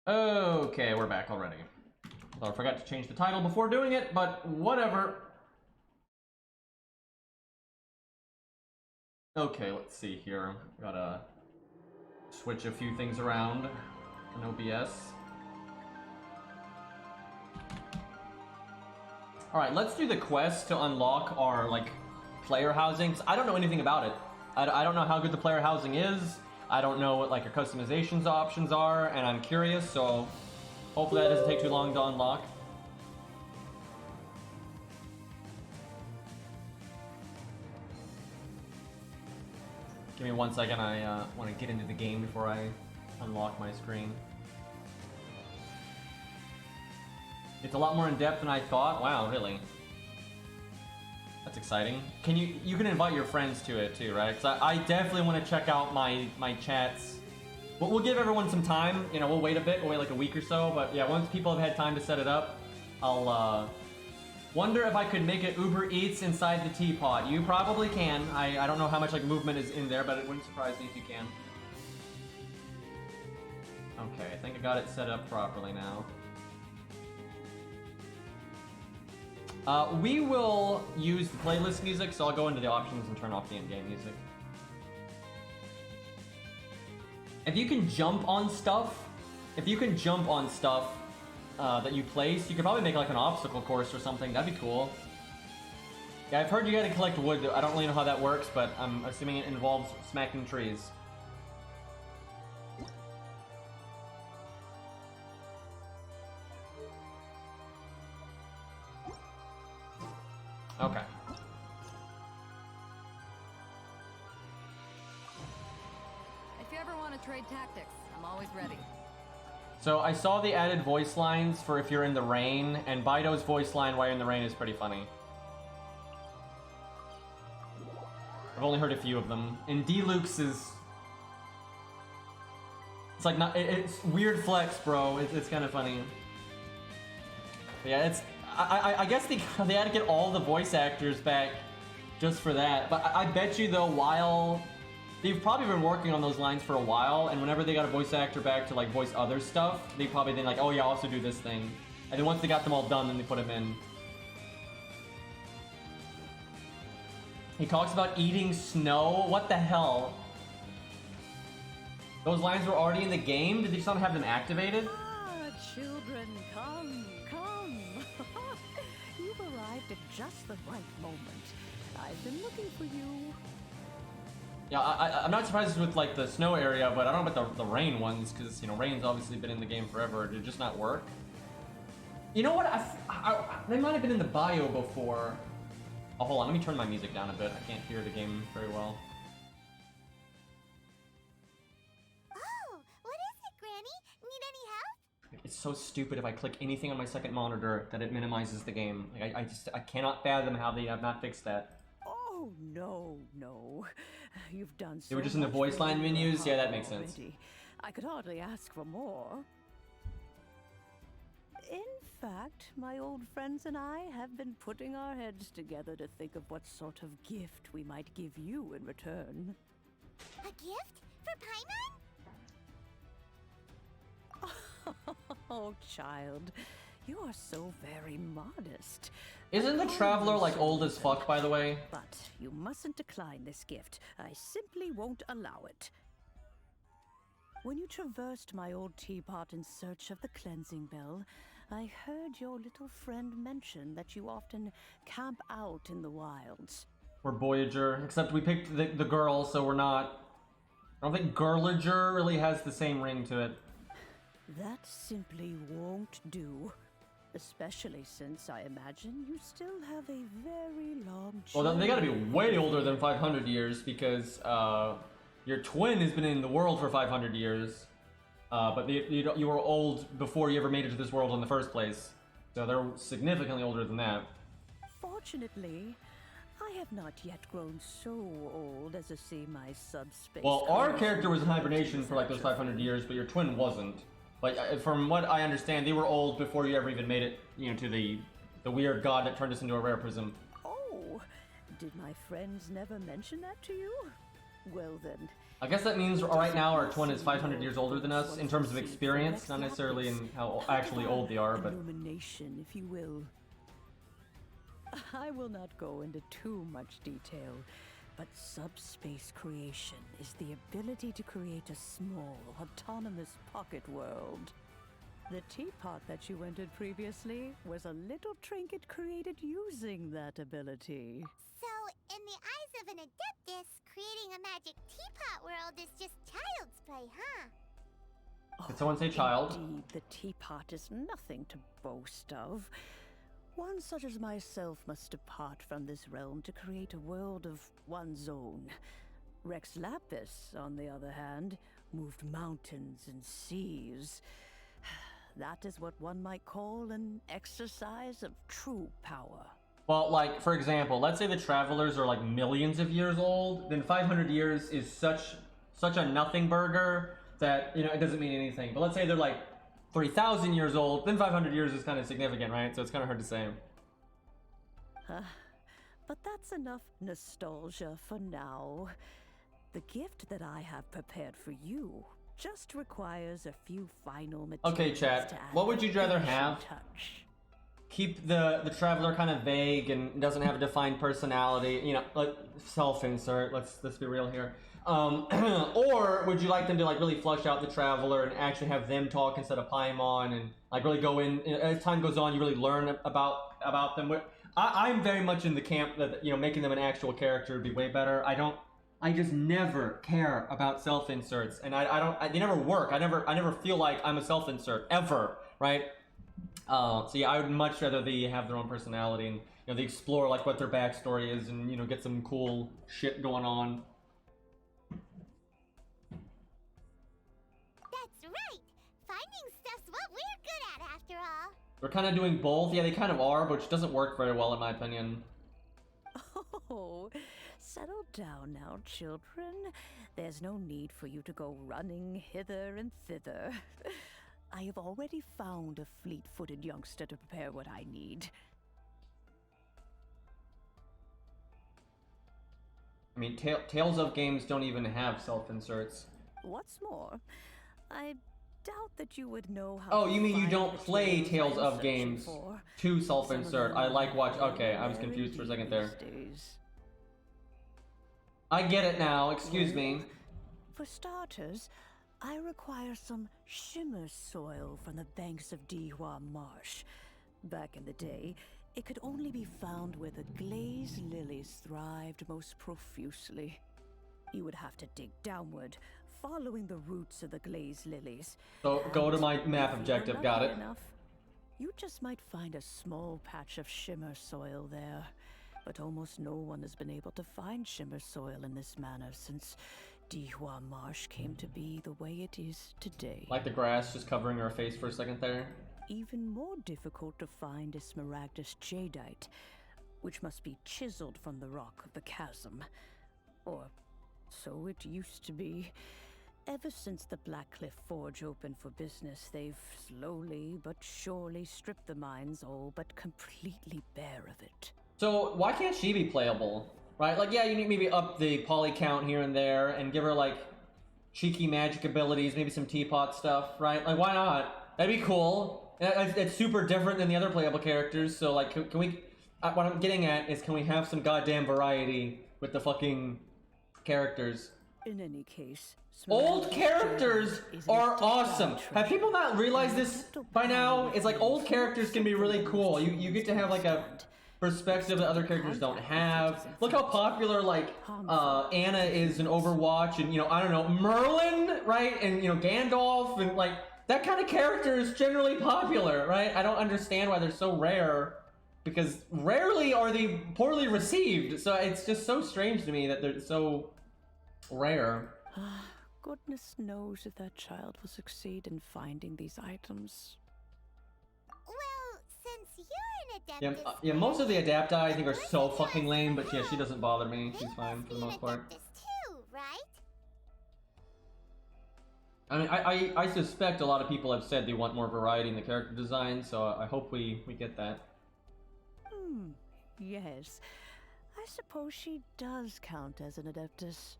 Okay, we're back already. Although I forgot to change the title before doing it, but whatever. Okay, let's see here. Gotta switch a few things around in OBS. Alright, let's do the quest to unlock our, like, player housing. 'Cause I don't know anything about it. I don't know how good the player housing is. I don't know what, like, your customizations options are, and I'm curious, so hopefully that doesn't take too long to unlock. Give me 1 second, I want to get into the game before I unlock my screen. It's a lot more in-depth than I thought. Wow, really? That's exciting. You can invite your friends to it too, right? Because I definitely want to check out my chats. But we'll give everyone some time. You know, we'll wait a bit. We'll wait like a week or so. But yeah, once people have had time to set it up, I'll wonder if I could make it Uber Eats inside the teapot. You probably can. I don't know how much like movement is in there, but it wouldn't surprise me if you can. Okay, I think I got it set up properly now. We will use the playlist music, so I'll go into the options and turn off the in-game music. If you can jump on stuff, that you place, you could probably make like an obstacle course or something. That'd be cool. Yeah, I've heard you gotta collect wood. I don't really know how that works, but I'm assuming it involves smacking trees. Okay. If you ever want to trade tactics, I'm always ready. So I saw the added voice lines for if you're in the rain, and Bido's voice line while you're in the rain is pretty funny. I've only heard a few of them. And D-Luke's is... It's like not... It's weird flex, bro. It's kind of funny. But yeah, it's... I guess they had to get all the voice actors back just for that. But I bet you, though, while... They've probably been working on those lines for a while, and whenever they got a voice actor back to, like, voice other stuff, they probably then like, oh yeah, also do this thing. And then once they got them all done, then they put them in. He talks about eating snow? What the hell? Those lines were already in the game? Did they just not have them activated? Ah, children, come. You've arrived at just the right moment. I've been looking for you. Yeah, I'm not surprised with like the snow area, but I don't know about the rain ones, because you know rain's obviously been in the game forever. Did it just not work? You know what? They might have been in the bio before. Oh, hold on. Let me turn my music down a bit. I can't hear the game very well. Oh, what is it, Granny? Need any help? It's so stupid if I click anything on my second monitor that it minimizes the game. Like I cannot fathom how they have not fixed that. Oh, no. You've done so They were just in the much voice for line me menus? Yeah, that makes sense. already. I could hardly ask for more. In fact, my old friends and I have been putting our heads together to think of what sort of gift we might give you in return. A gift? For Paimon? Oh, child, you are so very modest. Isn't the Traveler like old as fuck, by the way? But you mustn't decline this gift. I simply won't allow it. When you traversed my old teapot in search of the cleansing bell, I heard your little friend mention that you often camp out in the wilds. We're Voyager, except we picked the girl, so we're not... I don't think Girlager really has the same ring to it. That simply won't do. Especially since I imagine you still have a very long Well, they gotta be way older than 500 years, because your twin has been in the world for 500 years. But you were old before you ever made it to this world in the first place. So they're significantly older than that. Fortunately, I have not yet grown so old as to see my subspace. Well, our character was in hibernation for like those 500 years, but your twin wasn't. Like, from what I understand, they were old before you ever even made it, you know, to the weird god that turned us into a rare prism. Oh, did my friends never mention that to you? Well then, I guess that means right now our twin is 500 years older than us in terms of experience, not necessarily in how actually old they are, but... Illumination, if you will. I will not go into too much detail, but subspace creation is the ability to create a small, autonomous pocket world. The teapot that you entered previously was a little trinket created using that ability. So, in the eyes of an Adeptus, creating a magic teapot world is just child's play, huh? Did someone say child? Indeed, the teapot is nothing to boast of. One such as myself must depart from this realm to create a world of one's own. Rex Lapis, on the other hand, moved mountains and seas. That is what one might call an exercise of true power. Well, like, for example, let's say the travelers are like millions of years old, then 500 years is such a nothing burger that, you know, it doesn't mean anything. But let's say they're like 3,000 years old, then 500 years is kind of significant, right? So it's kind of hard to say. But that's enough nostalgia for now. The gift that I have prepared for you just requires a few final materials. Okay, chat. To add What would you rather finishing have? touch. Keep the traveler kind of vague and doesn't have a defined personality, you know, like self-insert, let's be real here. Or would you like them to like really flush out the traveler and actually have them talk instead of Paimon and like really go in, as time goes on you really learn about them. I'm very much in the camp that, you know, making them an actual character would be way better. I just never care about self-inserts, and they never work. I never feel like I'm a self-insert ever, right? So yeah, I would much rather they have their own personality and, you know, they explore like what their backstory is and, you know, get some cool shit going on. That's right! Finding stuff's what we're good at, after all. They're kind of doing both. Yeah, they kind of are, but which doesn't work very well in my opinion. Oh, settle down now, children. There's no need for you to go running hither and thither. I have already found a fleet-footed youngster to prepare what I need. I mean, Tales of games don't even have self-inserts. What's more, I doubt that you would know how. Oh, you mean you don't play Tales of games to self-insert? I like watch. Okay, I was confused for a second there. I get it now. Excuse me. For starters, I require some shimmer soil from the banks of Dihua Marsh. Back in the day, it could only be found where the glazed lilies thrived most profusely. You would have to dig downward, following the roots of the glazed lilies. So go to my map If objective. you're Got lucky it. enough, you just might find a small patch of shimmer soil there. But almost no one has been able to find shimmer soil in this manner since Dihua Marsh came to be the way it is today. Like the grass just covering our face for a second there. Even more difficult to find is smaragdus jadeite, which must be chiseled from the rock of the chasm. Or so it used to be. Ever since the Blackcliff Forge opened for business, they've slowly but surely stripped the mines all but completely bare of it. So why can't she be playable? Right? Like, yeah, you need maybe up the poly count here and there and give her like cheeky magic abilities, maybe some teapot stuff, right? Like, why not? That'd be cool. It's super different than the other playable characters, so like, can we... what I'm getting at is, can we have some goddamn variety with the fucking characters? In any case, Old characters are awesome. Have people not realized this by now? It's like old characters can be really cool. You get to have like a perspective that other characters don't have. Look how popular like Anna is in Overwatch, and, you know, I don't know, Merlin, right? And, you know, Gandalf, and like that kind of character is generally popular, right? I don't understand why they're so rare, because rarely are they poorly received. So it's just so strange to me that they're so rare. Goodness knows if that child will succeed in finding these items. Well, since you're an Adeptus... Yeah, most of the Adapti I think are so fucking lame, but yeah, she doesn't bother me. She's They fine must for the be an most part. Adeptus too, right? I mean, I suspect a lot of people have said they want more variety in the character design, so I hope we get that. Yes. I suppose she does count as an Adeptus.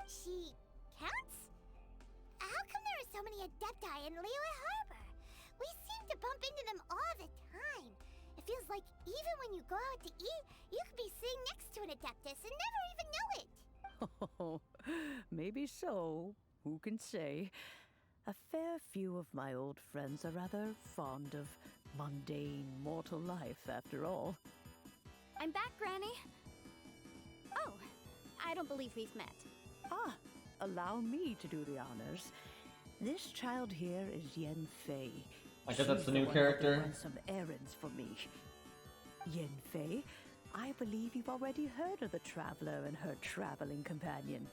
She counts? How come there are so many Adepti in Liyue Harbor? We seem to bump into them all the time. It feels like even when you go out to eat, you could be sitting next to an Adeptus and never even know it. Oh, maybe so. Who can say? A fair few of my old friends are rather fond of mundane mortal life, after all. I'm back, Granny. Oh, I don't believe we've met. Ah, allow me to do the honors. This child here is Yanfei. I guess that's She's the new one character. that runs some errands for me. Yanfei, I believe you've already heard of the traveler and her traveling companion.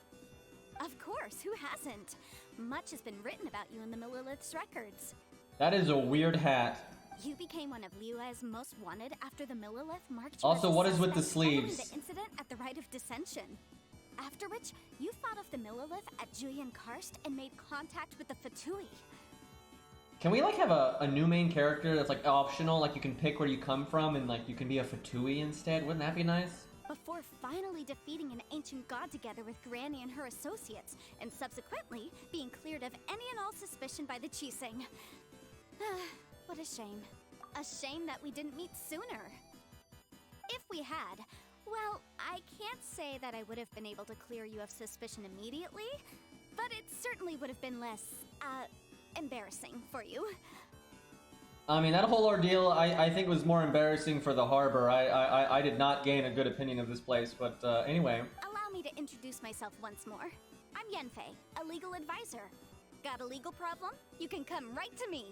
Of course, who hasn't? Much has been written about you in the Millilith's records. That is a weird hat. You became one of Liyue's most wanted after the Millilith marked you Also, as a what is with the suspect following sleeves? the incident at the Rite of Dissension. After which, you fought off the Millilith at Julian Karst and made contact with the Fatui. Can we like have a new main character that's like optional? Like you can pick where you come from and like you can be a Fatui instead? Wouldn't that be nice? Before finally defeating an ancient god together with Granny and her associates, and subsequently being cleared of any and all suspicion by the Chiseng. What a shame. A shame that we didn't meet sooner. If we had, well, I can't say that I would have been able to clear you of suspicion immediately, but it certainly would have been less, embarrassing for you. I mean, that whole ordeal, I think was more embarrassing for the harbor. I did not gain a good opinion of this place, but anyway. Allow me to introduce myself once more. I'm Yanfei, a legal advisor. Got a legal problem? You can come right to me.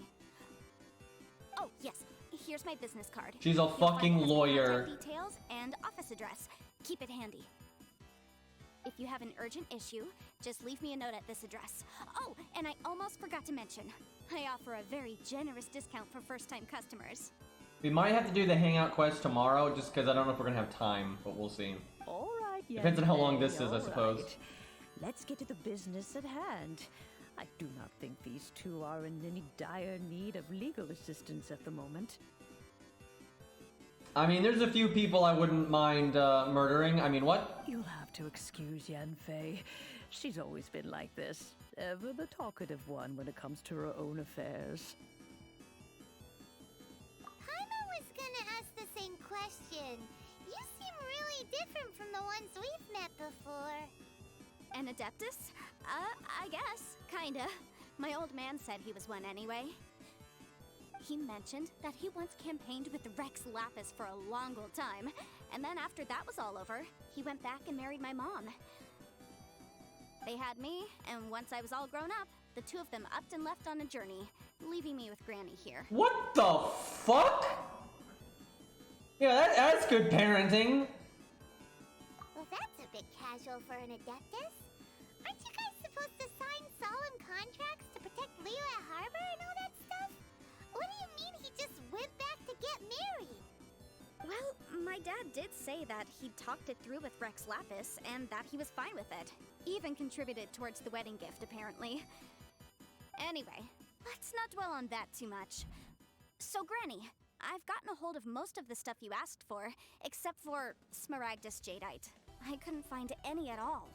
Oh, yes, here's my business card. She's a You'll find fucking it has my lawyer. contact details and office address. Keep it handy. If you have an urgent issue, just leave me a note at this address. Oh, and I almost forgot to mention, I offer a very generous discount for first-time customers. We might have to do the hangout quest tomorrow just because I don't know if we're gonna have time, but we'll see. All right, Depends on how long Yanfei, this is, I all suppose. right. Let's get to the business at hand. I do not think these two are in any dire need of legal assistance at the moment. I mean, there's a few people I wouldn't mind murdering. I mean, what? You'll have to excuse Yanfei. She's always been like this. Ever the talkative one when it comes to her own affairs. Paimon was gonna ask the same question. You seem really different from the ones we've met before. An Adeptus? I guess. Kinda. My old man said he was one anyway. He mentioned that he once campaigned with Rex Lapis for a long old time, and then after that was all over, he went back and married my mom. They had me, and once I was all grown up, the two of them upped and left on a journey, leaving me with Granny here. What the fuck? Yeah, that's good parenting. Well, that's a bit casual for an Adeptus. Aren't you guys supposed to sign solemn contracts to protect Liyue Harbor and all that stuff? What do you mean he just went back to get married? Well, my dad did say that he'd talked it through with Rex Lapis, and that he was fine with it. Even contributed towards the wedding gift, apparently. Anyway, let's not dwell on that too much. So, Granny, I've gotten a hold of most of the stuff you asked for, except for Smaragdus Jadeite. I couldn't find any at all.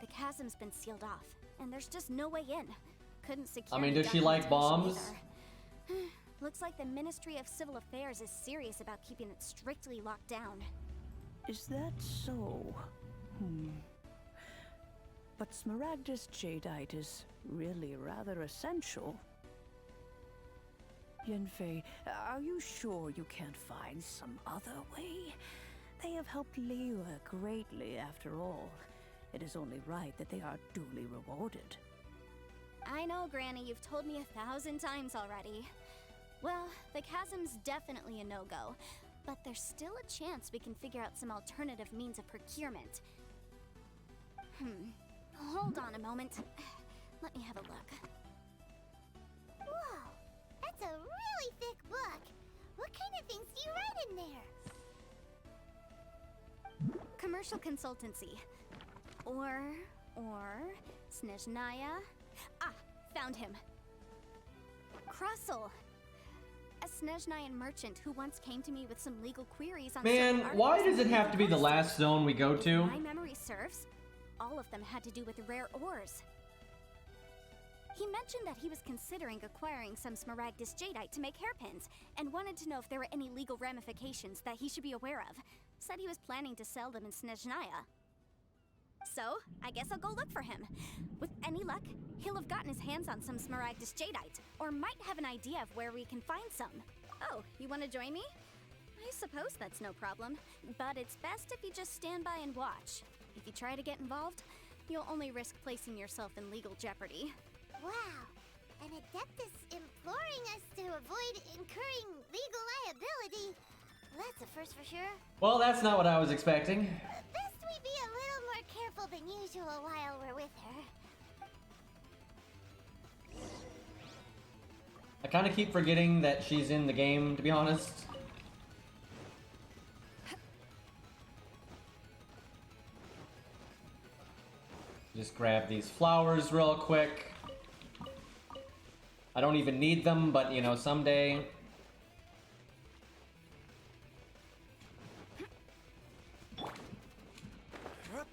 The chasm's been sealed off, and there's just no way in. Couldn't secure I mean, the does she like documentation bombs? either. Looks like the Ministry of Civil Affairs is serious about keeping it strictly locked down. Is that so? But Smaragdus Jadeite is really rather essential. Yanfei, are you sure you can't find some other way? They have helped Liyue greatly, after all. It is only right that they are duly rewarded. I know, Granny, you've told me 1,000 times already. Well, the chasm's definitely a no-go, but there's still a chance we can figure out some alternative means of procurement. Hold on a moment. Let me have a look. Whoa, that's a really thick book. What kind of things do you write in there? Commercial consultancy. Or Snezhnaya. Ah, found him. Krustle. A Snezhnayan merchant who once came to me with some legal queries on Man, certain why articles does it in have to be the Sidequest. last zone we go If to? my memory serves, all of them had to do with rare ores. He mentioned that he was considering acquiring some Smaragdus jadeite to make hairpins, and wanted to know if there were any legal ramifications that he should be aware of. Said he was planning to sell them in Snezhnaya. So, I guess I'll go look for him. With any luck, he'll have gotten his hands on some Smaragdus jadeite, or might have an idea of where we can find some. Oh, you want to join me? I suppose that's no problem, but it's best if you just stand by and watch. If you try to get involved, you'll only risk placing yourself in legal jeopardy. Wow, an Adeptus imploring us to avoid incurring legal liability. That's a first for sure. Well, that's not what I was expecting. Best we be a little more careful than usual while we're with her. I kind of keep forgetting that she's in the game, to be honest. Just grab these flowers real quick. I don't even need them, but you know, someday.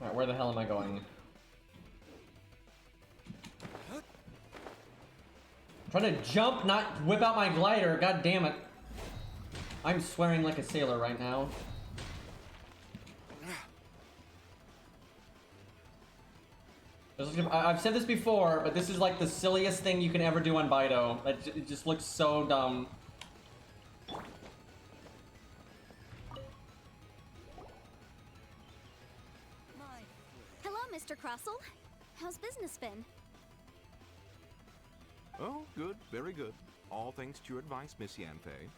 Alright, where the hell am I going? I'm trying to jump, not whip out my glider. God damn it. I'm swearing like a sailor right now. I've said this before, but this is like the silliest thing you can ever do on Bido. It just looks so dumb. Hello, Mr. Crossell. How's business been? Oh, good, very good. All thanks to your advice, Miss Yanfei.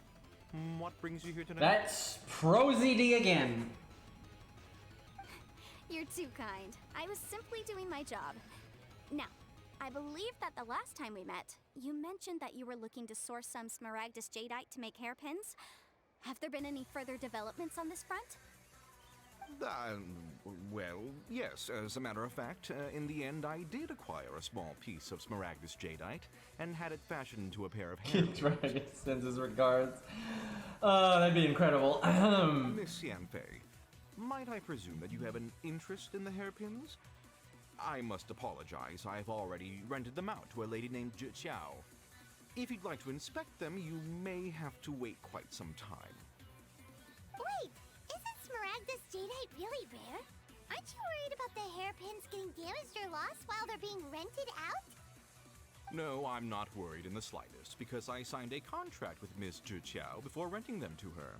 What brings you here tonight? That's ProZD again. You're too kind. I was simply doing my job. Now, I believe that the last time we met, you mentioned that you were looking to source some Smaragdus jadeite to make hairpins. Have there been any further developments on this front? Well, yes. As a matter of fact, in the end, I did acquire a small piece of Smaragdus jadeite and had it fashioned into a pair of hairpins. Dragon sends his regards. Oh, that'd be incredible. Miss Yanfei, might I presume that you have an interest in the hairpins? I must apologize. I've already rented them out to a lady named Zhiqiao. If you'd like to inspect them, you may have to wait quite some time. Wait, isn't Smaragdus jadeite really rare? Aren't you worried about the hairpins getting damaged or lost while they're being rented out? No, I'm not worried in the slightest, because I signed a contract with Miss Zhiqiao before renting them to her.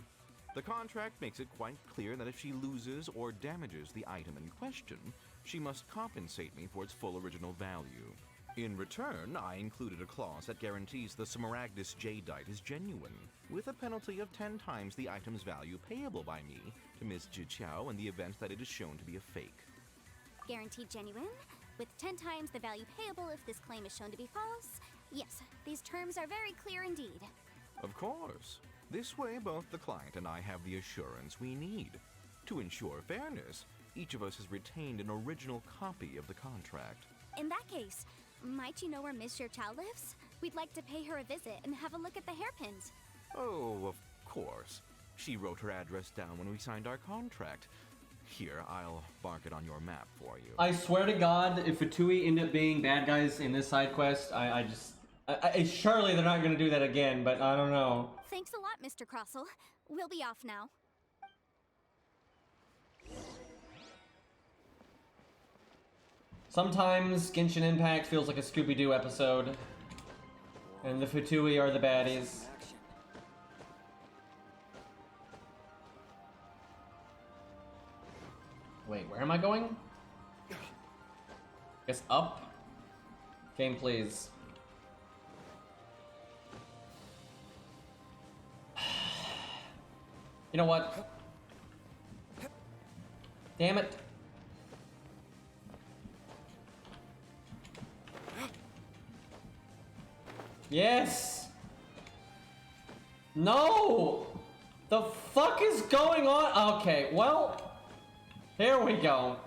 The contract makes it quite clear that if she loses or damages the item in question, she must compensate me for its full original value. In return, I included a clause that guarantees the Smaragdus jadeite is genuine, with a penalty of 10 times the item's value payable by me to Miss Zhiqiao in the event that it is shown to be a fake. Guaranteed genuine, with 10 times the value payable if this claim is shown to be false? Yes, these terms are very clear indeed. Of course. This way, both the client and I have the assurance we need. To ensure fairness, each of us has retained an original copy of the contract. In that case, might you know where Miss Zhiqiao lives? We'd like to pay her a visit and have a look at the hairpins. Oh, of course. She wrote her address down when we signed our contract. Here, I'll mark it on your map for you. I swear to God, if Fatui end up being bad guys in this side quest, I surely they're not going to do that again, but I don't know. Thanks a lot, Mr. Crossell. We'll be off now. Sometimes Genshin Impact feels like a Scooby-Doo episode, and the Fatui are the baddies. Wait, where am I going? Guess up? Game, please. You know what? Damn it. Yes! No! The fuck is going on? Okay, well, here we go.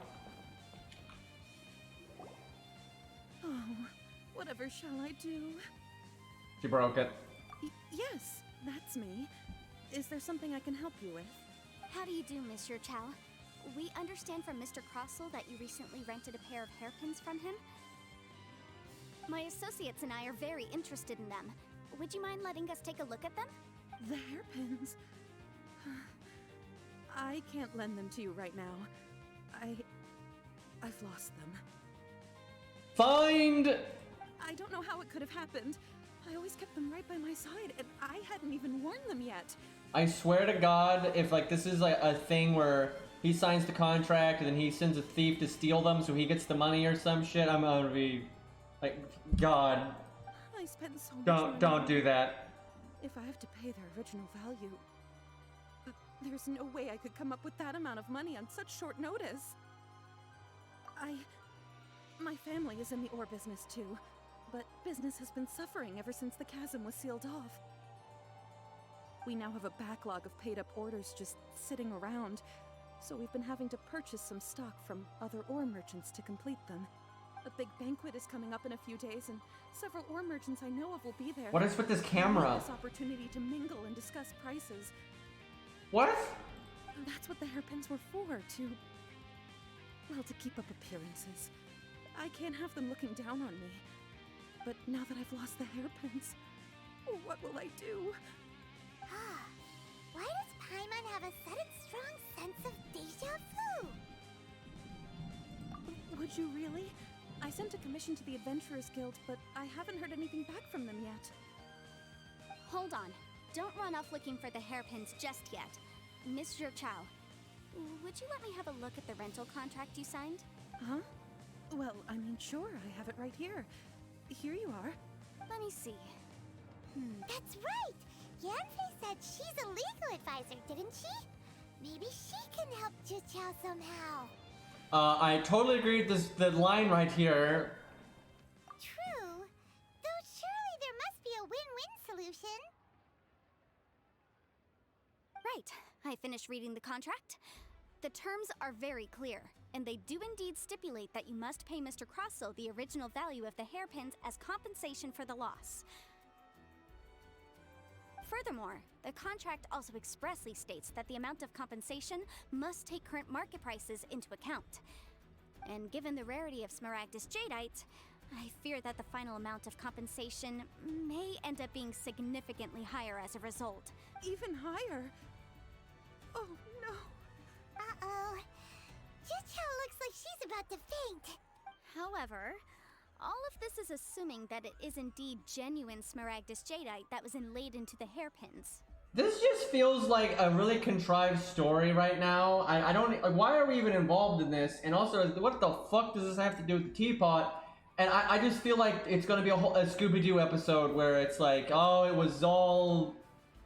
Oh, whatever shall I do? She broke it. Yes, That's me. Is there something I can help you with? How do you do, Monsieur Chow? We understand from Mr. Crossell that you recently rented a pair of hairpins from him. My associates and I are very interested in them. Would you mind letting us take a look at them? The hairpins? I can't lend them to you right now. I've lost them. Find. I don't know how it could have happened. I always kept them right by my side, and I hadn't even worn them yet. I swear to God, if like this is like a thing where he signs the contract and then he sends a thief to steal them so he gets the money or some shit, I'm gonna be like, God. I spent so much money. Don't do that. If I have to pay their original value, there's no way I could come up with that amount of money on such short notice. My family is in the ore business too, but business has been suffering ever since the chasm was sealed off. We now have a backlog of paid-up orders just sitting around, so we've been having to purchase some stock from other ore merchants to complete them. A big banquet is coming up in a few days, and several ore merchants I know of will be there. What is with this We camera? want this opportunity to mingle and discuss prices. What? That's what the hairpins were for, to keep up appearances. I can't have them looking down on me. But now that I've lost the hairpins, what will I do? Why does Paimon have a sudden strong sense of deja vu? Would you really? I sent a commission to the Adventurers Guild, but I haven't heard anything back from them yet. Hold on. Don't run off looking for the hairpins just yet. Monsieur Chow, would you let me have a look at the rental contract you signed? Huh? Well, I mean, sure, I have it right here. Here you are. Let me see. That's right! Yanfei said she's a legal advisor, didn't she? Maybe she can help Juqiao somehow. I totally agree with the line right here. True. Though surely there must be a win-win solution. Right. I finished reading the contract. The terms are very clear, and they do indeed stipulate that you must pay Mr. Crossell the original value of the hairpins as compensation for the loss. Furthermore, the contract also expressly states that the amount of compensation must take current market prices into account. And given the rarity of Smaragdus Jadeite, I fear that the final amount of compensation may end up being significantly higher as a result. Even higher? Oh, no. Uh-oh. Juqiao looks like she's about to faint. However, all of this is assuming that it is indeed genuine Smaragdus Jadeite that was inlaid into the hairpins. This just feels like a really contrived story right now. I don't. Why are we even involved in this? And also, what the fuck does this have to do with the teapot? And I just feel like it's gonna be a Scooby-Doo episode where it's like, oh, it was all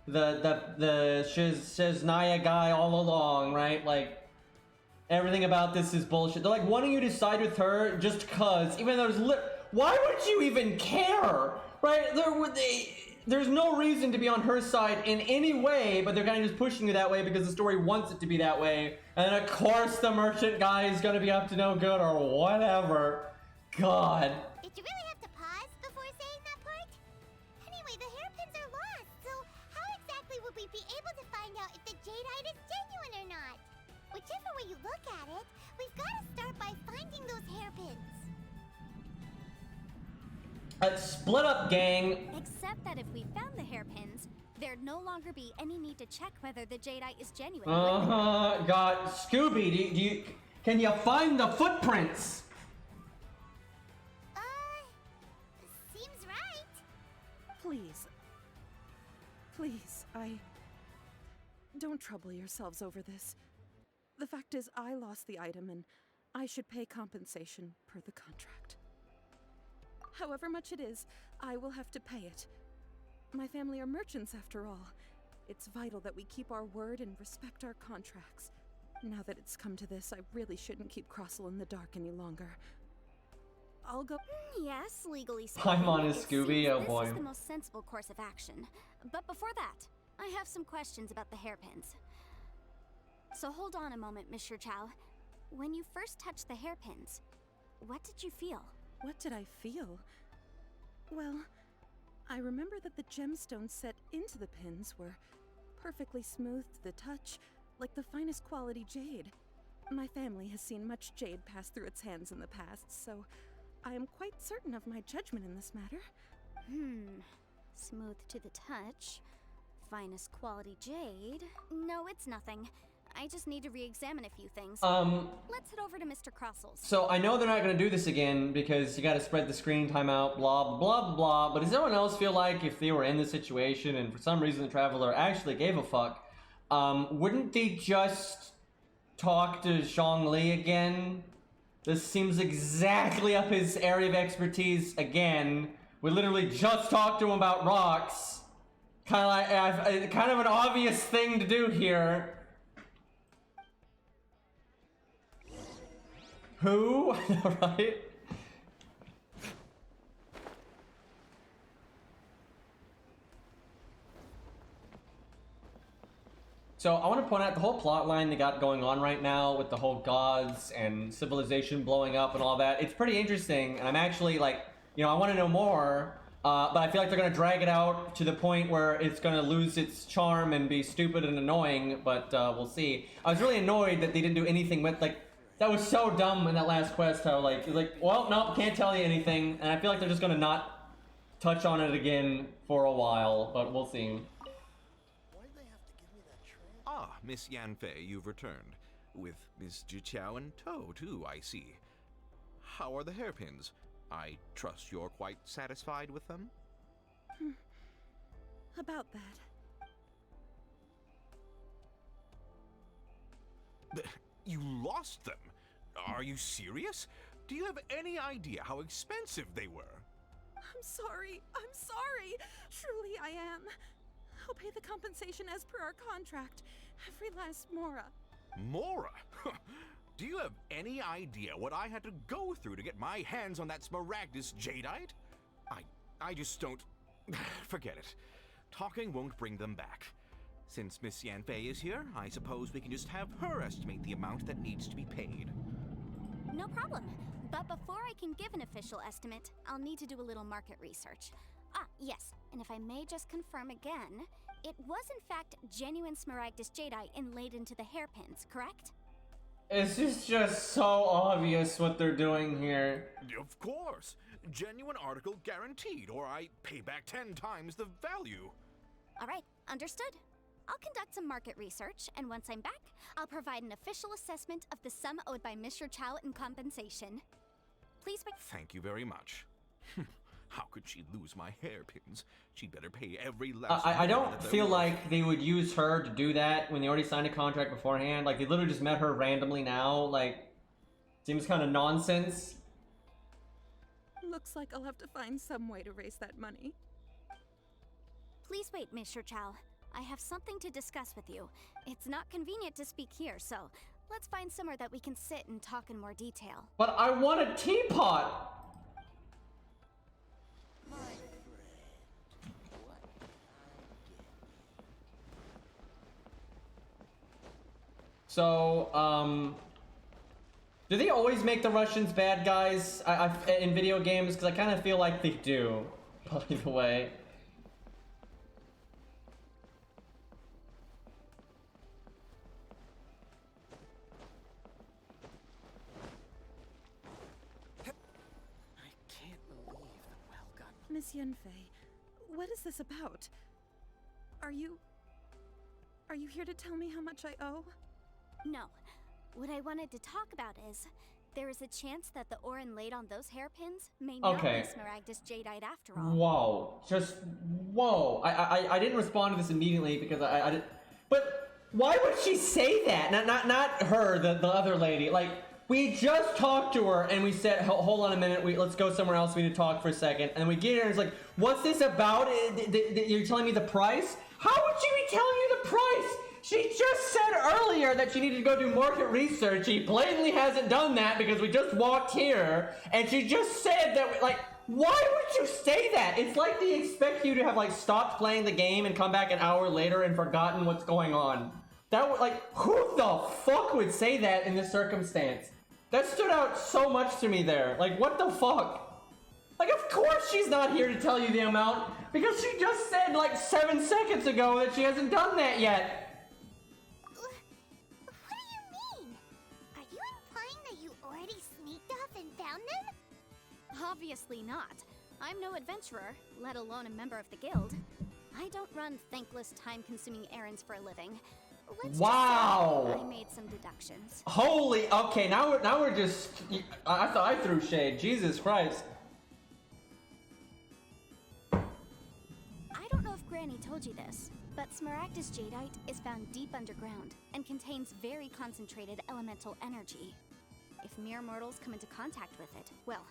the Shiznaya guy all along, right? Like, everything about this is bullshit. They're like wanting you to side with her just cause, even though why would you even care, right? There's no reason to be on her side in any way, but they're kind of just pushing you that way because the story wants it to be that way. And of course the merchant guy is gonna be up to no good or whatever. God. Did you really have to pause before saying that part? Anyway, the hairpins are lost, so how exactly would we be able to find out if the jadeite is genuine or not? Whichever way you look at it, we've got to start by finding those hairpins. Split up, gang. Except that if we found the hairpins, there'd no longer be any need to check whether the jadeite is genuine. God, Scooby, can you find the footprints? Seems right. Please, don't trouble yourselves over this. The fact is, I lost the item and I should pay compensation per the contract. However much it is, I will have to pay it. My family are merchants after all. It's vital that we keep our word and respect our contracts. Now that it's come to this, I really shouldn't keep Crossell in the dark any longer. I'll go. Yes, legally speaking. I'm on his it Scooby, seems oh this boy. is the most sensible course of action. But before that, I have some questions about the hairpins. So hold on a moment, Monsieur Chow. When you first touched the hairpins, what did you feel? What did I feel? Well, I remember that the gemstones set into the pins were perfectly smooth to the touch, like the finest quality jade. My family has seen much jade pass through its hands in the past, so I am quite certain of my judgment in this matter. Smooth to the touch. Finest quality jade. No, it's nothing. I just need to re-examine a few things. Let's head over to Mr. Crossell's. So I know they're not gonna do this again because you gotta spread the screen time out, blah, blah, blah, blah, but does anyone else feel like if they were in this situation and for some reason the Traveler actually gave a fuck, wouldn't they just talk to Zhongli again? This seems exactly up his area of expertise again. We literally just talked to him about rocks. Kind of an obvious thing to do here. Who? Right? So I want to point out the whole plot line they got going on right now with the whole gods and civilization blowing up and all that. It's pretty interesting, and I'm actually like, you know, I want to know more, but I feel like they're going to drag it out to the point where it's going to lose its charm and be stupid and annoying, but we'll see. I was really annoyed that they didn't do anything with, like, that was so dumb in that last quest, how, like, it's like, well, nope, can't tell you anything, and I feel like they're just going to not touch on it again for a while, but we'll see. Ah, Miss Yanfei, you've returned. With Miss Zhiqiao in tow, too, I see. How are the hairpins? I trust you're quite satisfied with them? About that. You lost them? Are you serious? Do you have any idea how expensive they were? I'm sorry. Truly I am. I'll pay the compensation as per our contract. Every last mora. Mora? Do you have any idea what I had to go through to get my hands on that Smaragdus jadeite? I just don't... Forget it. Talking won't bring them back. Since Miss Yanfei is here, I suppose we can just have her estimate the amount that needs to be paid. No problem. But before I can give an official estimate, I'll need to do a little market research. Ah, yes, and if I may just confirm again, it was in fact genuine Smaragdus jadeite inlaid into the hairpins, correct? It's just so obvious what they're doing here. Of course. Genuine article guaranteed, or I pay back 10 times the value. All right, understood. I'll conduct some market research, and once I'm back, I'll provide an official assessment of the sum owed by Mr. Chow in compensation. Please wait. Thank you very much. How could she lose my hairpins? She'd better pay every last... I don't feel like they would use her to do that when they already signed a contract beforehand. Like, they literally just met her randomly now. Like, seems kind of nonsense. Looks like I'll have to find some way to raise that money. Please wait, Mr. Chow. I have something to discuss with you. It's not convenient to speak here, so let's find somewhere that we can sit and talk in more detail. But I want a teapot! So, do they always make the Russians bad guys in video games? Because I kind of feel like they do, by the way. I can't believe the well-gotten... Miss Yanfei, what is this about? Are you here to tell me how much I owe? No. What I wanted to talk about is, there is a chance that the ore inlaid on those hairpins may not be Smaragdus jadeite after all. Whoa. Just, whoa. I didn't respond to this immediately because I did, but why would she say that? Not her, the other lady. Like, we just talked to her and we said, hold on a minute, let's go somewhere else, we need to talk for a second. And then we get here and it's like, what's this about? You're telling me the price? How would she be telling you the price? She just said earlier that she needed to go do market research. She blatantly hasn't done that because we just walked here. And she just said that, like, why would you say that? It's like they expect you to have, like, stopped playing the game and come back an hour later and forgotten what's going on. That would, like, who the fuck would say that in this circumstance? That stood out so much to me there. Like, what the fuck? Like, of course she's not here to tell you the amount, Because she just said like 7 seconds ago that she hasn't done that yet. What do you mean? Are you implying that you already sneaked off and found them? Obviously not. I'm no adventurer, let alone a member of the guild. I don't run thankless, time-consuming errands for a living. Let's Wow. just say I made some deductions. Holy, okay, now we're just, I thought I threw shade. Jesus Christ. I don't know if Granny told you this, but Smaragdus jadeite is found deep underground and contains very concentrated elemental energy. If mere mortals come into contact with it, well,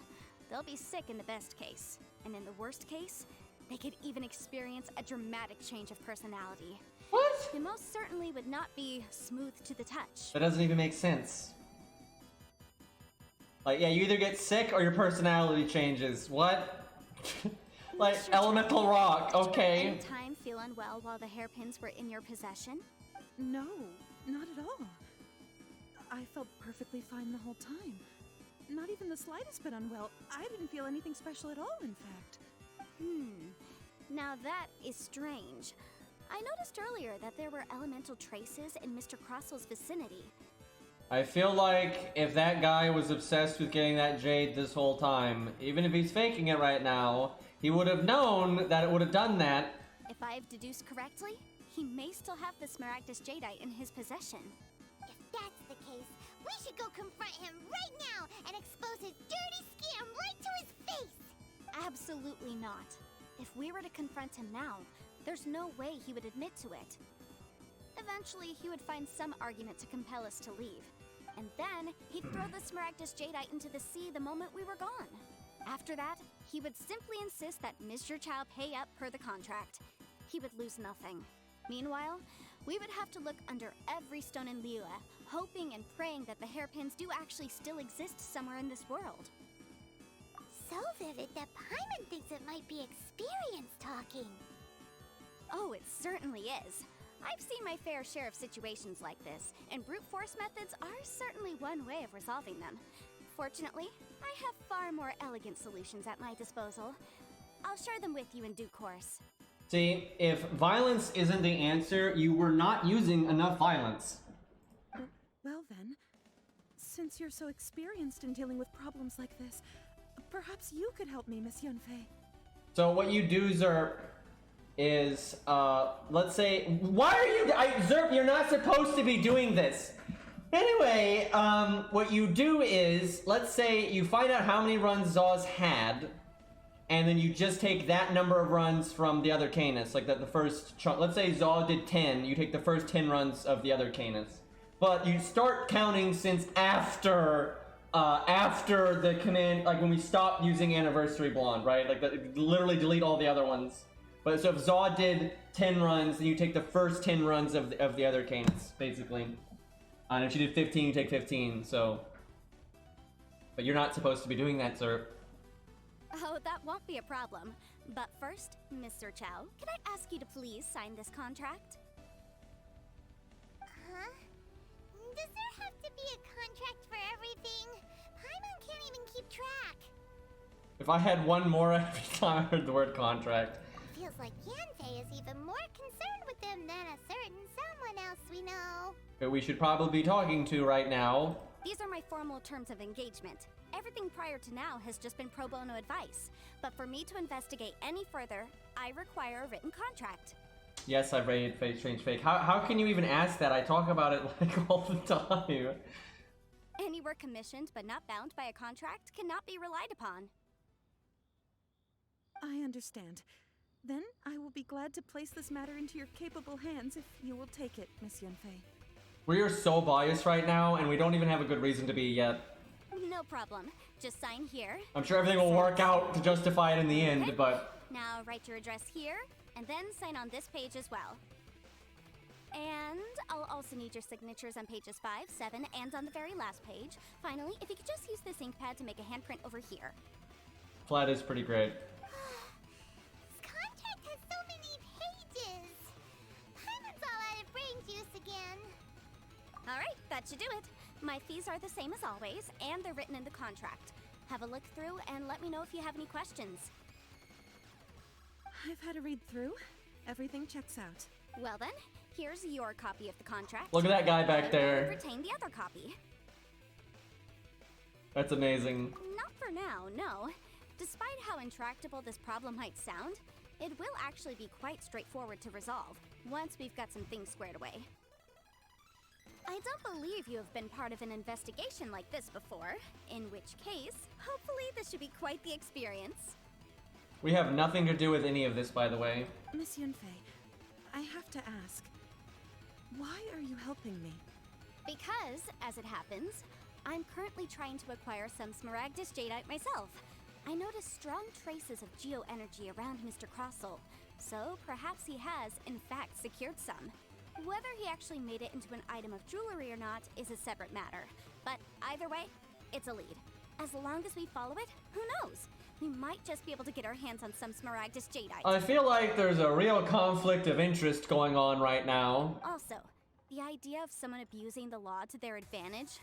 they'll be sick in the best case, and in the worst case, they could even experience a dramatic change of personality. What? It most certainly would not be smooth to the touch. That doesn't even make sense. Like, yeah, you either get sick or your personality changes. What? Like, Mr. elemental Turtle, rock, did you okay. at any time feel unwell while the hairpins were in your possession? No, not at all. I felt perfectly fine the whole time. Not even the slightest bit unwell. I didn't feel anything special at all, in fact. Now that is strange. I noticed earlier that there were elemental traces in Mr. Crossel's vicinity. I feel like if that guy was obsessed with getting that jade this whole time, even if he's faking it right now, he would have known that it would have done that. If I've deduced correctly, he may still have the Smaragdus jadeite in his possession. If that's the case, we should go confront him right now and expose his dirty scam right to his face! Absolutely not. If we were to confront him now, there's no way he would admit to it. Eventually, he would find some argument to compel us to leave. And then, he'd throw the Smaragdus jadeite into the sea the moment we were gone. After that, he would simply insist that Mr. Chow pay up per the contract. He would lose nothing. Meanwhile, we would have to look under every stone in Liyue, hoping and praying that the hairpins do actually still exist somewhere in this world. So vivid that Paimon thinks it might be experience talking. Oh, it certainly is. I've seen my fair share of situations like this, and brute force methods are certainly one way of resolving them. Fortunately, I have far more elegant solutions at my disposal. I'll share them with you in due course. See, if violence isn't the answer, you were not using enough violence. Well then, since you're so experienced in dealing with problems like this, perhaps you could help me, Miss Yanfei. So what you do, Zerp, is, let's say, why are you, Zerp, you're not supposed to be doing this. Anyway, what you do is, let's say you find out how many runs Zaw's had, and then you just take that number of runs from the other Canis, like the first chunk. Let's say Zaw did 10, you take the first 10 runs of the other Canis. But you start counting since after the command, like when we stopped using Anniversary Blonde, right? Like, literally delete all the other ones. But so if Zaw did 10 runs, then you take the first 10 runs of the other Canis, basically. And if she did 15, you take 15, so... But you're not supposed to be doing that, sir. Oh, that won't be a problem. But first, Mr. Chow, could I ask you to please sign this contract? Huh? Does there have to be a contract for everything? Paimon can't even keep track. If I had one more every time I heard the word contract. Feels like Yanfei is even more concerned with them than a certain someone else we know. That we should probably be talking to right now. These are my formal terms of engagement. Everything prior to now has just been pro bono advice. But for me to investigate any further, I require a written contract. Yes, I've rated Fake Strange Fake. How can you even ask that? I talk about it like all the time. Any work commissioned but not bound by a contract cannot be relied upon. I understand. Then I will be glad to place this matter into your capable hands if you will take it, Miss Yanfei. We are so biased right now, and we don't even have a good reason to be yet. No problem. Just sign here. I'm sure everything will work out to justify it in the end, but... Now write your address here, and then sign on this page as well. And I'll also need your signatures on pages 5, 7, and on the very last page. Finally, if you could just use this ink pad to make a handprint over here. Flat is pretty great. This contract has so many pages. Paimon's all out of brain juice again. Alright, that should do it. My fees are the same as always, and they're written in the contract. Have a look through and let me know if you have any questions. I've had a read through. Everything checks out. Well then, here's your copy of the contract. Look at that guy back You there. retain the other copy. That's amazing. Not for now, no. Despite how intractable this problem might sound, it will actually be quite straightforward to resolve, once we've got some things squared away. I don't believe you have been part of an investigation like this before, in which case, hopefully this should be quite the experience. We have nothing to do with any of this, by the way. Miss Yanfei, I have to ask, why are you helping me? Because, as it happens, I'm currently trying to acquire some Smaragdus Jadeite myself. I noticed strong traces of geo-energy around Mr. Crossel, so perhaps he has, in fact, secured some. Whether he actually made it into an item of jewelry or not is a separate matter, but either way, it's a lead. As long as we follow it, who knows? We might just be able to get our hands on some Smaragdus Jadeite. I feel like there's a real conflict of interest going on right now. Also, the idea of someone abusing the law to their advantage,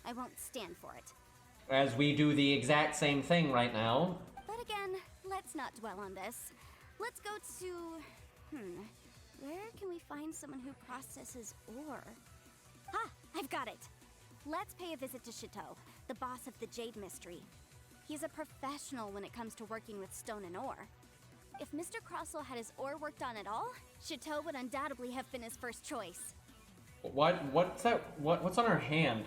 I won't stand for it. As we do the exact same thing right now. But again, let's not dwell on this. Let's go to... where can we find someone who processes ore? Ah, I've got it! Let's pay a visit to Chateau, the boss of the Jade Mystery. He's a professional when it comes to working with stone and ore. If Mr. Crossel had his ore worked on at all, Chateau would undoubtedly have been his first choice. What's that? What's on her hand?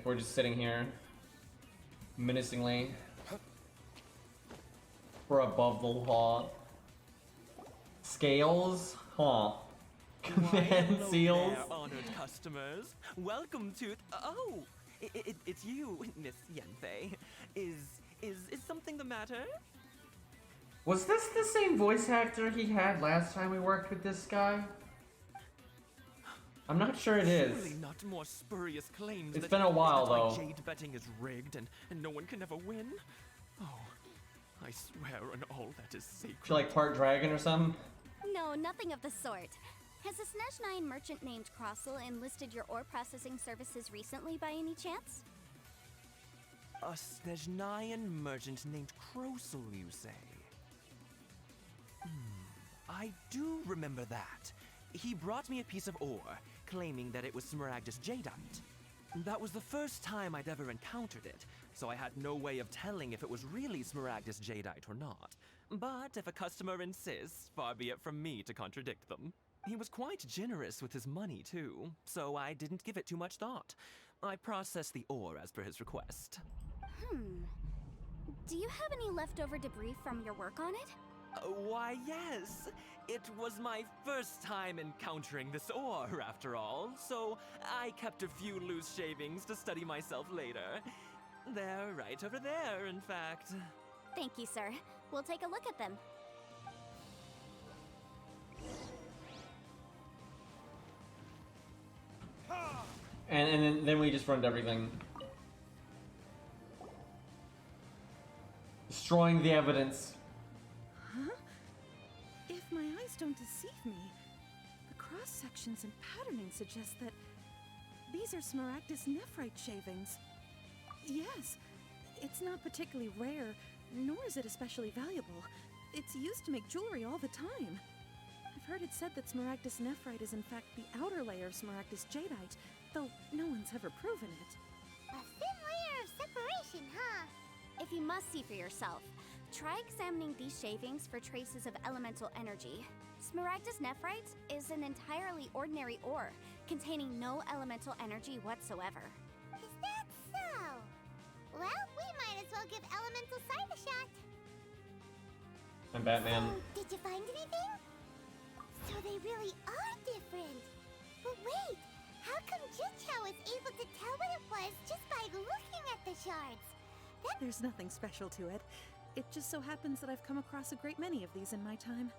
We're just sitting here, menacingly. We're above the law. Scales? Huh. Command seals? There, honored customers. Welcome to... Oh! It's you, Miss Yanfei. Is something the matter? Was this the same voice actor he had last time we worked with this guy? I'm not sure it is. Surely not more spurious claims. It's been a while, that my though. jade betting is rigged and no one can ever win. Oh, I swear on all that is sacred. She like part dragon or something? No, nothing of the sort. Has a Snezhnine merchant named Crossel enlisted your ore processing services recently by any chance? A Snezhnine merchant named Crossel, you say? I do remember that. He brought me a piece of ore, claiming that it was Smaragdus Jadeite. That was the first time I'd ever encountered it, so I had no way of telling if it was really Smaragdus Jadeite or not. But if a customer insists, far be it from me to contradict them. He was quite generous with his money, too, so I didn't give it too much thought. I processed the ore as per his request. Do you have any leftover debris from your work on it? Why, yes. It was my first time encountering this ore, after all, so I kept a few loose shavings to study myself later. They're right over there, in fact. Thank you, sir. We'll take a look at them. And then we just ruined everything. Destroying the evidence. Huh? If my eyes don't deceive me, the cross-sections and patterning suggest that these are Smaragdus nephrite shavings. Yes, it's not particularly rare, nor is it especially valuable. It's used to make jewelry all the time. I've heard it said that Smaragdus nephrite is in fact the outer layer of Smaragdus Jadeite, though no one's ever proven it. A thin layer of separation, huh? If you must see for yourself, try examining these shavings for traces of elemental energy. Smaragdus nephrite is an entirely ordinary ore, containing no elemental energy whatsoever. Is that so? Well, we might as well give Elemental Sight a shot. I'm Batman. So, did you find anything? So they really are different. But wait, how come Jichao was able to tell what it was just by looking at the shards? There's nothing special to it. It just so happens that I've come across a great many of these in my time.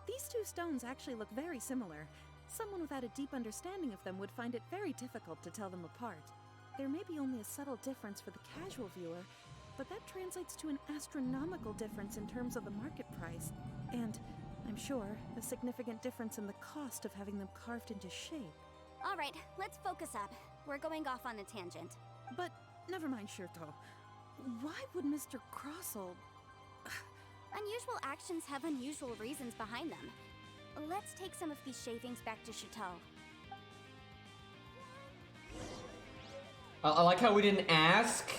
These two stones actually look very similar. Someone without a deep understanding of them would find it very difficult to tell them apart. There may be only a subtle difference for the casual viewer, but that translates to an astronomical difference in terms of the market price. And, I'm sure, a significant difference in the cost of having them carved into shape. All right, let's focus up. We're going off on a tangent. But never mind, Shirto. Why would Mr. Crossell... Unusual actions have unusual reasons behind them. Let's take some of these shavings back to Chateau. I like how we didn't ask.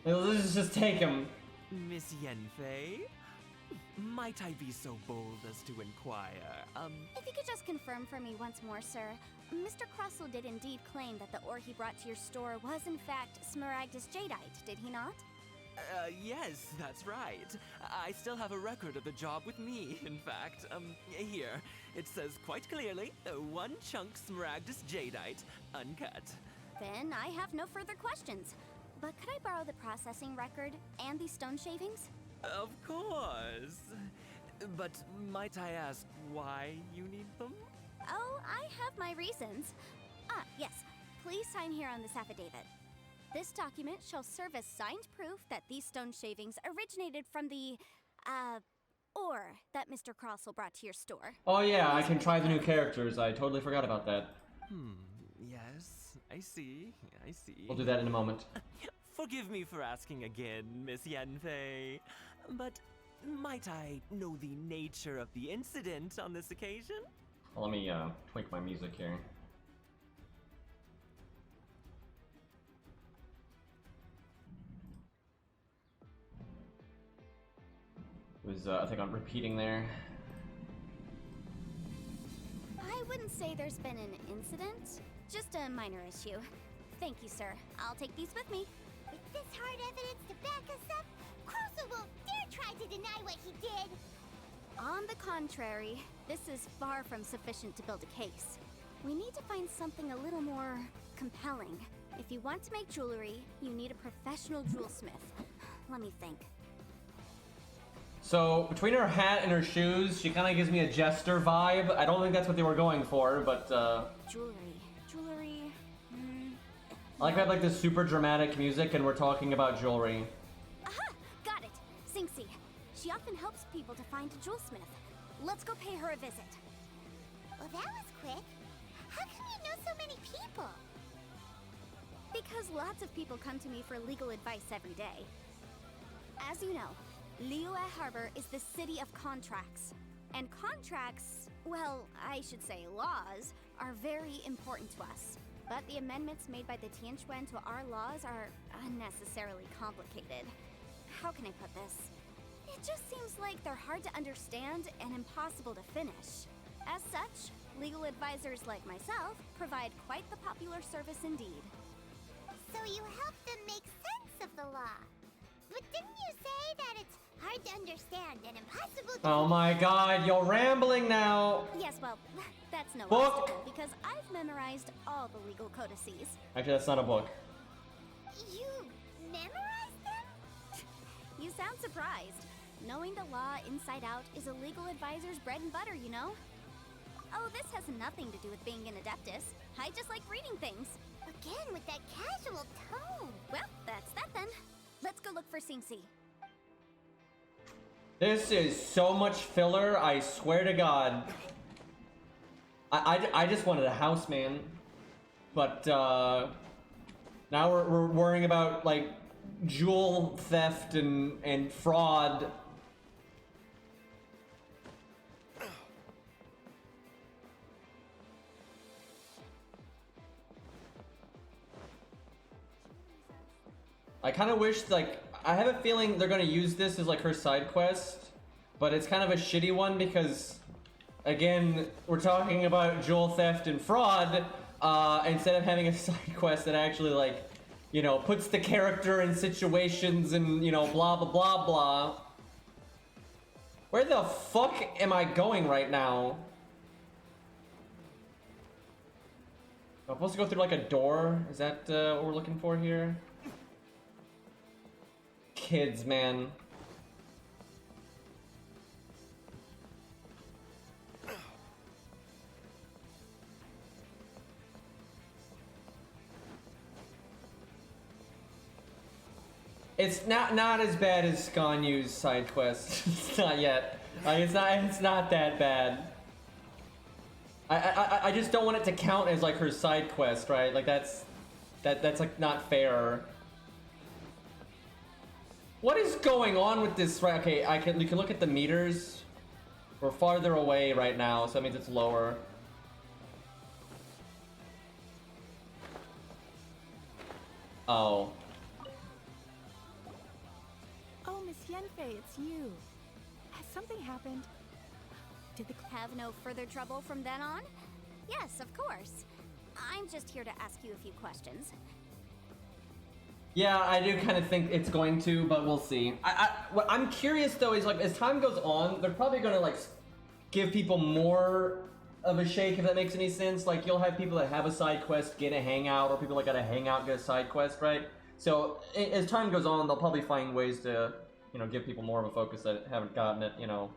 Let's just take him. Miss Yanfei? Might I be so bold as to inquire, If you could just confirm for me once more, sir. Mr. Crossell did indeed claim that the ore he brought to your store was in fact Smaragdus Jadeite, did he not? Yes, that's right. I still have a record of the job with me, in fact. Here. It says quite clearly, 1 chunk Smaragdus Jadeite, uncut. Then I have no further questions. But could I borrow the processing record and these stone shavings? Of course. But might I ask why you need them? Oh, I have my reasons. Ah, yes. Please sign here on this affidavit. This document shall serve as signed proof that these stone shavings originated from the, ore that Mr. Crossell brought to your store. Oh yeah, I can try the new characters. I totally forgot about that. Yes, I see. We'll do that in a moment. Forgive me for asking again, Miss Yanfei, but might I know the nature of the incident on this occasion? Well, let me tweak my music here. It was, I think I'm repeating there. I wouldn't say there's been an incident, just a minor issue. Thank you, sir. I'll take these with me. With this hard evidence to back us up, Crossell won't dare try to deny what he did! On the contrary, this is far from sufficient to build a case. We need to find something a little more compelling. If you want to make jewelry, you need a professional jewelsmith. Let me think. So, between her hat and her shoes, she kind of gives me a jester vibe. I don't think that's what they were going for, but, Jewelry. I like that, like, this super dramatic music, and we're talking about jewelry. Aha! Got it! Xingxi. She often helps people to find a jewelsmith. Let's go pay her a visit. Well, that was quick. How come you know so many people? Because lots of people come to me for legal advice every day. As you know, Liyue Harbor is the city of contracts. And contracts, well, I should say laws, are very important to us. But the amendments made by the Tianquan to our laws are unnecessarily complicated. How can I put this? It just seems like they're hard to understand and impossible to finish. As such, legal advisors like myself provide quite the popular service indeed. So you help them make sense of the law. But didn't you say that it's hard to understand and impossible to... Oh my god, you're rambling now! Yes, well, that's no Book. obstacle because I've memorized all the legal codices. Actually, that's not a book. You memorized them? You sound surprised. Knowing the law inside out is a legal advisor's bread and butter, you know? Oh, this has nothing to do with being an adeptus. I just like reading things. Again, with that casual tone. Well, that's that then. Let's go look for Xingxi. This is so much filler, I swear to God. I just wanted a house, man. But, now we're worrying about, like, jewel theft and fraud. I kind of wish, like, I have a feeling they're gonna use this as, like, her side quest, but it's kind of a shitty one because, again, we're talking about jewel theft and fraud, instead of having a side quest that actually, like, you know, puts the character in situations and, you know, blah, blah, blah, blah. Where the fuck am I going right now? I'm supposed to go through, like, a door? Is that, what we're looking for here? Kids, man. It's not as bad as Ganyu's side quest. It's not yet. Like, it's not that bad. I just don't want it to count as like her side quest, right? Like that's That's like not fair. What is going on with this? Right, okay, we can look at the meters. We're farther away right now, so that means it's lower. Oh. Oh, Miss Yanfei, it's you. Has something happened? Did the Have no further trouble from then on? Yes, of course. I'm just here to ask you a few questions. Yeah, I do kind of think it's going to, but we'll see. What I'm curious though is like as time goes on, they're probably gonna like give people more of a shake, if that makes any sense. Like you'll have people that have a side quest get a hangout, or people that got a hangout get a side quest, right? So as time goes on, they'll probably find ways to, you know, give people more of a focus that haven't gotten it, you know.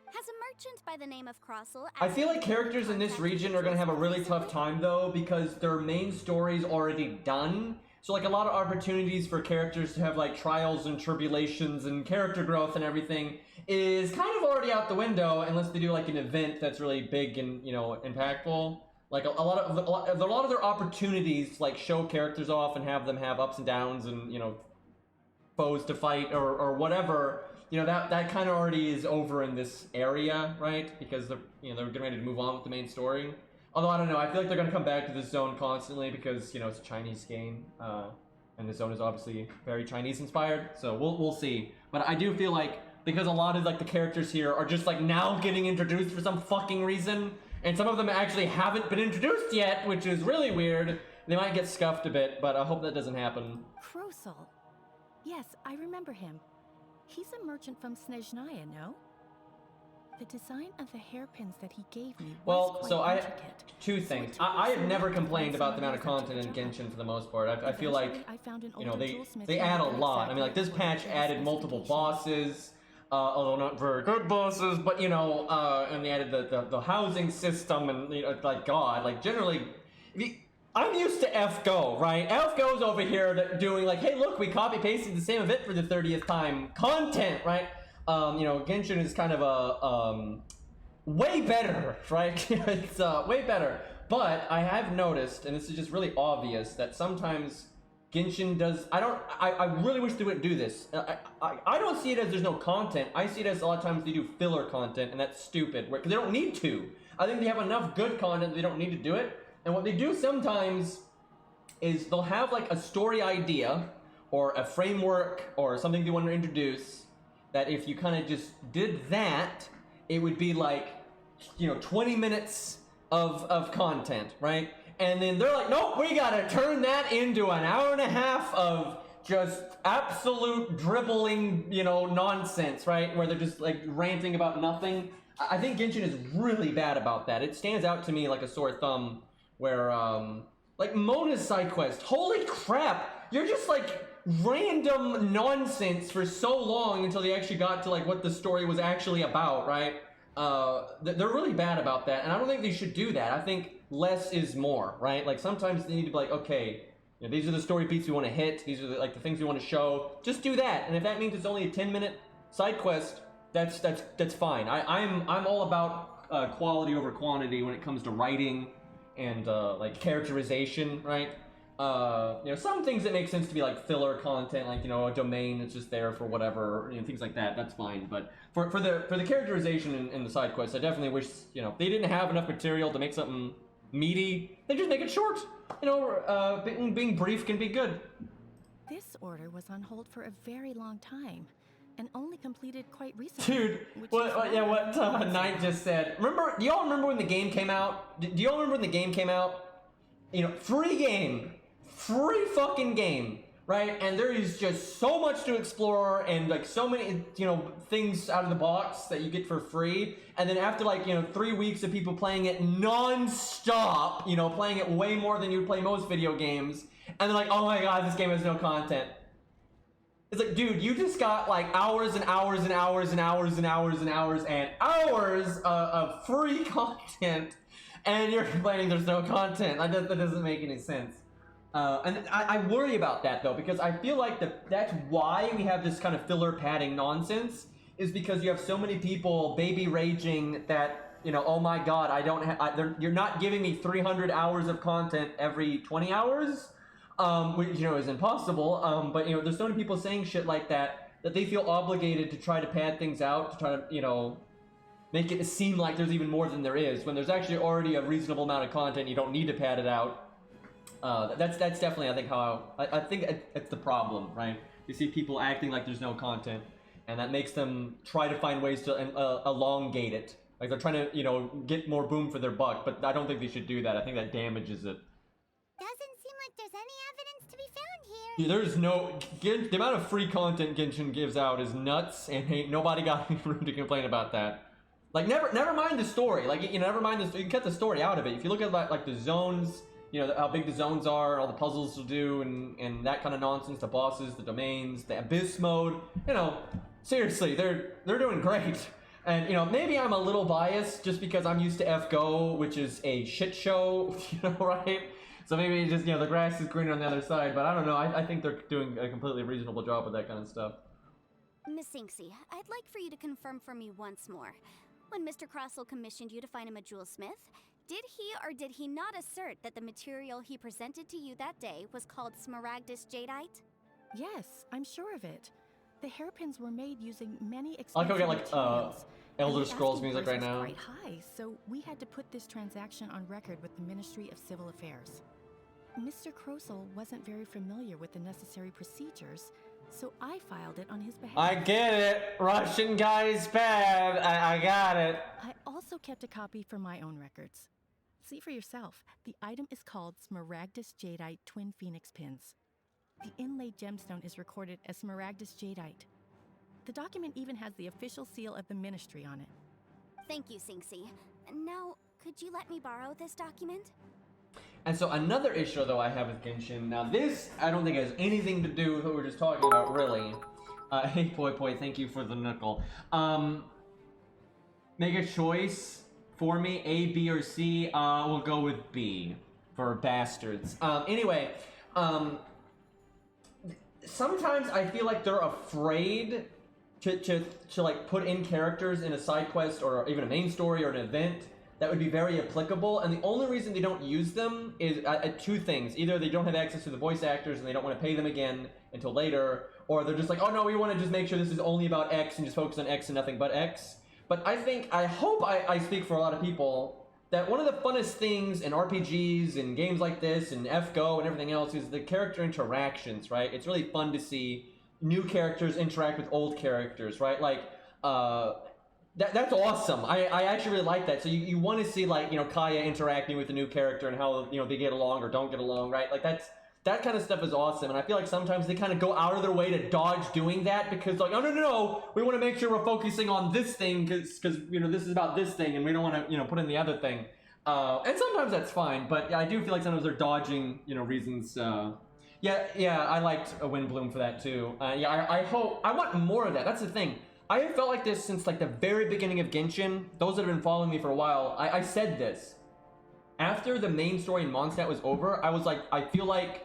Has a merchant by the name of Crossel... I feel like characters in this region are gonna have a really tough time though, because their main story's already done. So like a lot of opportunities for characters to have like trials and tribulations and character growth and everything is kind of already out the window, unless they do like an event that's really big and, you know, impactful. Like a lot of their opportunities like show characters off and have them have ups and downs and, you know, foes to fight or whatever. You know, that kind of already is over in this area, right? Because they're, you know, they're getting ready to move on with the main story. Although I don't know, I feel like they're gonna come back to this zone constantly because, you know, it's a Chinese game, and the zone is obviously very Chinese inspired. So we'll see. But I do feel like because a lot of like the characters here are just like now getting introduced for some fucking reason, and some of them actually haven't been introduced yet, which is really weird. They might get scuffed a bit, but I hope that doesn't happen. Crossel? Yes, I remember him. He's a merchant from Snezhnaya, no? The design of the hairpins that he gave me was Well, so intricate. two things. I have never complained about the amount of content in Genshin for the most part. I feel like, you know, they add a lot. I mean, like this patch added multiple bosses, although not very good bosses, but you know, and they added the housing system, and you know, like God, like generally, I'm used to FGO, right? FGO's over here doing like, hey, look, we copy pasted the same event for the 30th time content, right? You know, Genshin is kind of a way better, right? It's way better. But I have noticed, and this is just really obvious, that sometimes Genshin does. I really wish they wouldn't do this. I don't see it as there's no content. I see it as a lot of times they do filler content, and that's stupid because they don't need to. I think they have enough good content that they don't need to do it. And what they do sometimes is they'll have like a story idea or a framework or something they want to introduce that if you kind of just did that, it would be like, you know, 20 minutes of content, right? And then they're like, nope, we gotta turn that into an hour and a half of just absolute dribbling, you know, nonsense, right? Where they're just like ranting about nothing. I think Genshin is really bad about that. It stands out to me like a sore thumb where, like Mona's side quest, holy crap, you're just like random nonsense for so long until they actually got to like what the story was actually about, right? They're really bad about that, and I don't think they should do that. I think less is more, right? Like sometimes they need to be like, okay, you know, these are the story beats we want to hit, these are like the things we want to show, just do that. And if that means it's only a 10-minute side quest, that's fine. I'm all about quality over quantity when it comes to writing and like characterization, right? You know, some things that make sense to be like filler content, like, you know, a domain that's just there for whatever, you know, things like that, that's fine. But for the characterization in the side quests, I definitely wish, you know, they didn't have enough material to make something meaty, they just make it short. You know, being brief can be good. This order was on hold for a very long time, and only completed quite recently. Dude, what Knight just said. Remember, do y'all remember when the game came out? Do y'all remember when the game came out? You know, free game. Free fucking game, right? And there is just so much to explore and like so many, you know, things out of the box that you get for free. And then after like, you know, 3 weeks of people playing it non-stop, you know, playing it way more than you would play most video games, and they're like, oh my god, this game has no content. It's like, dude, you just got like hours and hours and hours and hours and hours and hours and hours of free content, and you're complaining there's no content. That doesn't make any sense. And I worry about that though, because I feel like that's why we have this kind of filler padding nonsense, is because you have so many people baby raging that you know, oh my god, I don't have, you're not giving me 300 hours of content every 20 hours, which, you know, is impossible, but, you know, there's so many people saying shit like that they feel obligated to try to pad things out, to try to, you know, make it seem like there's even more than there is, when there's actually already a reasonable amount of content. You don't need to pad it out. That's definitely, I think, how I think it's the problem, right? You see people acting like there's no content, and that makes them try to find ways to elongate it. Like they're trying to, you know, get more boom for their buck, but I don't think they should do that. I think that damages it. Doesn't seem like there's any evidence to be found here. Yeah, there's no... the amount of free content Genshin gives out is nuts, and ain't nobody got any room to complain about that. Like, never mind the story. Like, you know, never mind the... You can cut the story out of it. If you look at, like the zones, you know, how big the zones are, all the puzzles to do, and that kind of nonsense, the bosses, the domains, the abyss mode, you know, seriously, they're doing great. And, you know, maybe I'm a little biased just because I'm used to FGO, which is a shit show, you know, right? So maybe just, you know, the grass is greener on the other side, but I don't know. I think they're doing a completely reasonable job with that kind of stuff. Miss Inksy, I'd like for you to confirm for me once more. When Mr. Crossell commissioned you to find him a jewelsmith, did he or did he not assert that the material he presented to you that day was called Smaragdus Jadeite? Yes, I'm sure of it. The hairpins were made using many I'll expensive go get, like, materials, Elder and the Scrolls asking music price right was now. quite high, so we had to put this transaction on record with the Ministry of Civil Affairs. Mr. Crossell wasn't very familiar with the necessary procedures, so I filed it on his behalf. I get it. Russian guy's bad. I got it. I also kept a copy for my own records. See for yourself. The item is called Smaragdus Jadeite Twin Phoenix Pins. The inlaid gemstone is recorded as Smaragdus Jadeite. The document even has the official seal of the Ministry on it. Thank you, Sinksy. Now, could you let me borrow this document? And so another issue, though, I have with Genshin. Now, this, I don't think has anything to do with what we're just talking about, really. Hey, Poi, thank you for the nickel. Make a choice for me, A, B, or C. We'll go with B, for bastards. Anyway, sometimes I feel like they're afraid to like put in characters in a side quest or even a main story or an event that would be very applicable, and the only reason they don't use them is two things. Either they don't have access to the voice actors and they don't want to pay them again until later, or they're just like, oh no, we want to just make sure this is only about X and just focus on X and nothing but X. But I hope I speak for a lot of people, that one of the funnest things in RPGs and games like this and FGO and everything else is the character interactions, right? It's really fun to see new characters interact with old characters, right? Like, that's awesome. I actually really like that. So you want to see, like, you know, Kaya interacting with a new character and how, you know, they get along or don't get along, right? Like, that kind of stuff is awesome. And I feel like sometimes they kind of go out of their way to dodge doing that because, like, oh, no, we want to make sure we're focusing on this thing because, you know, this is about this thing and we don't want to, you know, put in the other thing. And sometimes that's fine, but I do feel like sometimes they're dodging, you know, reasons. Yeah, I liked Windbloom for that too. Yeah, I want more of that. That's the thing. I have felt like this since, like, the very beginning of Genshin. Those that have been following me for a while, I said this. After the main story in Mondstadt was over, I was like, I feel like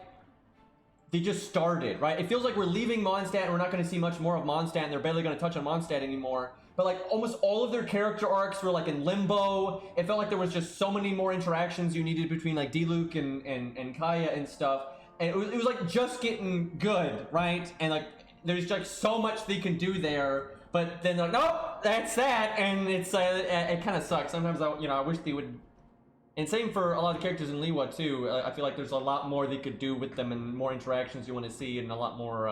they just started, right? It feels like we're leaving Mondstadt and we're not going to see much more of Mondstadt and they're barely going to touch on Mondstadt anymore. But, like, almost all of their character arcs were, like, in limbo. It felt like there was just so many more interactions you needed between, like, Diluc and Kaya and stuff. And it was like, just getting good, right? And, like, there's, like, so much they can do there. But then they're like, nope, that's that, and it's it kind of sucks. Sometimes I wish they would. And same for a lot of the characters in Liwa too. I feel like there's a lot more they could do with them and more interactions you want to see and a lot more.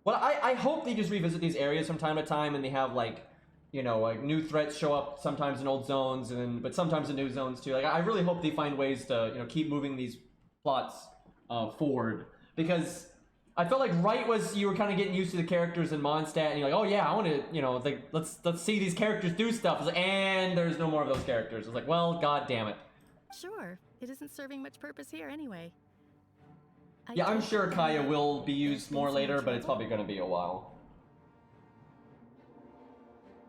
Well, I hope they just revisit these areas from time to time and they have, like, you know, like, new threats show up sometimes in old zones but sometimes in new zones too. Like, I really hope they find ways to, you know, keep moving these plots forward, because I felt like right was you were kind of getting used to the characters in Mondstadt, and you're like, oh yeah, I want to, you know, like, let's see these characters do stuff. It's like, and there's no more of those characters. It's like, well, god damn it. Sure, it isn't serving much purpose here anyway. Yeah, I'm sure Kaya will be used more later, but it's probably going to be a while.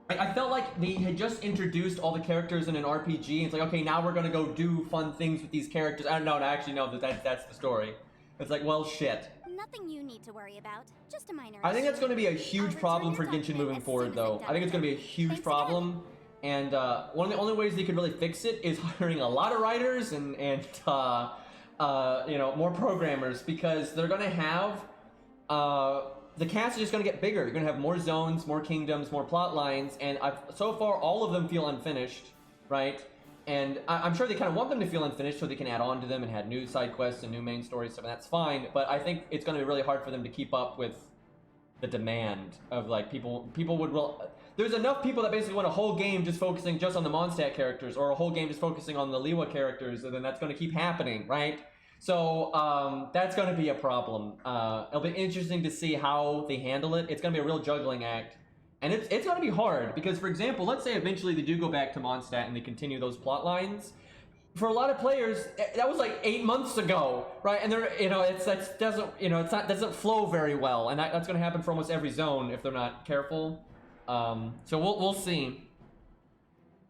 I felt like they had just introduced all the characters in an RPG. It's like, okay, now we're going to go do fun things with these characters. I don't know, actually, no, that's the story. It's like, well, shit. Nothing you need to worry about. Just a minor I think issue. that's going to be a huge problem for Genshin moving forward, though. I think it's going to be a huge problem, And one of the only ways they could really fix it is hiring a lot of writers and you know, more programmers, because they're gonna have the cast is just gonna get bigger. You're gonna have more zones, more kingdoms, more plot lines, and so far all of them feel unfinished, right? And I'm sure they kind of want them to feel unfinished so they can add on to them and add new side quests and new main story stuff, and that's fine. But I think it's gonna be really hard for them to keep up with the demand of like people would there's enough people that basically want a whole game just focusing just on the Mondstadt characters, or a whole game just focusing on the Liwa characters, and then that's going to keep happening, right? So that's going to be a problem. It'll be interesting to see how they handle it. It's going to be a real juggling act, and it's going to be hard because, for example, let's say eventually they do go back to Mondstadt and they continue those plot lines. For a lot of players, that was like 8 months ago, right? And they're, you know, doesn't flow very well, and that's going to happen for almost every zone if they're not careful. So we'll see.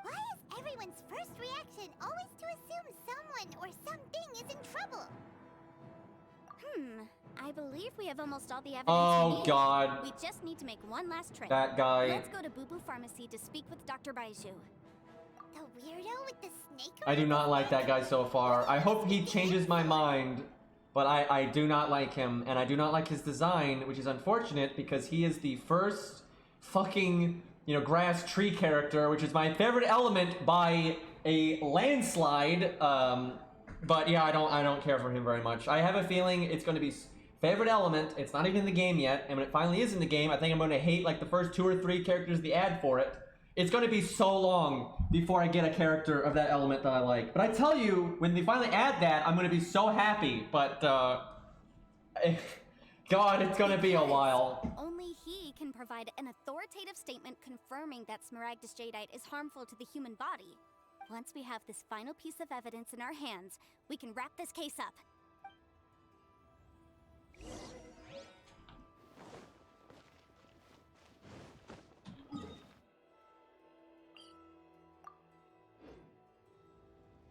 Why is everyone's first reaction always to assume someone or something is in trouble? I believe we have almost all the evidence Oh, we need. God. We just need to make one last trip. That guy. Let's go to Boo Boo Pharmacy to speak with Dr. Baiju. The weirdo with the snake? I do not like that guy so far. I hope he changes my mind, but I do not like him, and I do not like his design, which is unfortunate because he is the first fucking, you know, grass tree character, which is my favorite element by a landslide. But yeah, I don't care for him very much. I have a feeling it's going to be favorite element. It's not even in the game yet, and when it finally is in the game, I think I'm going to hate like the first 2 or 3 characters the ad for it. It's going to be so long before I get a character of that element that I like. But I tell you, when they finally add that, I'm going to be so happy. But God, it's going to be a while. Only he can provide an authoritative statement confirming that Smaragdus Jadeite is harmful to the human body. Once we have this final piece of evidence in our hands, we can wrap this case up.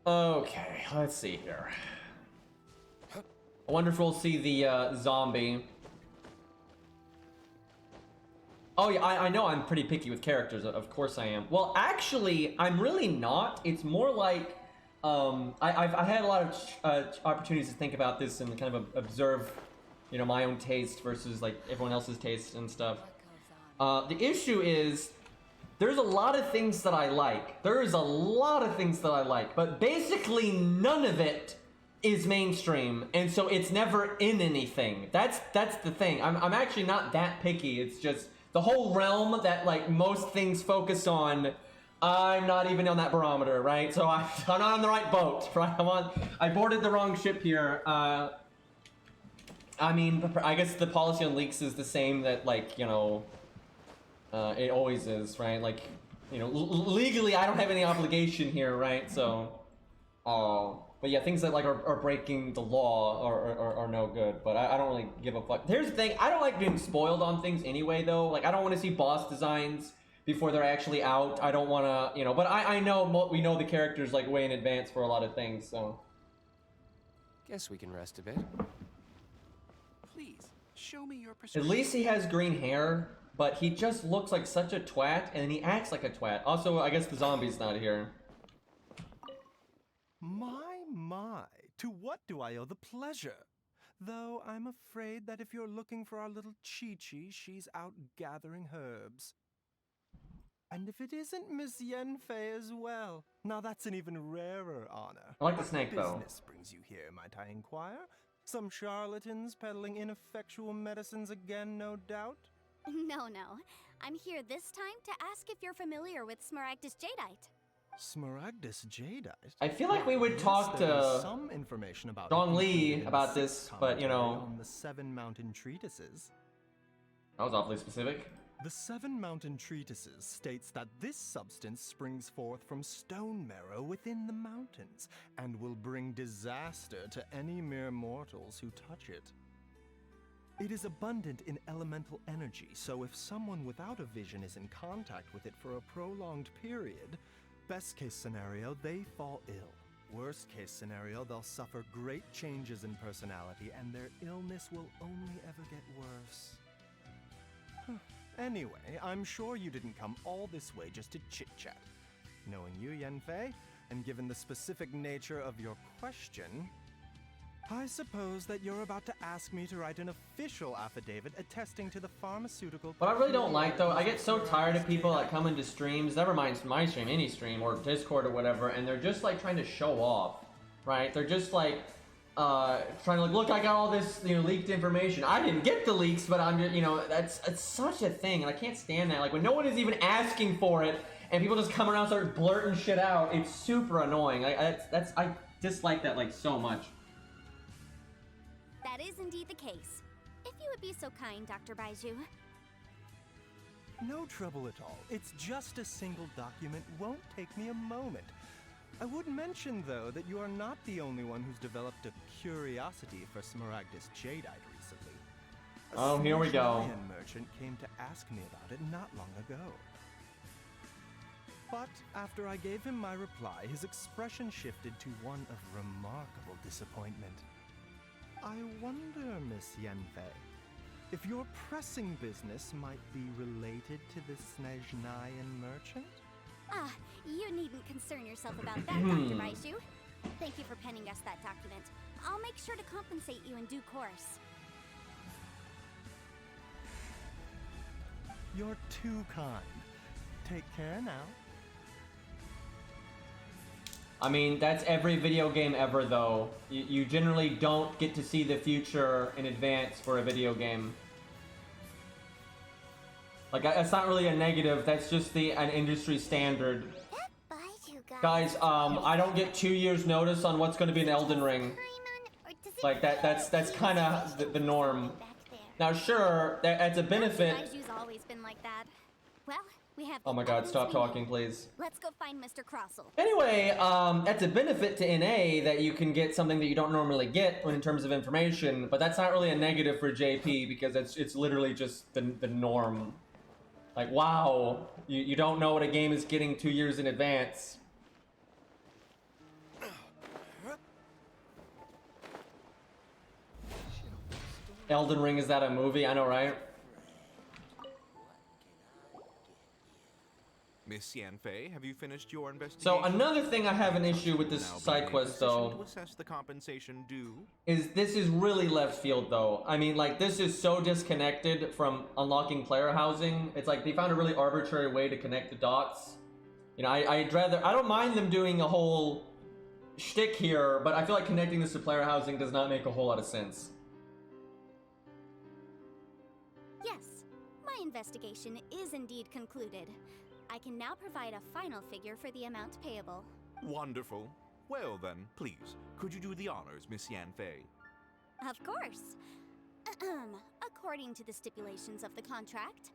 Okay, let's see here. I wonder if we'll see the zombie. Oh yeah, I know I'm pretty picky with characters, of course I am. Well, actually, I'm really not. It's more like, I had a lot of opportunities to think about this and kind of observe, you know, my own taste versus like everyone else's taste and stuff. The issue is, there's a lot of things that I like. There's a lot of things that I like, but basically none of it is mainstream, and so it's never in anything. That's the thing. I'm actually not that picky. It's just the whole realm that like most things focus on. I'm not even on that barometer, right? So I'm not on the right boat, right? I boarded the wrong ship here. I mean, I guess the policy on leaks is the same that, like, you know, it always is, right? Like, you know, legally I don't have any obligation here, right? So, but yeah, things that like are breaking the law are no good. But I don't really give a fuck. Here's the thing: I don't like being spoiled on things anyway, though. Like, I don't want to see boss designs before they're actually out. I don't want to, you know. But I know we know the characters like way in advance for a lot of things. So, guess we can rest a bit. Please show me your at prescription. least he has green hair. But he just looks like such a twat, and he acts like a twat. Also, I guess the zombie's not here. My, to what do I owe the pleasure? Though I'm afraid that if you're looking for our little Chi-Chi, she's out gathering herbs. And if it isn't Miss Yanfei as well, now that's an even rarer honor. I like the snake, though. What business brings you here, might I inquire? Some charlatans peddling ineffectual medicines again, no doubt? No. I'm here this time to ask if you're familiar with Smaragdus Jadeite. Smaragdus Jadeite? I feel like we would talk there is to some information about Dong it Li included in about the this, sixth but you know, commentary on the 7 Mountain Treatises. That was awfully specific. The 7 Mountain Treatises states that this substance springs forth from stone marrow within the mountains and will bring disaster to any mere mortals who touch it. It is abundant in elemental energy, so if someone without a vision is in contact with it for a prolonged period, best case scenario, they fall ill. Worst case scenario, they'll suffer great changes in personality and their illness will only ever get worse. Anyway, I'm sure you didn't come all this way just to chit-chat. Knowing you, Yanfei, and given the specific nature of your question, I suppose that you're about to ask me to write an official affidavit attesting to the pharmaceutical... What I really don't like, though, I get so tired of people that come into streams, never mind my stream, any stream, or Discord or whatever, and they're just, like, trying to show off, right? They're just, like, trying to, like, look, I got all this, you know, leaked information. I didn't get the leaks, but I'm just, you know, it's such a thing, and I can't stand that. Like, when no one is even asking for it, and people just come around and start blurting shit out, it's super annoying. I dislike that, like, so much. That is indeed the case. If you would be so kind, Dr. Baiju. No trouble at all. It's just a single document. Won't take me a moment. I would mention, though, that you are not the only one who's developed a curiosity for Smaragdus Jadeite recently. Oh, here we go. A merchant came to ask me about it not long ago. But after I gave him my reply, his expression shifted to one of remarkable disappointment. I wonder, Miss Yanfei, if your pressing business might be related to the Snezhnayan merchant? Ah, you needn't concern yourself about that, Dr. Baiju. Thank you for penning us that document. I'll make sure to compensate you in due course. You're too kind. Take care now. I mean, that's every video game ever, though. You generally don't get to see the future in advance for a video game. Like, that's not really a negative, that's just an industry standard. Guys, I don't get 2 years notice on what's going to be in Elden Ring. Like, that's kind of the norm. Now, sure, that's a benefit. Baiju's always been like that. Well, we have... Oh my god, stop talking, please. Let's go find Mr. Crossell. Anyway, that's a benefit to NA that you can get something that you don't normally get in terms of information, but that's not really a negative for JP because it's literally just the norm. Like, wow, you don't know what a game is getting 2 years in advance. Elden Ring, is that a movie? I know, right? Miss Yanfei, have you finished your investigation? So another thing I have an issue with this side quest, though, to assess the compensation due is this is really left field, though. I mean, like, this is so disconnected from unlocking player housing. It's like they found a really arbitrary way to connect the dots. You know, I don't mind them doing a whole shtick here, but I feel like connecting this to player housing does not make a whole lot of sense. Yes, my investigation is indeed concluded. I can now provide a final figure for the amount payable. Wonderful. Well then, please, could you do the honors, Miss Yanfei? Of course. According to the stipulations of the contract.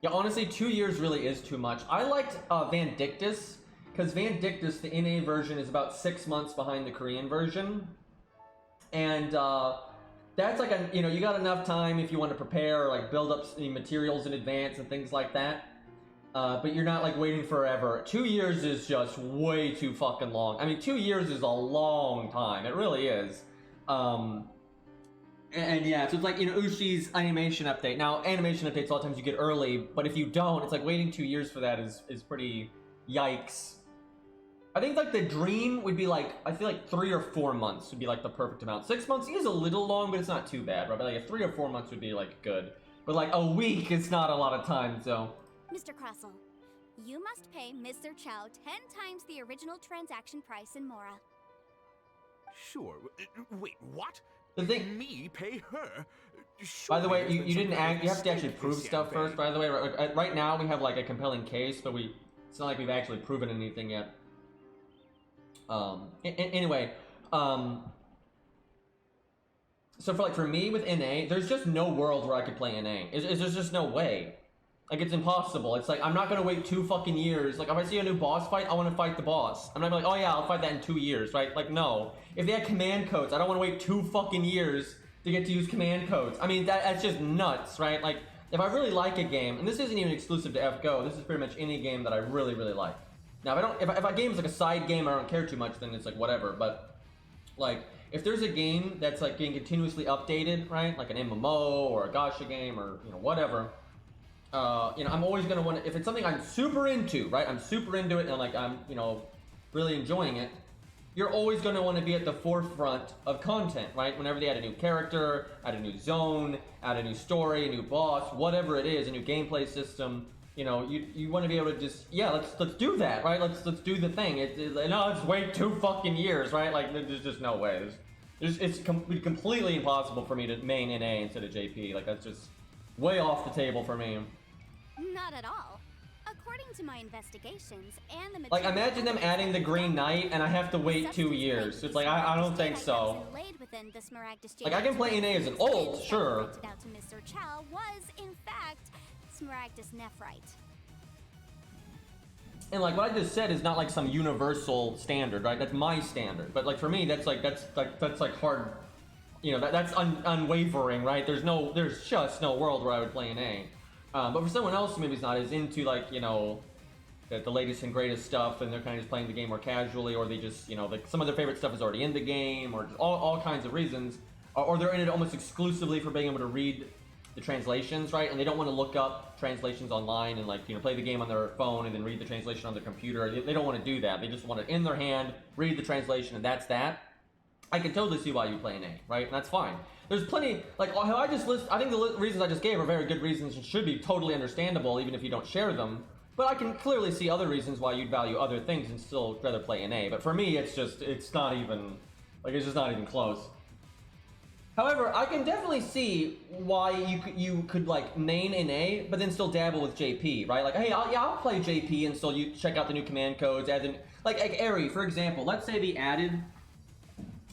Yeah, honestly, 2 years really is too much. I liked Vandictus, because Vandictus, the NA version, is about 6 months behind the Korean version. And that's like you know, you got enough time if you want to prepare or like build up materials in advance and things like that. But you're not like waiting forever. 2 years is just way too fucking long. I mean, 2 years is a long time. It really is. And yeah, so it's like, you know, Ushi's animation update. Now, animation updates a lot of times you get early, but if you don't, it's like waiting 2 years for that is pretty yikes. I think like the dream would be like, I feel like 3 or 4 months would be like the perfect amount. 6 months is a little long, but it's not too bad, right? But like 3 or 4 months would be like good. But like a week is not a lot of time, so. Mr. Crossell, you must pay Ms. Zerchow 10 times the original transaction price in Mora. Sure. Wait, what? The thing, me pay her? By the way, you didn't act. You have to actually prove stuff first. By the way, right now we have like a compelling case, but it's not like we've actually proven anything yet. Anyway, so for me with NA, there's just no world where I could play NA. There's just no way. Like, it's impossible. It's like, I'm not gonna wait 2 fucking years. Like, if I see a new boss fight, I want to fight the boss. I'm not gonna be like, oh yeah, I'll fight that in 2 years, right? Like, no. If they had command codes, I don't want to wait 2 fucking years to get to use command codes. I mean, that's just nuts, right? Like, if I really like a game, and this isn't even exclusive to FGO, this is pretty much any game that I really, really like. Now, if a game is like a side game, I don't care too much, then it's like, whatever. But, like, if there's a game that's like getting continuously updated, right? Like an MMO or a gacha game or, you know, whatever. you know, I'm always gonna want to, if it's something I'm super into, right? I'm super into it and like I'm, you know, really enjoying it. You're always gonna want to be at the forefront of content, right? Whenever they add a new character, add a new zone, add a new story, a new boss, whatever it is, a new gameplay system, you know, you want to be able to just, yeah, let's do that, right? Let's do the thing. No, it's wait 2 fucking years, right? Like there's just no way. It's completely impossible for me to main NA instead of JP. Like that's just way off the table for me. Not at all. According to my investigations and the Like imagine them adding the Green Knight and I have to wait 2 years. It's like I don't think so. Like I can play NA as an ult, sure. Out to Mr. Chow was in fact Smaragdus Nephrite. And like what I just said is not like some universal standard, right? That's my standard. But like for me, that's like hard, you know, that's unwavering, right? There's just no world where I would play NA. But for someone else who maybe is not as into like, you know, the latest and greatest stuff and they're kind of just playing the game more casually, or they just, you know, like some of their favorite stuff is already in the game, or just all kinds of reasons, or they're in it almost exclusively for being able to read the translations, right? And they don't want to look up translations online and like, you know, play the game on their phone and then read the translation on their computer. They don't want to do that. They just want it in their hand, read the translation, and that's that. I can totally see why you play NA, right? And that's fine. There's plenty, like how I just list, I think the reasons I just gave are very good reasons and should be totally understandable even if you don't share them. But I can clearly see other reasons why you'd value other things and still rather play NA. But for me, it's not even, like it's just not even close. However, I can definitely see why you could like main NA, but then still dabble with JP, right? Like, hey, I'll play JP and still you check out the new command codes, add in, like Eri, for example. Let's say they added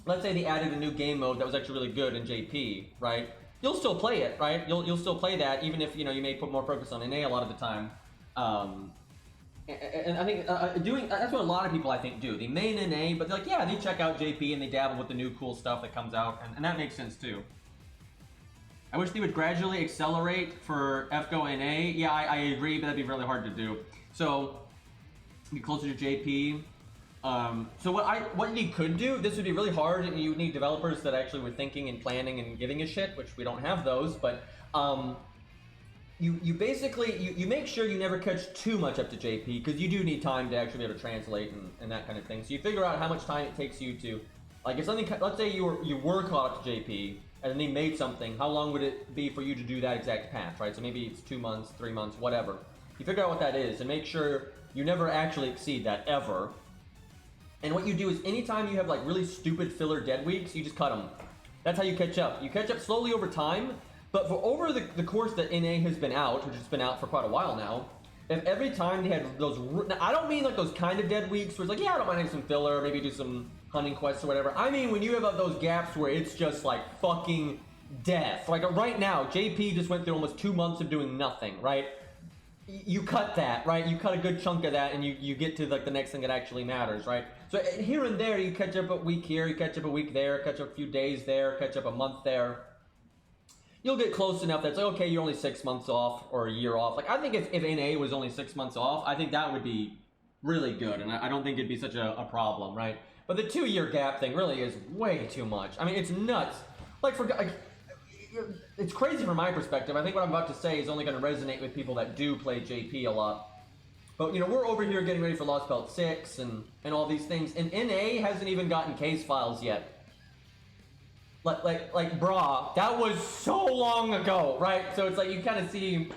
a new game mode that was actually really good in JP, right? You'll still play it, right? You'll still play that even if, you know, you may put more focus on NA a lot of the time. And I think that's what a lot of people I think do. They main NA, but they're like, yeah, they check out JP and they dabble with the new cool stuff that comes out, and that makes sense too. I wish they would gradually accelerate for FGO NA. Yeah, I agree, but that'd be really hard to do. So, get closer to JP. So what you could do, this would be really hard, and you would need developers that actually were thinking and planning and giving a shit, which we don't have those, but you basically, you make sure you never catch too much up to JP, because you do need time to actually be able to translate and that kind of thing. So you figure out how much time it takes you to, like if something, let's say you were caught up to JP, and then they made something, how long would it be for you to do that exact patch, right? So maybe it's 2 months, 3 months, whatever. You figure out what that is, and make sure you never actually exceed that, ever. And what you do is anytime you have like really stupid filler dead weeks, you just cut them. That's how you catch up. You catch up slowly over time, but for over the course that NA has been out, which has been out for quite a while now, if every time they had those, now I don't mean like those kind of dead weeks where it's like, yeah, I don't mind having some filler, maybe do some hunting quests or whatever. I mean when you have those gaps where it's just like fucking death. Like right now, JP just went through almost 2 months of doing nothing, right? You cut that, right? You cut a good chunk of that and you get to like the next thing that actually matters, right? So here and there, you catch up a week here, you catch up a week there, catch up a few days there, catch up a month there. You'll get close enough that it's like, okay, you're only 6 months off or a year off. Like, I think if NA was only 6 months off, I think that would be really good, and I don't think it'd be such a problem, right? But the 2-year gap thing really is way too much. I mean, it's nuts. Like, it's crazy from my perspective. I think what I'm about to say is only going to resonate with people that do play JP a lot. But, you know, we're over here getting ready for Lost Belt 6 and all these things, and NA hasn't even gotten case files yet. Like, brah, that was so long ago, right? So it's like you kind of see,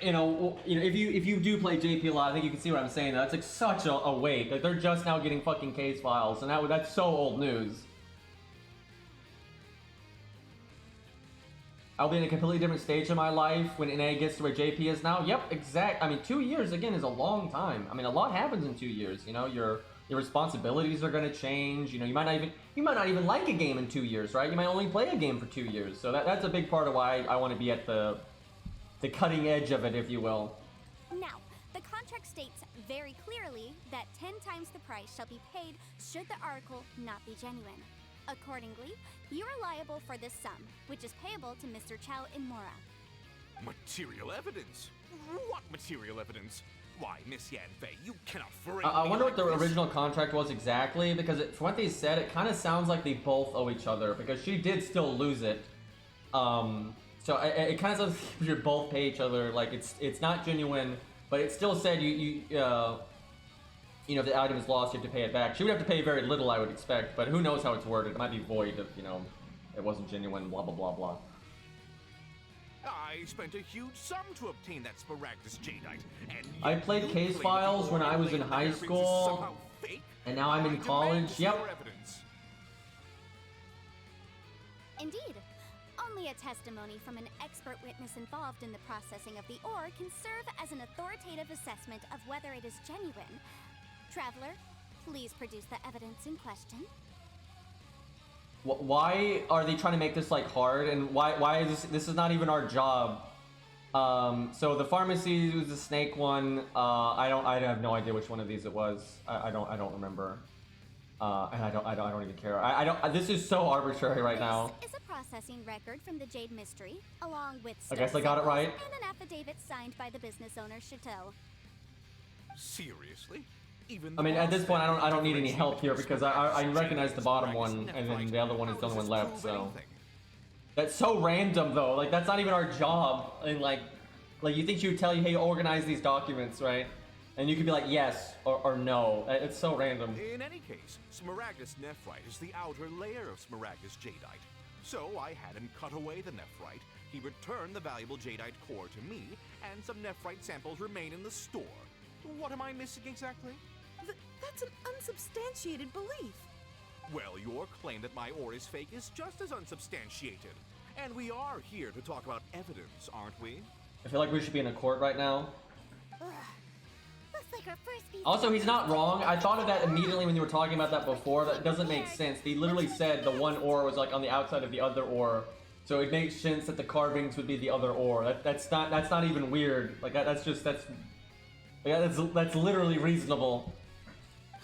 you know, if you do play JP a lot, I think you can see what I'm saying. That's like such a wait. Like they're just now getting fucking case files, and that's so old news. I'll be in a completely different stage of my life when NA gets to where JP is now. Yep, exact. I mean, 2 years again is a long time. I mean, a lot happens in 2 years. You know, your responsibilities are going to change. You know, you might not even like a game in 2 years, right? You might only play a game for 2 years. So that's a big part of why I want to be at the cutting edge of it, if you will. Now, the contract states very clearly that 10 times the price shall be paid should the article not be genuine. Accordingly, you are liable for this sum, which is payable to Mr. Chow in Mora. Material evidence? What material evidence? Why, Miss Yanfei, you cannot frame I wonder me what the like this. original contract was exactly, because from what they said, it kind of sounds like they both owe each other, because she did still lose it. So it kind of says you should both pay each other. Like it's not genuine, but it still said you know, if the item is lost, you have to pay it back. She would have to pay very little, I would expect, but who knows how it's worded. It might be void if, you know, it wasn't genuine, blah, blah, blah, blah. I spent a huge sum to obtain that Smaragdus Jadeite, and I played case files when I was in high school, and now I'm in college. Yep. Indeed. Only a testimony from an expert witness involved in the processing of the ore can serve as an authoritative assessment of whether it is genuine. Traveler, please produce the evidence in question. Why are they trying to make this like hard, and why is this is not even our job? So the pharmacy was the snake one. I have no idea which one of these it was. I don't remember. And I don't even care. This is so arbitrary right now. This is a processing record from the Jade Mystery, along with I guess I got it right. and an affidavit signed by the business owner Chateau. Seriously? I mean, at this point, I don't need any help here because I recognize the bottom one, and then the other one is the only one left. So that's so random, though. Like that's not even our job. And like you think she would tell you, hey, organize these documents, right? And you could be like yes or no. It's so random. In any case, Smaragdus nephrite is the outer layer of Smaragdus Jadeite. So I had him cut away the nephrite. He returned the valuable Jadeite core to me, and some nephrite samples remain in the store. What am I missing exactly? That's an unsubstantiated belief. Well, your claim that my ore is fake is just as unsubstantiated. And we are here to talk about evidence, aren't we? I feel like we should be in a court right now. Looks like our first piece. Also, he's not wrong. I thought of that immediately when you were talking about that before. That doesn't make sense. He literally said the one ore was like on the outside of the other ore, so it makes sense that the carvings would be the other ore. That's not even weird. Like that's literally reasonable.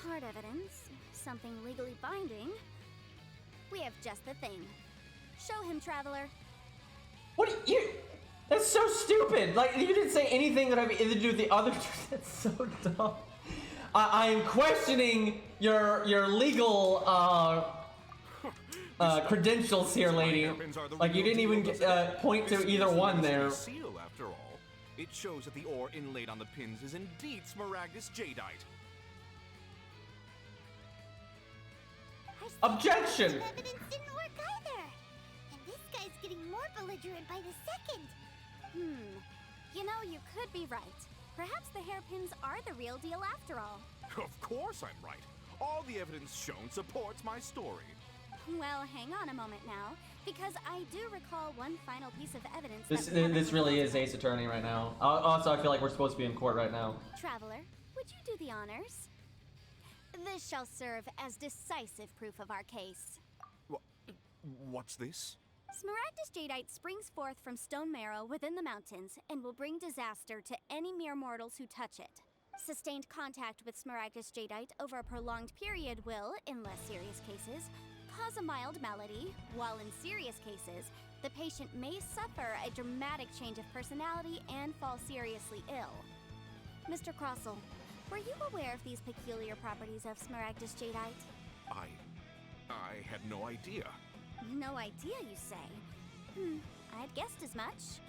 Hard evidence, something legally binding. We have just the thing. Show him, Traveler. What are you? That's so stupid. Like you didn't say anything that had anything to do with the other. That's so dumb. I am questioning your legal credentials here, lady. Like you didn't even point to either one there. Seal, after all. It shows that the ore inlaid on the pins is indeed Smaragdus Jadeite. Objection! Evidence didn't work either. And this guy's getting more belligerent by the second. You know, you could be right. Perhaps the hairpins are the real deal after all. Of course I'm right. All the evidence shown supports my story. Well, hang on a moment now, because I do recall one final piece of evidence. This really is Ace Attorney right now. Also, I feel like we're supposed to be in court right now. Traveler, would you do the honors? This shall serve as decisive proof of our case. What's this? Smaragdus Jadeite springs forth from stone marrow within the mountains and will bring disaster to any mere mortals who touch it. Sustained contact with Smaragdus Jadeite over a prolonged period will, in less serious cases, cause a mild malady, while in serious cases, the patient may suffer a dramatic change of personality and fall seriously ill. Mr. Crossell, were you aware of these peculiar properties of Smaragdus Jadeite? I had no idea. No idea, you say? I'd guessed as much.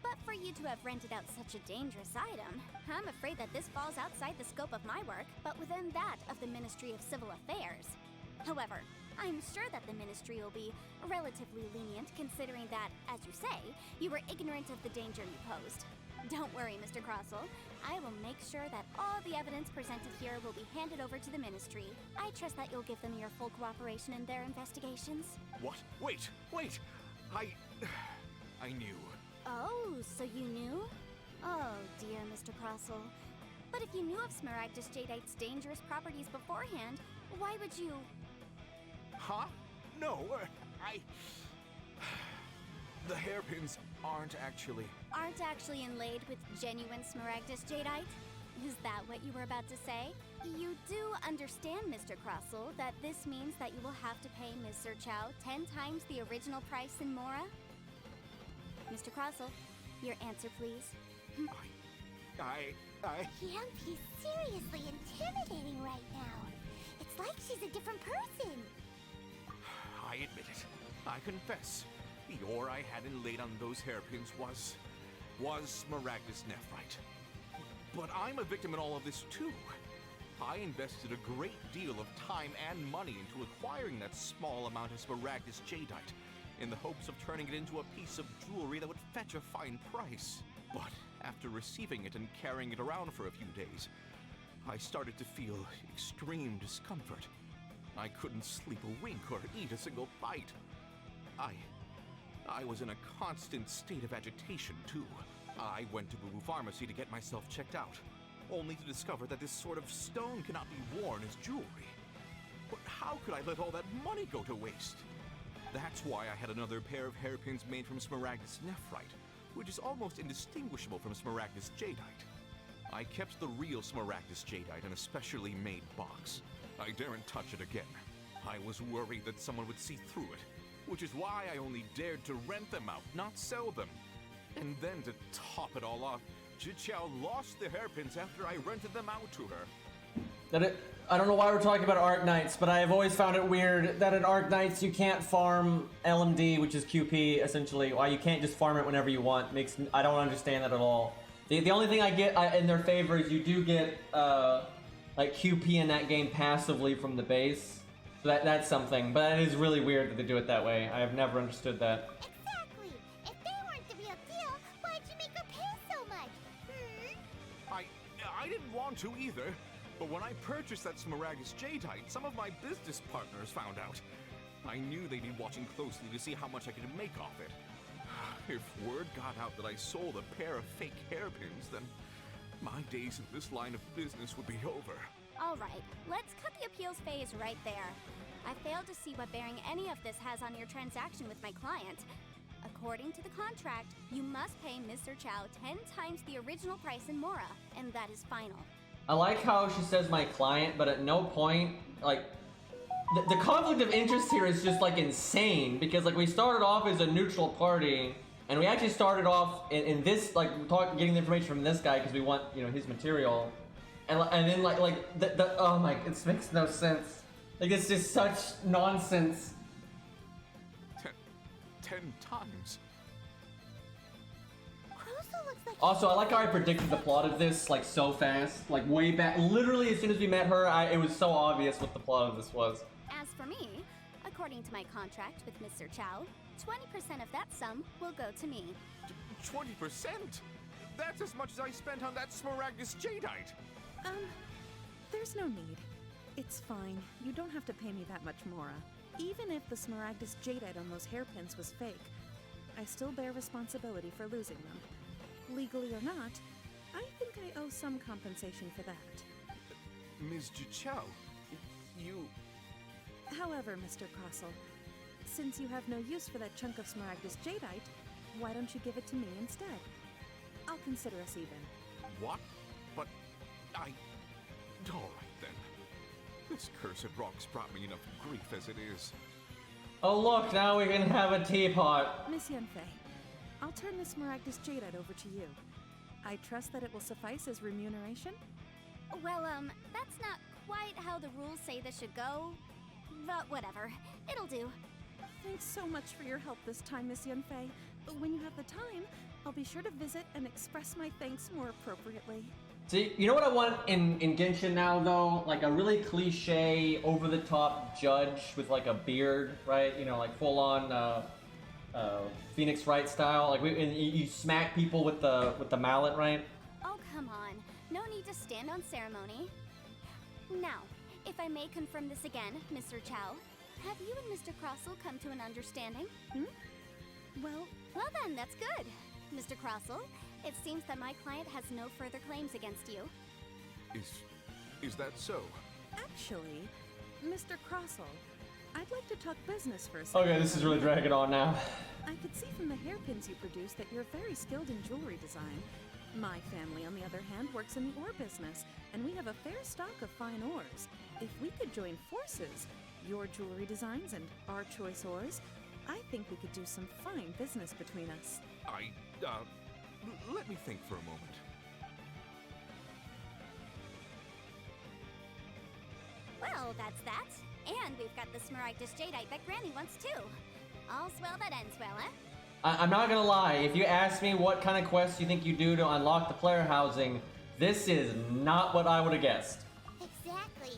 But for you to have rented out such a dangerous item, I'm afraid that this falls outside the scope of my work, but within that of the Ministry of Civil Affairs. However, I'm sure that the Ministry will be relatively lenient considering that, as you say, you were ignorant of the danger you posed. Don't worry, Mr. Crossell. I will make sure that all the evidence presented here will be handed over to the Ministry. I trust that you'll give them your full cooperation in their investigations. What? Wait! I knew. Oh, so you knew? Oh, dear Mr. Crossell. But if you knew of Smaragdus Jadeite's dangerous properties beforehand, why would you... Huh? No, The hairpins aren't actually inlaid with genuine Smaragdus Jadeite? Is that what you were about to say? You do understand, Mr. Crossell, that this means that you will have to pay Ms. Sir Chow 10 times the original price in Mora? Mr. Crossell, your answer, please. Yanfei's seriously intimidating right now. It's like she's a different person. I admit it. I confess. The ore I had inlaid on those hairpins was Smaragdus nephrite. But I'm a victim in all of this too. I invested a great deal of time and money into acquiring that small amount of Smaragdus jadeite, in the hopes of turning it into a piece of jewelry that would fetch a fine price. But after receiving it and carrying it around for a few days, I started to feel extreme discomfort. I couldn't sleep a wink or eat a single bite. I was in a constant state of agitation, too. I went to Boo Boo Pharmacy to get myself checked out, only to discover that this sort of stone cannot be worn as jewelry. But how could I let all that money go to waste? That's why I had another pair of hairpins made from Smaragdus nephrite, which is almost indistinguishable from Smaragdus jadeite. I kept the real Smaragdus jadeite in a specially made box. I daren't touch it again. I was worried that someone would see through it, which is why I only dared to rent them out, not sell them. And then to top it all off, Zhiqiao lost the hairpins after I rented them out to her. I don't know why we're talking about Arknights, but I have always found it weird that at Arknights you can't farm LMD, which is QP, essentially. Why you can't just farm it whenever you want. I don't understand that at all. The only thing I get in their favor is you do get like QP in that game passively from the base. So that's something, but it is really weird that they do it that way. I have never understood that. Exactly. If they weren't the real deal, why'd you make her pay so much? I didn't want to either. But when I purchased that Smaragdus jadeite, some of my business partners found out. I knew they'd be watching closely to see how much I could make off it. If word got out that I sold a pair of fake hairpins, then my days in this line of business would be over. Alright, let's cut the appeals phase right there. I failed to see what bearing any of this has on your transaction with my client. According to the contract, you must pay Mr. Chow 10 times the original price in Mora, and that is final. I like how she says my client, but at no point, like, the conflict of interest here is just, like, insane, because, like, we started off as a neutral party, and we actually started off in this, like, getting the information from this guy because we want, you know, his material, and then, oh my, it makes no sense. Like, it's just such nonsense. 10 times? Also, I like how I predicted the plot of this, like, so fast. Like, way back. Literally, as soon as we met her, it was so obvious what the plot of this was. As for me, according to my contract with Mr. Chow, 20% of that sum will go to me. 20%? That's as much as I spent on that Smaragdus jadeite! There's no need. It's fine. You don't have to pay me that much, Mora. Even if the Smaragdus jadeite on those hairpins was fake, I still bear responsibility for losing them. Legally or not, I think I owe some compensation for that. Ms. Zhiqiao, you... However, Mr. Crossell, since you have no use for that chunk of Smaragdus jadeite, why don't you give it to me instead? I'll consider us even. What? But Alright then. This cursed rock's brought me enough grief as it is. Oh look, now we can have a teapot. Miss Yanfei, I'll turn the Smaragdus jadeite over to you. I trust that it will suffice as remuneration? Well, that's not quite how the rules say this should go. But whatever, it'll do. Thanks so much for your help this time, Miss Yanfei. But when you have the time, I'll be sure to visit and express my thanks more appropriately. See, you know what I want in Genshin now, though? Like a really cliche, over-the-top judge with like a beard, right? You know, like full-on Phoenix Wright style. Like and you smack people with the mallet, right? Oh, come on. No need to stand on ceremony. Now, if I may confirm this again, Mr. Chow, have you and Mr. Crossell come to an understanding? Well then, that's good. Mr. Crossell, it seems that my client has no further claims against you. Is that so? Actually, Mr. Crossell, I'd like to talk business for a second. Okay, this is really dragging on now. I could see from the hairpins you produce that you're very skilled in jewelry design. My family, on the other hand, works in the ore business, and we have a fair stock of fine ores. If we could join forces, your jewelry designs and our choice ores, I think we could do some fine business between us. Let me think for a moment. Well, that's that. And we've got the Smaragdus jadeite that Granny wants too. All's well that ends well, eh? I'm not gonna lie, if you ask me what kind of quests you think you do to unlock the player housing, this is not what I would have guessed. Exactly.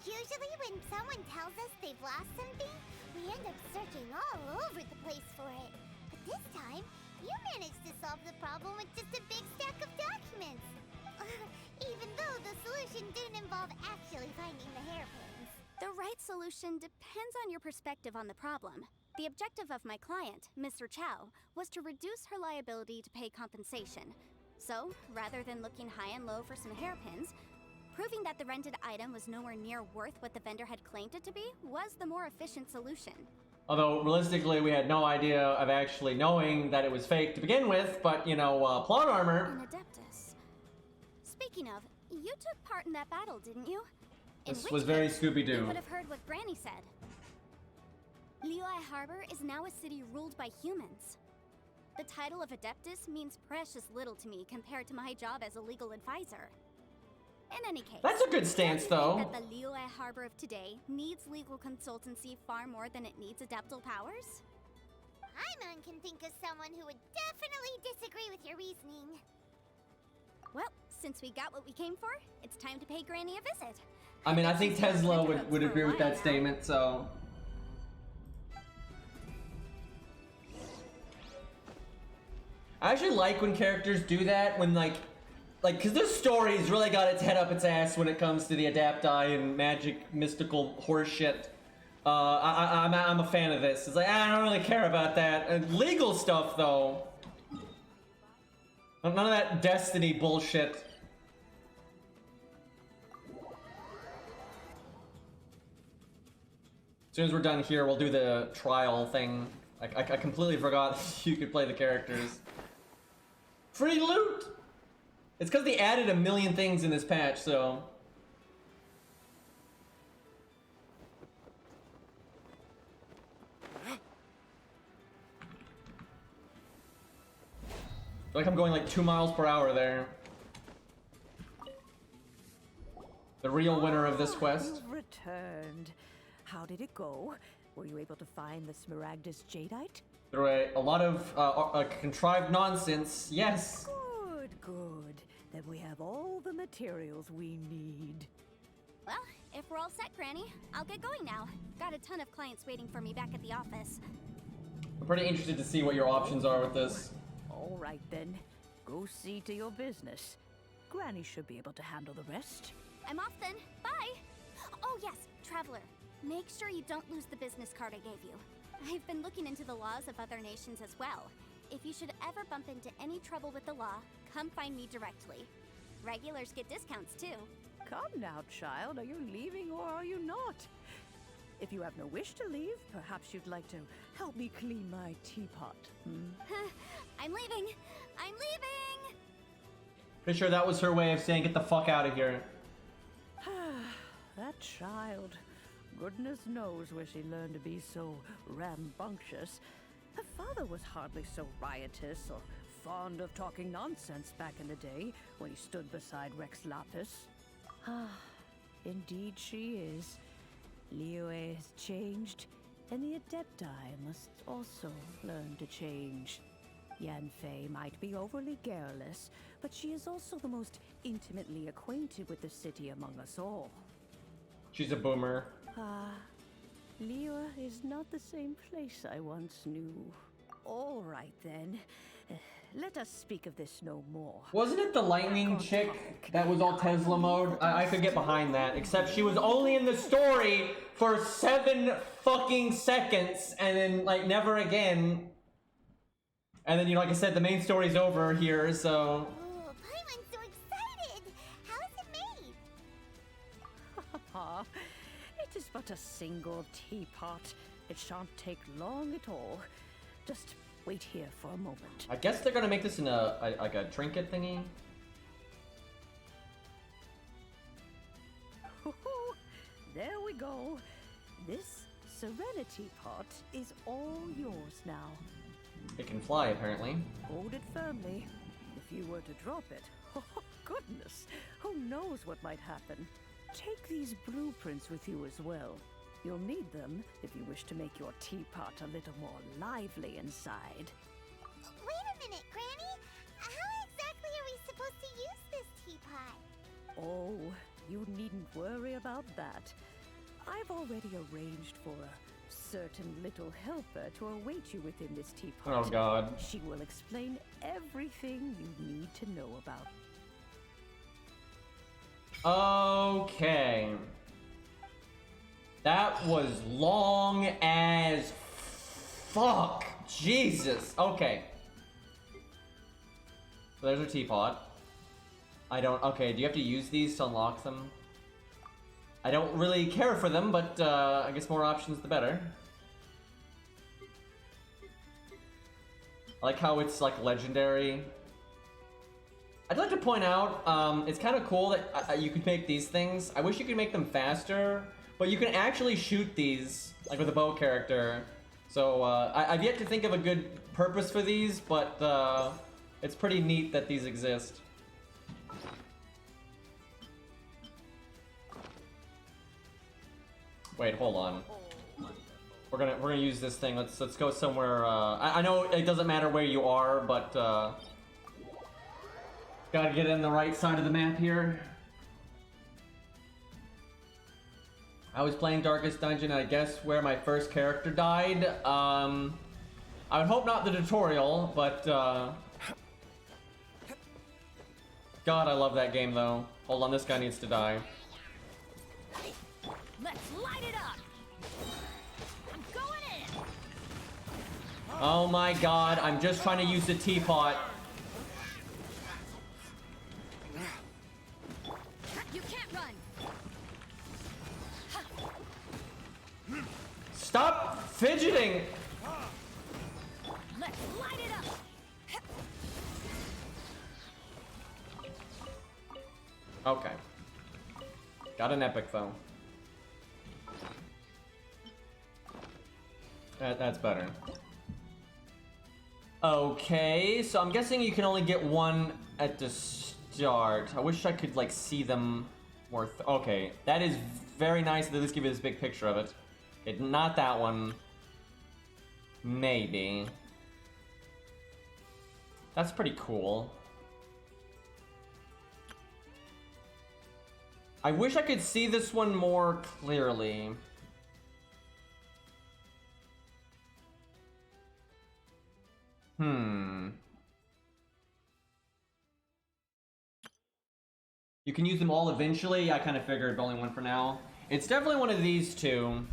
Usually when someone tells us they've lost something, we end up searching all over the place for it. But this time, you managed to solve the problem with just a big stack of documents. Even though the solution didn't involve actually finding the hairpins. The right solution depends on your perspective on the problem. The objective of my client, Mr. Chow, was to reduce her liability to pay compensation. So, rather than looking high and low for some hairpins, proving that the rented item was nowhere near worth what the vendor had claimed it to be was the more efficient solution. Although, realistically, we had no idea of actually knowing that it was fake to begin with, but, you know, plot armor. An Adeptus. Speaking of, you took part in that battle, didn't you? This was very Scooby-Doo. You would have heard what Granny said. Liyue Harbor is now a city ruled by humans. The title of Adeptus means precious little to me compared to my job as a legal advisor. In any case, that's a good stance, though. That the Liyue Harbor of today needs legal consultancy far more than it needs adeptal powers? Paimon can think of someone who would definitely disagree with your reasoning. Well, since we got what we came for, it's time to pay Granny a visit. I mean, I think Tesla would agree with that statement, so... I actually like when characters do that, when like, cause this story's really got its head up its ass when it comes to the Adapti and magic, mystical horseshit. I'm a fan of this. It's like, I don't really care about that. Legal stuff, though. None of that Destiny bullshit. As soon as we're done here, we'll do the trial thing. I completely forgot you could play the characters. Free loot! It's because they added a million things in this patch, so... I feel like I'm going like 2 miles per hour there. The real winner of this quest. You've returned. How did it go? Were you able to find the Smaragdus Jadeite? Through a lot of contrived nonsense, yes. Good, good. Then we have all the materials we need. Well, if we're all set, Granny, I'll get going now. Got a ton of clients waiting for me back at the office. I'm pretty interested to see what your options are with this. All right then. Go see to your business. Granny should be able to handle the rest. I'm off then. Bye! Oh yes, Traveler. Make sure you don't lose the business card I gave you. I've been looking into the laws of other nations as well. If you should ever bump into any trouble with the law, come find me directly. Regulars get discounts too. Come now, child. Are you leaving or are you not? If you have no wish to leave, perhaps you'd like to help me clean my teapot. I'm leaving! I'm leaving! Pretty sure that was her way of saying get the fuck out of here. That child. Goodness knows where she learned to be so rambunctious. Her father was hardly so riotous or fond of talking nonsense back in the day when he stood beside Rex Lapis. Ah, indeed she is. Liyue has changed, and the Adepti must also learn to change. Yanfei might be overly garrulous, but she is also the most intimately acquainted with the city among us all. She's a boomer. Ah, Liyue is not the same place I once knew. All right then. Let us speak of this no more. Wasn't it the lightning chick that was all Tesla mode? I could get behind that, except she was only in the story for 7 fucking seconds, and then, like, never again. And then, you know, like I said, the main story's over here, so... Oh, Paimon's so excited! How is it made? It is but a single teapot. It shan't take long at all. Just wait here for a moment. I guess they're gonna make this in like a trinket thingy. There we go. This Serenity pot is all yours now. It can fly, apparently. Hold it firmly. If you were to drop it, oh goodness, who knows what might happen. Take these blueprints with you as well. You'll need them if you wish to make your teapot a little more lively inside. Wait a minute, Granny. How exactly are we supposed to use this teapot? Oh, you needn't worry about that. I've already arranged for a certain little helper to await you within this teapot. Oh god. She will explain everything you need to know about. Okay. That was long as fuck. Jesus. Okay. So there's a teapot. Okay, do you have to use these to unlock them? I don't really care for them, but I guess more options the better. I like how it's like legendary. I'd like to point out, it's kind of cool that you could make these things. I wish you could make them faster, but you can actually shoot these, like with a bow character. So I've yet to think of a good purpose for these, but it's pretty neat that these exist. Wait, hold on. We're gonna use this thing. Let's go somewhere. I know it doesn't matter where you are, but gotta get in the right side of the map here. I was playing Darkest Dungeon, and I guess where my first character died. I would hope not the tutorial, but God, I love that game though. Hold on, this guy needs to die. Let's light it up. I'm going in. Oh my god, I'm just trying to use the teapot. You can't run. Stop fidgeting! Let's light it up. Okay. Got an epic though. That's better. Okay, so I'm guessing you can only get one at the start. I wish I could like see them more. Okay, that is very nice. They just give you this big picture of it. Okay, not that one. Maybe. That's pretty cool. I wish I could see this one more clearly. You can use them all eventually. I kind of figured only one for now. It's definitely one of these two.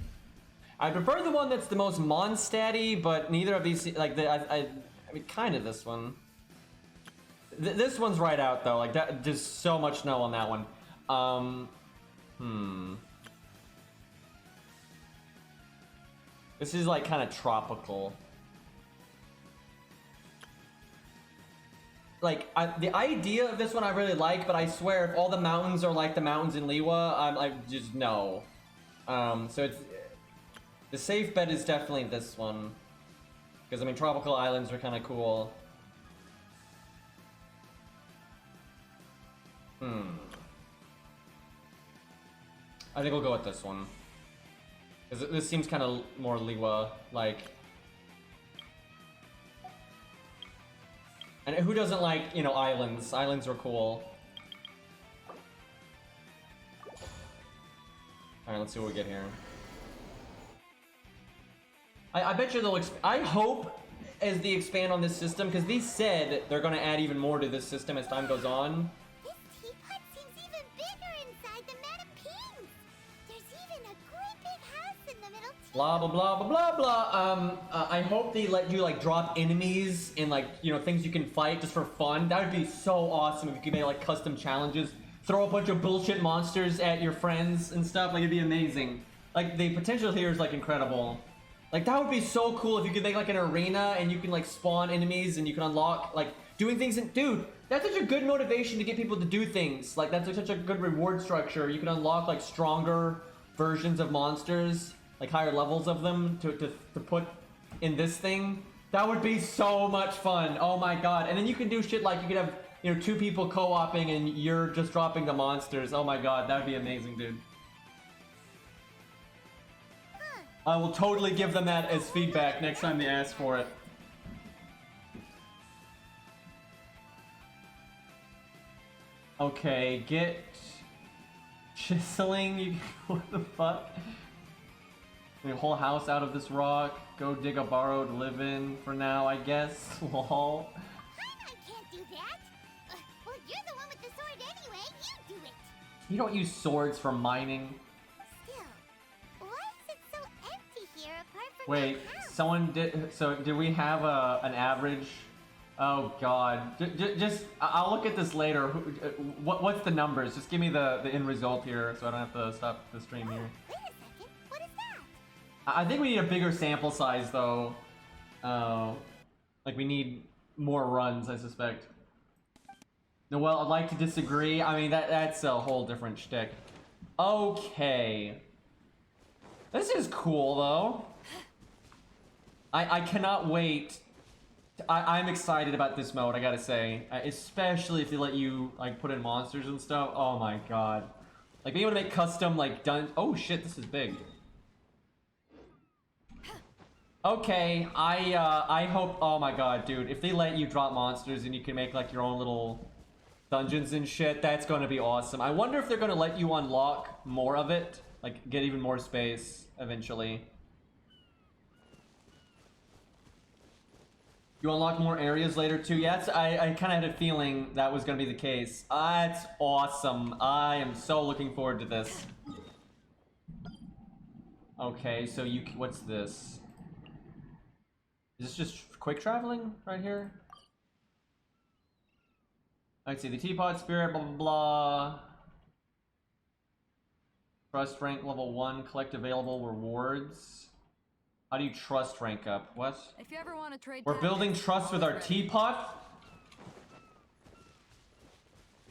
I prefer the one that's the most Mondstadt-y, but neither of these, like, I mean, kind of this one. This one's right out, though. Like, that, just so much snow on that one. This is, like, kind of tropical. Like, the idea of this one I really like, but I swear if all the mountains are like the mountains in Liwa, I'm like, just no. So it's... The safe bet is definitely this one. Because, I mean, tropical islands are kind of cool. I think we'll go with this one. Because this seems kind of more Liwa-like. And who doesn't like, you know, islands? Islands are cool. Alright, let's see what we get here. I bet you they'll I hope as they expand on this system, because they said they're going to add even more to this system as time goes on. This teapot seems even bigger inside than Madame Ping's. There's even a great big house in the middle. Blah, blah, blah, blah, blah, blah. I hope they let you, like, drop enemies and, like, you know, things you can fight just for fun. That would be so awesome if you could make, like, custom challenges. Throw a bunch of bullshit monsters at your friends and stuff. Like, it'd be amazing. Like, the potential here is, like, incredible. Like, that would be so cool if you could make, like, an arena and you can, like, spawn enemies and you can unlock, like, doing things. And dude, that's such a good motivation to get people to do things. Like, that's, like, such a good reward structure. You can unlock, like, stronger versions of monsters, like, higher levels of them to put in this thing. That would be so much fun. Oh my god. And then you can do shit like you could have, you know, 2 people co-oping and you're just dropping the monsters. Oh my god, that would be amazing, dude. I will totally give them that as feedback next time they ask for it. Okay, get chiseling. What the fuck? The whole house out of this rock. Go dig a borrowed live-in for now, I guess. Lol. I can't do that. Well, you're the one with the sword anyway. You do it. You don't use swords for mining. Still, why is it so empty here apart from Wait, the house? someone did. So, did we have an average? Oh God! I'll look at this later. What's the numbers? Just give me the end result here, so I don't have to stop the stream here. Wait a second. What is that? I think we need a bigger sample size, though. Like we need more runs, I suspect. Noel, I'd like to disagree. I mean, that's a whole different shtick. Okay. This is cool, though. I cannot wait. I'm excited about this mode, I gotta say. Especially if they let you, like, put in monsters and stuff. Oh my god. Like, being able to make custom, like, oh shit, this is big. Okay, I hope, oh my god, dude. If they let you drop monsters and you can make, like, your own little dungeons and shit, that's gonna be awesome. I wonder if they're gonna let you unlock more of it. Like, get even more space, eventually. You unlock more areas later too. Yeah, I kind of had a feeling that was going to be the case. That's awesome. I am so looking forward to this. Okay, so what's this? Is this just quick traveling right here? Let's see, the teapot spirit, blah blah blah. Trust rank level 1, collect available rewards. How do you trust rank up? What? If you ever want to trade We're building trust with our teapot?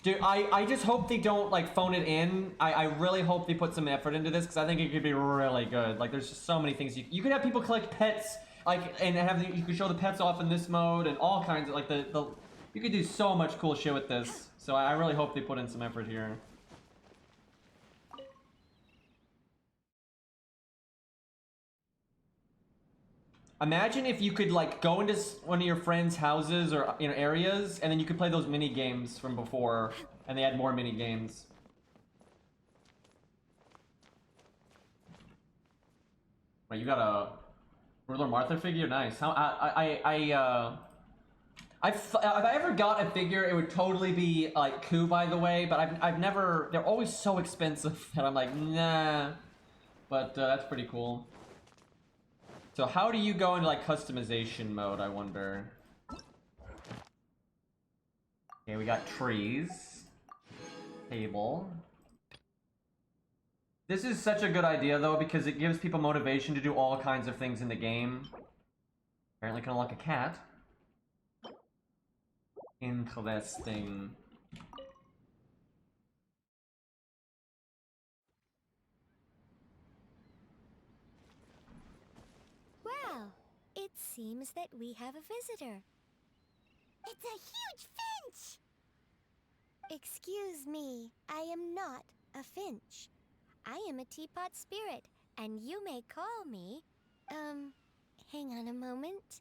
Dude, I just hope they don't, like, phone it in. I really hope they put some effort into this, because I think it could be really good. Like, there's just so many things. You could have people collect pets, like, and you could show the pets off in this mode, and all kinds of, like, you could do so much cool shit with this. So I really hope they put in some effort here. Imagine if you could, like, go into one of your friends' houses or, you know, areas, and then you could play those mini games from before, and they had more mini games. Wait, you got a Ruler Martha figure? Nice. How if I ever got a figure, it would totally be like Ku, by the way. But I've never. They're always so expensive that I'm like, nah. But that's pretty cool. So how do you go into, like, customization mode, I wonder? Okay, we got trees. Table. This is such a good idea, though, because it gives people motivation to do all kinds of things in the game. Apparently can unlock a cat. Interesting. Well, it seems that we have a visitor. It's a huge finch! Excuse me, I am not a finch. I am a teapot spirit, and you may call me... hang on a moment.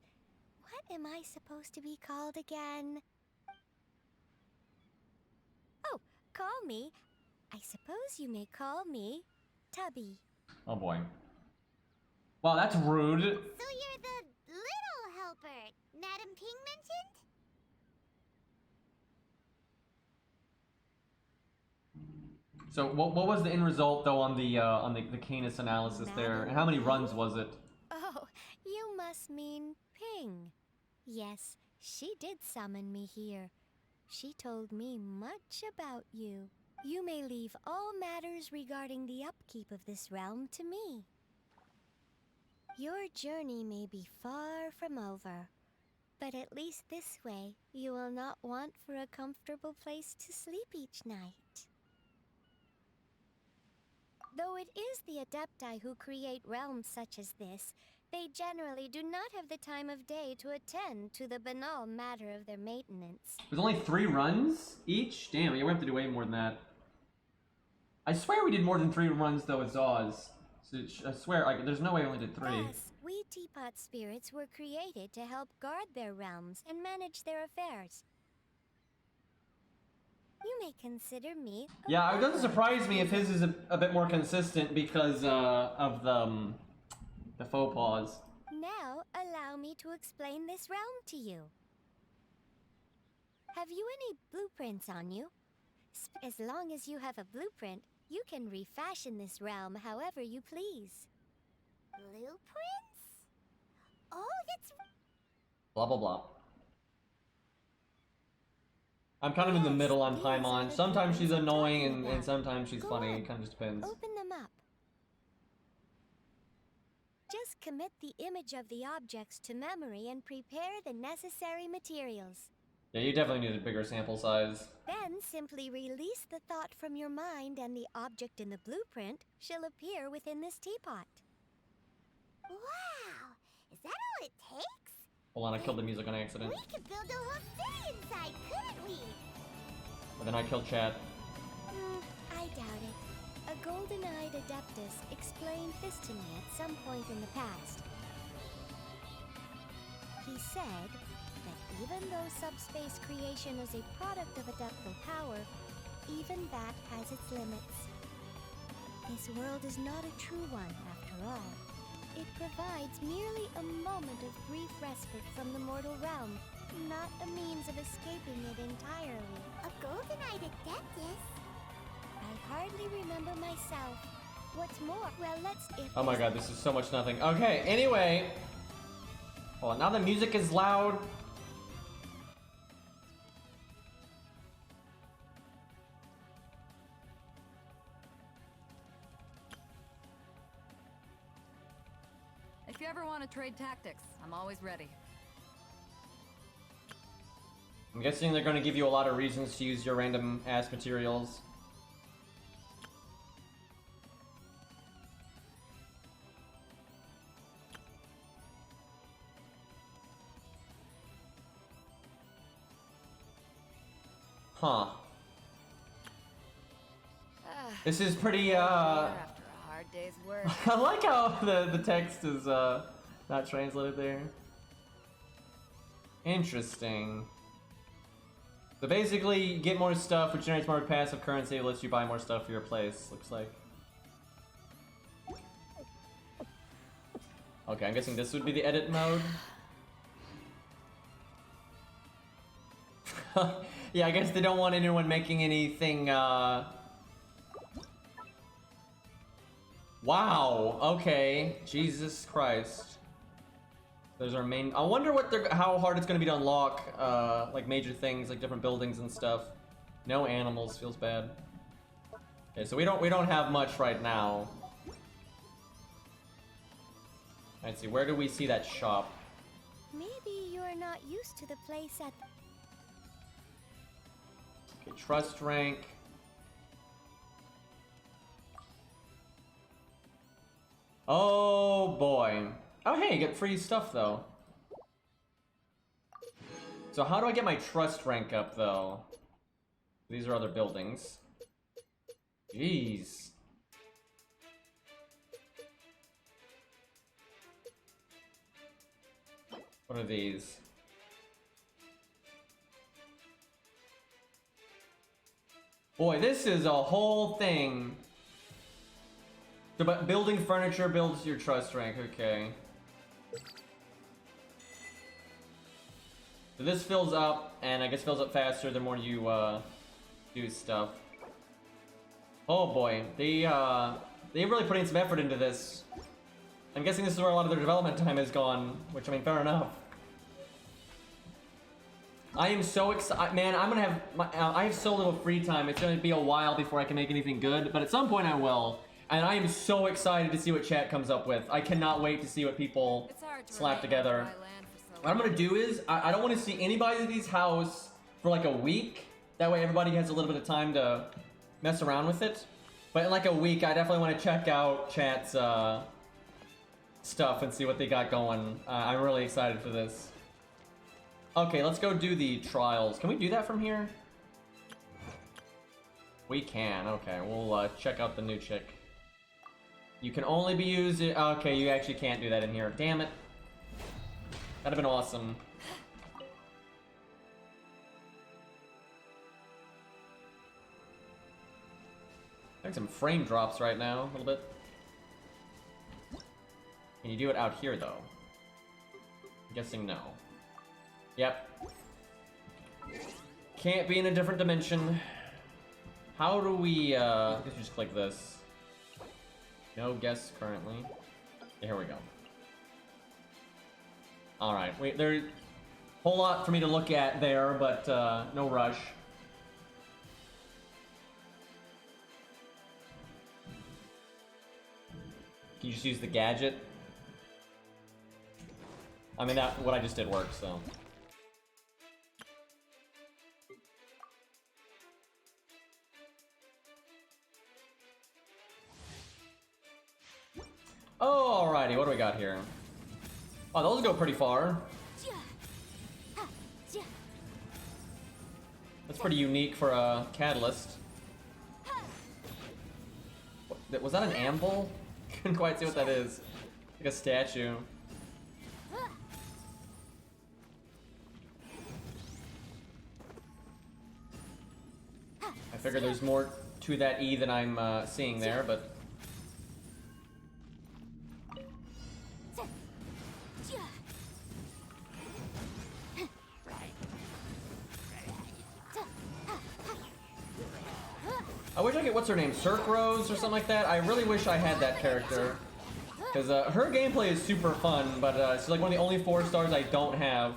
What am I supposed to be called again? Oh, call me. I suppose you may call me Tubby. Oh boy. Wow, that's rude. So you're the little helper Madam Ping mentioned? So what was the end result, though, on the Canis analysis there? And how many runs was it? Oh, you must mean Ping. Yes, she did summon me here. She told me much about you. You may leave all matters regarding the upkeep of this realm to me. Your journey may be far from over, but at least this way you will not want for a comfortable place to sleep each night. Though it is the Adepti who create realms such as this, they generally do not have the time of day to attend to the banal matter of their maintenance. There's only 3 runs each? Damn, you have to do way more than that. I swear we did more than 3 runs, though, with Zaws. I swear, there's no way I only did 3. Yes, we teapot spirits were created to help guard their realms and manage their affairs. You may consider me a Yeah, it doesn't buffer. surprise me if his is a bit more consistent because of the faux pas. Now, allow me to explain this realm to you. Have you any blueprints on you? As long as you have a blueprint, you can refashion this realm however you please. Blueprints? Oh, that's... Blah blah blah. I'm kind of in the middle on Paimon. Sometimes she's annoying and sometimes she's funny. It kind of just depends. Open them up. Just commit the image of the objects to memory and prepare the necessary materials. Yeah, you definitely need a bigger sample size. Then simply release the thought from your mind and the object in the blueprint shall appear within this teapot. Wow! Is that all it takes? Hold on, I killed the music on accident. We could build a whole city inside, couldn't we? But then I killed Chad. I doubt it. A golden-eyed adeptus explained this to me at some point in the past. He said that even though subspace creation is a product of adeptal power, even that has its limits. This world is not a true one, after all. It provides merely a moment of brief respite from the mortal realm, not a means of escaping it entirely. A golden-eyed adeptus? I hardly remember myself. What's more, well, Oh my god, this is so much nothing. Okay, anyway. Well, now the music is loud. If you ever want to trade tactics, I'm always ready. I'm guessing they're going to give you a lot of reasons to use your random ass materials. Huh. This is pretty, After a hard day's work. I like how the text is, not translated there. Interesting. So basically, you get more stuff, which generates more passive currency, lets you buy more stuff for your place, looks like. Okay, I'm guessing this would be the edit mode. Yeah, I guess they don't want anyone making anything, Wow, okay. Jesus Christ. Those are main... I wonder what they're... how hard it's gonna be to unlock, like, major things, like different buildings and stuff. No animals, feels bad. Okay, so we don't have much right now. Let's see, where do we see that shop? Maybe you're not used to the place at... Okay, trust rank. Oh boy. Oh hey, you get free stuff though. So how do I get my trust rank up though? These are other buildings. Jeez. What are these? Boy, this is a whole thing. So, but building furniture builds your trust rank, okay. So this fills up, and I guess fills up faster the more you do stuff. Oh boy, they really put in some effort into this. I'm guessing this is where a lot of their development time has gone, which I mean, fair enough. I am so excited, man. I'm gonna have I have so little free time. It's gonna be a while before I can make anything good, but at some point I will. And I am so excited to see what chat comes up with. I cannot wait to see what people slap together. What I'm gonna do is, I don't want to see anybody's house for like a week. That way everybody has a little bit of time to mess around with it. But in like a week, I definitely want to check out chat's stuff and see what they got going. I'm really excited for this. Okay, let's go do the trials. Can we do that from here? We can, okay. We'll check out the new chick. You can only be used. Okay, you actually can't do that in here. Damn it. That'd have been awesome. Having some frame drops right now, a little bit. Can you do it out here, though? I'm guessing no. Yep. Can't be in a different dimension. How do we, I guess we just click this. No guess currently. Yeah, here we go. Alright, wait, there's a whole lot for me to look at there, but no rush. Can you just use the gadget? I mean, that what I just did worked, so. Oh, alrighty, what do we got here? Oh, those go pretty far. That's pretty unique for a catalyst. Was that an anvil? Couldn't quite see what that is. Like a statue. I figure there's more to that E than I'm seeing there, but... I wish I could, what's her name, Cirque Rose or something like that? I really wish I had that character. Because her gameplay is super fun, but she's like one of the only 4 stars I don't have.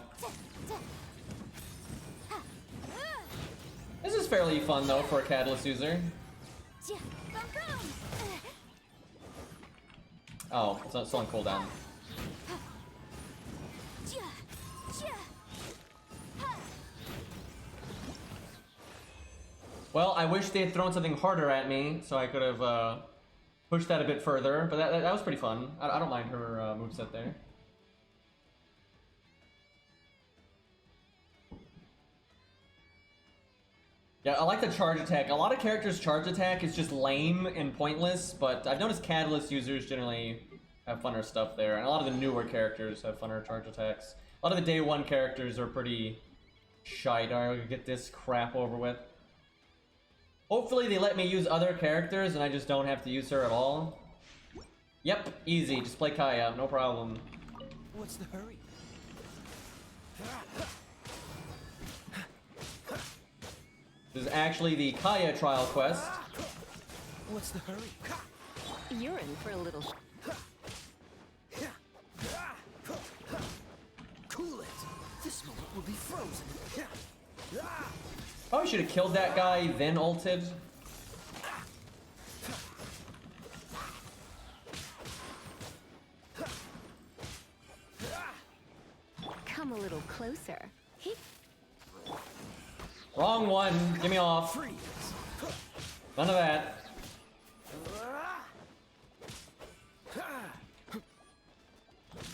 This is fairly fun though for a Catalyst user. Oh, it's still on cooldown. Well, I wish they had thrown something harder at me, so I could have pushed that a bit further, but that was pretty fun. I don't mind her moveset there. Yeah, I like the charge attack. A lot of characters' charge attack is just lame and pointless, but I've noticed Catalyst users generally have funner stuff there, and a lot of the newer characters have funner charge attacks. A lot of the day 1 characters are pretty shite. Alright, we'll get this crap over with. Hopefully they let me use other characters and I just don't have to use her at all. Yep, easy. Just play Kaya, no problem. What's the hurry? This is actually the Kaya trial quest. What's the hurry? You're in for a little... Cool it! This moment will be frozen. Probably should have killed that guy, then ulted. Come a little closer. Wrong one. Get me off. None of that.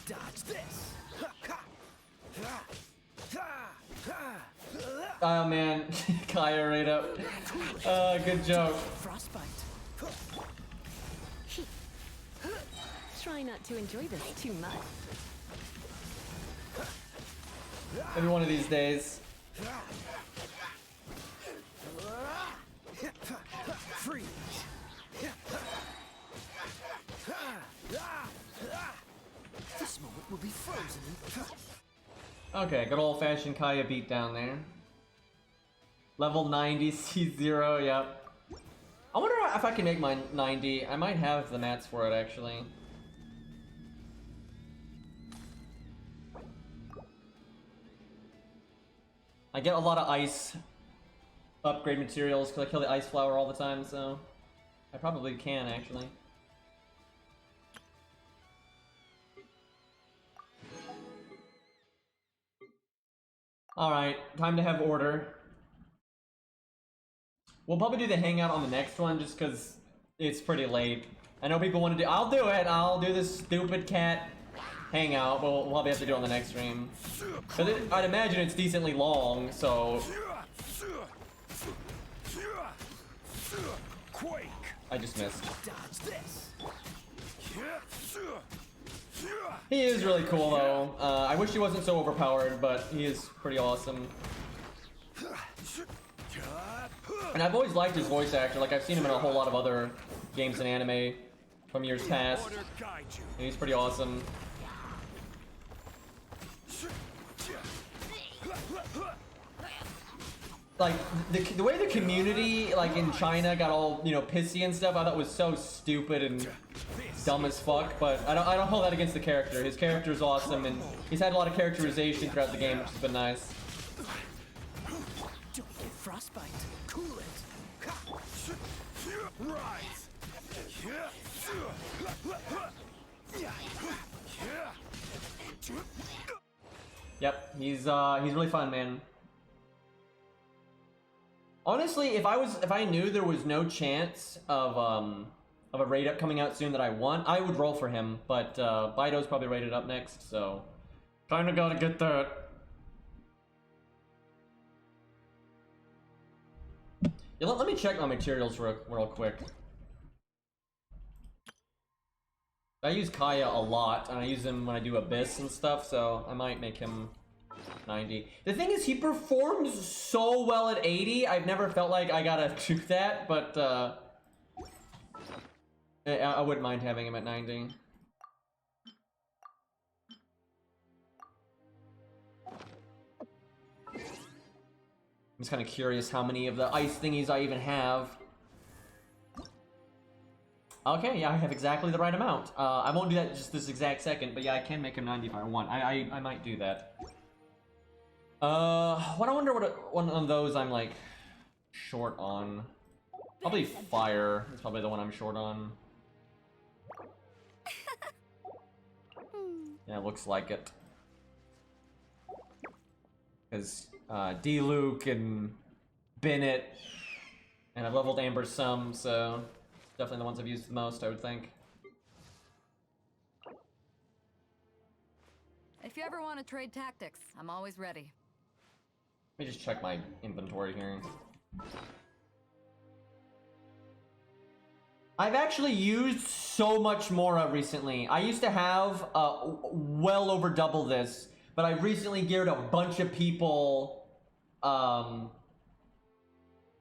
Dodge this. Oh man, Kaya right up. Good joke. Frostbite. Try not to enjoy this too much. Maybe one of these days. Freeze. This moment will be frozen. Okay, good old-fashioned Kaya beat down there. Level 90, C0, yep. I wonder if I can make mine 90. I might have the mats for it, actually. I get a lot of ice upgrade materials because I kill the ice flower all the time, so I probably can, actually. Alright, time to have order. We'll probably do the hangout on the next one just because it's pretty late. I know people want to do- I'll do it! I'll do this stupid cat hangout, but we'll probably have to do it on the next stream. Because I'd imagine it's decently long, so... Quake. I just missed. Dodge this. He is really cool though. I wish he wasn't so overpowered, but he is pretty awesome. And I've always liked his voice actor. Like, I've seen him in a whole lot of other games and anime from years past. And he's pretty awesome. Like, the way the community, like, in China got all, you know, pissy and stuff, I thought was so stupid and dumb as fuck, but I don't hold that against the character. His character is awesome, and he's had a lot of characterization throughout the game, which has been nice. Don't get frostbite. Cool it. Rise. Yep, he's really fun, man. Honestly, if I knew there was no chance of a raid up coming out soon that I want, I would roll for him. But Bido's probably rated up next, so kinda gotta get that. Yeah, let me check my materials real quick. I use Kaya a lot, and I use him when I do Abyss and stuff, so I might make him 90. The thing is, he performs so well at 80, I've never felt like I gotta do that, but I wouldn't mind having him at 90. I'm just kind of curious how many of the ice thingies I even have. Okay, yeah, I have exactly the right amount. I won't do that just this exact second, but yeah, I can make him 90 if I want. I might do that. What I wonder what one of those I'm like short on. Probably fire is probably the one I'm short on. Yeah, looks like it. Because D-Luke and Bennett, and I've leveled Amber some, so definitely the ones I've used the most, I would think. If you ever want to trade tactics, I'm always ready. Let me just check my inventory here. I've actually used so much Mora recently. I used to have well over double this, but I recently geared a bunch of people, and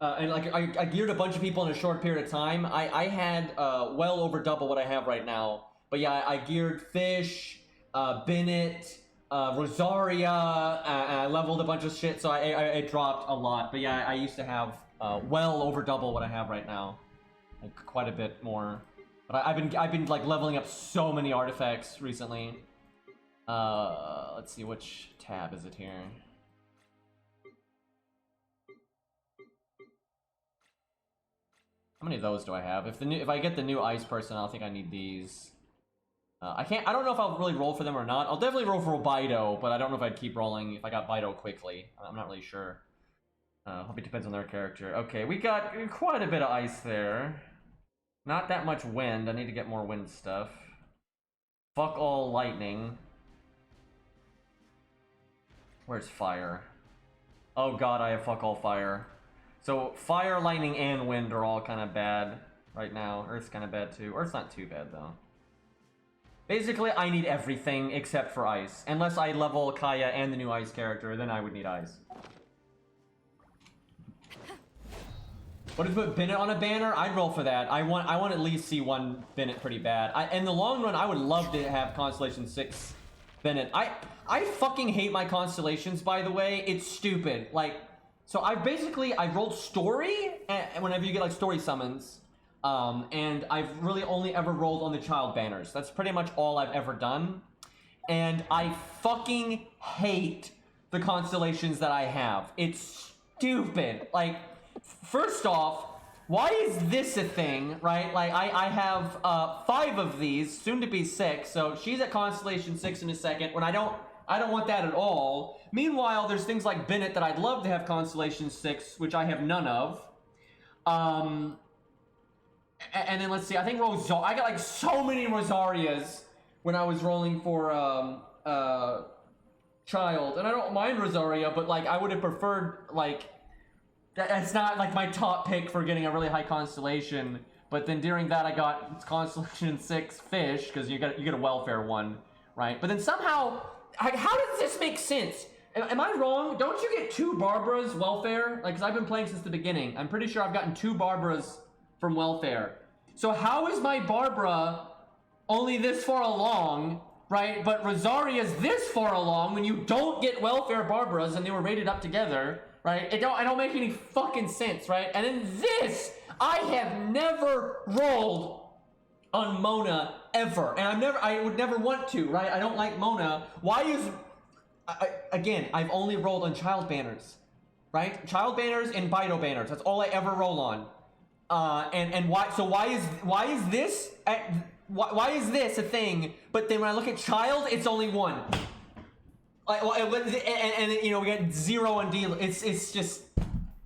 like I geared a bunch of people in a short period of time. I had well over double what I have right now. But yeah, I geared Fish, Bennett, Rosaria, I leveled a bunch of shit, so I dropped a lot. But yeah, I used to have well over double what I have right now, like quite a bit more. But I've been like leveling up so many artifacts recently. Let's see, which tab is it here? How many of those do I have? If I get the new ice person, I think I need these. I don't know if I'll really roll for them or not. I'll definitely roll for Bido, but I don't know if I'd keep rolling if I got Bido quickly. I'm not really sure. Hope it depends on their character. Okay, we got quite a bit of ice there. Not that much wind. I need to get more wind stuff. Fuck all lightning. Where's fire? Oh god, I have fuck all fire. So fire, lightning, and wind are all kind of bad right now. Earth's kind of bad too. Earth's not too bad though. Basically, I need everything except for ice. Unless I level Kaya and the new ice character, then I would need ice. What if we put Bennett on a banner? I'd roll for that. I want at least see one Bennett pretty bad. In the long run, I would love to have Constellation 6 Bennett. I fucking hate my constellations, by the way. It's stupid. Like, so I've rolled story, and whenever you get like story summons, and I've really only ever rolled on the child banners. That's pretty much all I've ever done. And I fucking hate the constellations that I have. It's stupid. Like, first off, why is this a thing, right? Like, I have 5 of these, soon to be 6, so she's at Constellation 6 in a second, when I don't want that at all. Meanwhile, there's things like Bennett that I'd love to have Constellation 6, which I have none of. And then let's see, I think I got like so many Rosarias when I was rolling for Child. And I don't mind Rosaria, but like I would have preferred like, that's not like my top pick for getting a really high constellation. But then during that, I got Constellation 6 Fish, because you get a welfare one, right? But then somehow, how does this make sense? Am I wrong? Don't you get 2 Barbaras welfare? Like, because I've been playing since the beginning. I'm pretty sure I've gotten 2 Barbaras from welfare. So how is my Barbara only this far along, right? But Rosaria's this far along when you don't get welfare Barbaras and they were rated up together, right? It don't make any fucking sense, right? And then this, I have never rolled on Mona ever, and I would never want to, right? I don't like Mona. Why is, again, I've only rolled on child banners, right? Child banners and Bido banners. That's all I ever roll on. And why? So why is this a thing? But then when I look at child, it's only 1. Like, and you know, we get 0 on D. It's just,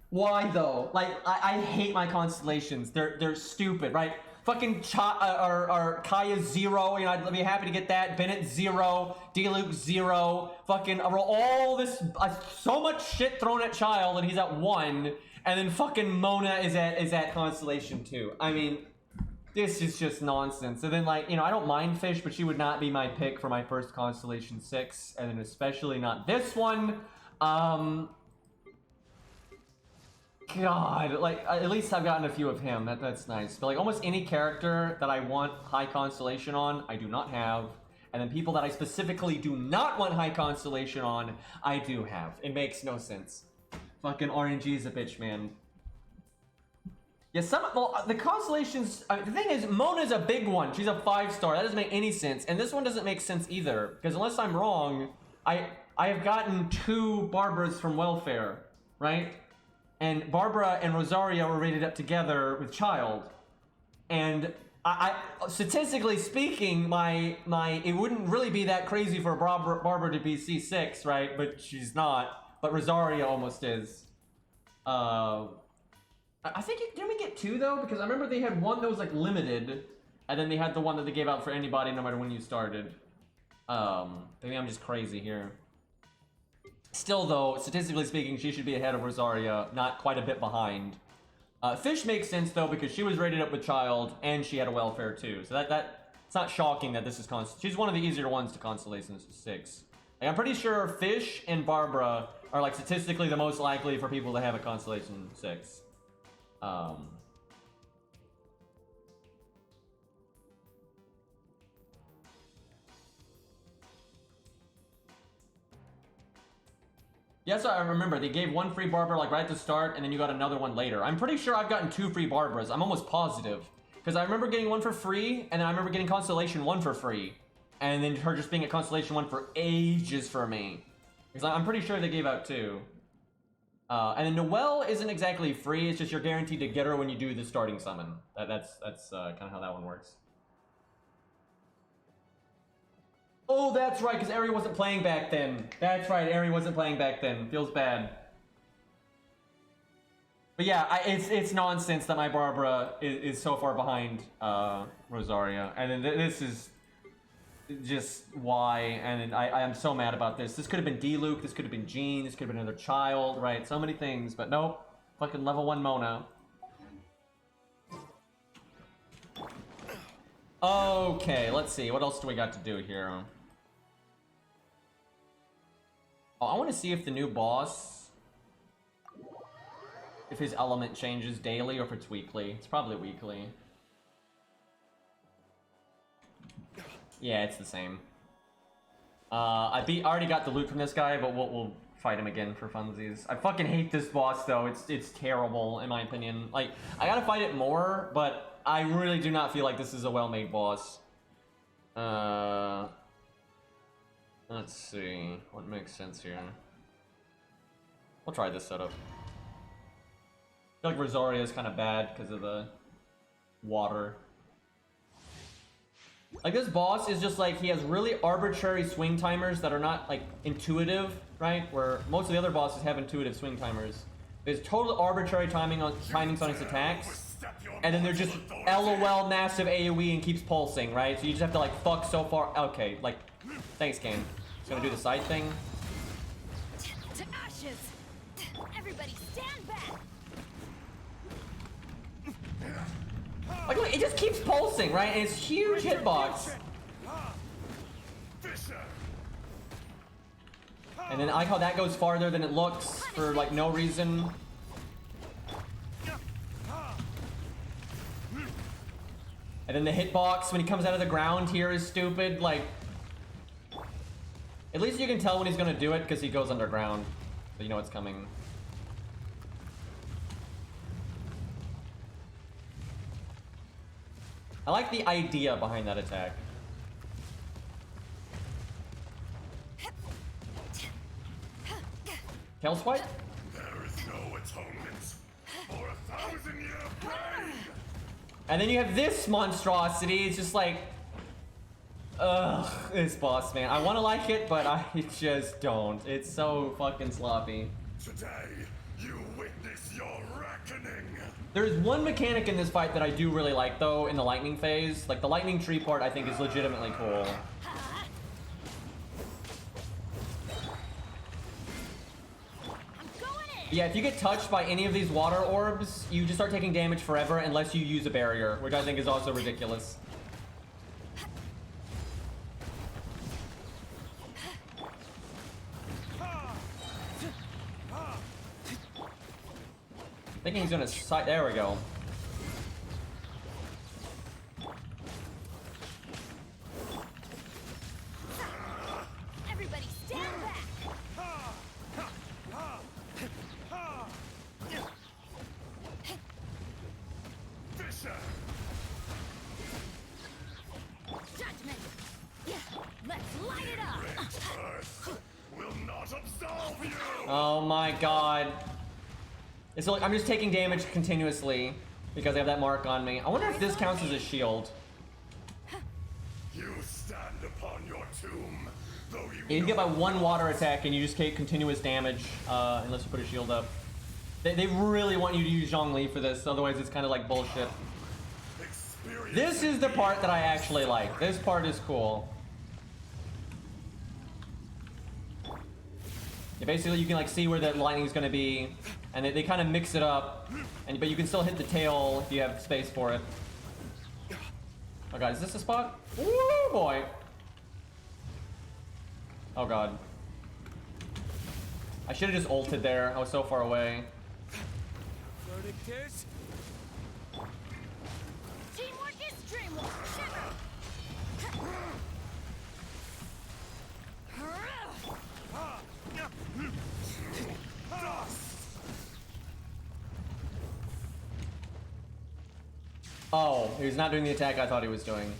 why though? Like, I hate my constellations. They're stupid, right? Fucking Kaya 0. You know, I'd be happy to get that. Bennett 0. D-Luke 0. Fucking all this, so much shit thrown at child, and he's at 1. And then fucking Mona is at Constellation 2. I mean, this is just nonsense. And then, like, you know, I don't mind Fish, but she would not be my pick for my first Constellation 6. And then especially not this one. God, like, at least I've gotten a few of him. That's nice. But, like, almost any character that I want high Constellation on, I do not have. And then people that I specifically do not want high Constellation on, I do have. It makes no sense. Fucking RNG is a bitch, man. Yeah, the constellations, the thing is, Mona's a big one. She's a 5-star. That doesn't make any sense. And this one doesn't make sense either. Because unless I'm wrong, I have gotten 2 Barbaras from welfare, right? And Barbara and Rosaria were rated up together with child. And I statistically speaking, it wouldn't really be that crazy for Barbara to be C6, right? But she's not. But Rosaria almost is. I think, didn't we get 2 though? Because I remember they had one that was like limited, and then they had the one that they gave out for anybody no matter when you started. Maybe I'm just crazy here. Still though, statistically speaking, she should be ahead of Rosaria, not quite a bit behind. Fish makes sense though, because she was rated up with child, and she had a welfare too. So it's not shocking that this is she's one of the easier ones to Constellation 6. Like, I'm pretty sure Fish and Barbara are like statistically the most likely for people to have a Constellation 6. Yes, I remember. They gave 1 free Barbara like right at the start, and then you got another one later. I'm pretty sure I've gotten 2 free Barbaras. I'm almost positive. Because I remember getting 1 for free, and then I remember getting Constellation 1 for free. And then her just being a Constellation 1 for ages for me. Because I'm pretty sure they gave out 2. And then Noelle isn't exactly free, it's just you're guaranteed to get her when you do the starting summon. That's kind of how that one works. Oh, that's right, because Ari wasn't playing back then. That's right, Ari wasn't playing back then. Feels bad. But yeah, it's nonsense that my Barbara is so far behind Rosaria. And then this is just why, and I am so mad about this. This could have been D-Luke, this could have been Jean, this could have been another child, right? So many things, but nope. Fucking level 1 Mona. Okay, let's see. What else do we got to do here? Oh, I want to see if the new boss, if his element changes daily or if it's weekly. It's probably weekly. Yeah, it's the same. I already got the loot from this guy, but we'll fight him again for funsies. I fucking hate this boss though. It's terrible in my opinion. Like, I gotta fight it more, but I really do not feel like this is a well-made boss. Let's see what makes sense here. We'll try this setup. I feel like Rosaria is kind of bad because of the water. Like, this boss is just like, he has really arbitrary swing timers that are not like intuitive, right? Where most of the other bosses have intuitive swing timers. There's total arbitrary timings on his attacks, and then they're just LOL massive AoE and keeps pulsing, right? So you just have to like fuck so far. Okay, like, thanks game. Just gonna do the side thing. To ashes. Everybody stand back. Like, just keeps pulsing, right? And it's huge hitbox. And then I like how that goes farther than it looks for like no reason. And then the hitbox when he comes out of the ground here is stupid. Like, at least you can tell when he's gonna do it because he goes underground, so you know it's coming. I like the idea behind that attack. Tail swipe? There is no atonement for 1,000-year pain. And then you have this monstrosity. It's just like, ugh, this boss, man. I want to like it, but I just don't. It's so fucking sloppy. Today, you witness your reckoning. There's one mechanic in this fight that I do really like, though, in the lightning phase. Like, the lightning tree part, I think, is legitimately cool. Yeah, if you get touched by any of these water orbs, you just start taking damage forever unless you use a barrier, which I think is also ridiculous. Thinking he's gonna side. There we go. Everybody stand back. Judgment. Yeah, let's light it up. Earth will not absolve you. Oh my god. It's like I'm just taking damage continuously because I have that mark on me. I wonder if this counts as a shield. You stand upon your tomb, though Yeah, you get by one water attack and you just take continuous damage unless you put a shield up. They really want you to use Zhongli for this, otherwise it's kind of like bullshit. This is the part that I actually like. This part is cool. Yeah, basically you can like see where the lightning is going to be, and they kind of mix it up, but you can still hit the tail if you have space for it. Oh god, is this the spot? Woo boy! Oh god. I should have just ulted there. I was so far away. Teamwork is dreamwork. Oh, he was not doing the attack I thought he was doing.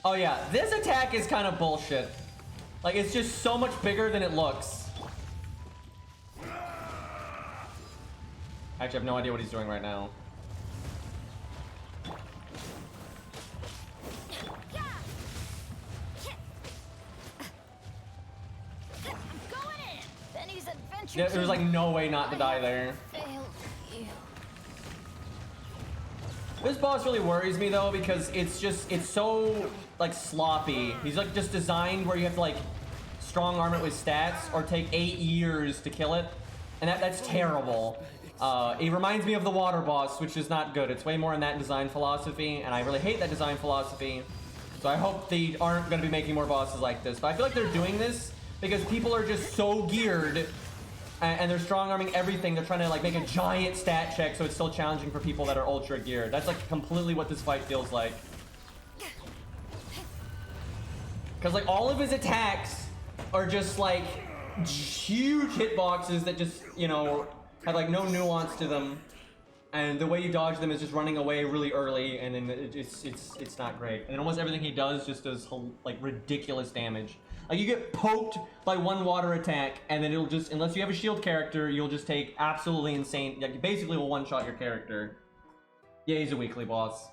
Oh yeah, this attack is kind of bullshit. Like, it's just so much bigger than it looks. Actually, I have no idea what he's doing right now. Yeah, there was like no way not to die there. This boss really worries me though because it's so like sloppy. He's like just designed where you have to like strong arm it with stats or take 8 years to kill it, and that's terrible. It reminds me of the water boss, which is not good. It's way more in that design philosophy, and I really hate that design philosophy. So I hope they aren't going to be making more bosses like this. But I feel like they're doing this because people are just so geared and they're strong arming everything. They're trying to like make a giant stat check so it's still challenging for people that are ultra geared. That's like completely what this fight feels like. Because like all of his attacks are just like huge hitboxes that just, you know, have like no nuance to them. And the way you dodge them is just running away really early, and then it's not great. And almost everything he does just does like ridiculous damage. Like you get poked by one water attack, and then it'll just, unless you have a shield character, you'll just take absolutely insane, like you basically will one-shot your character. Yeah, he's a weekly boss.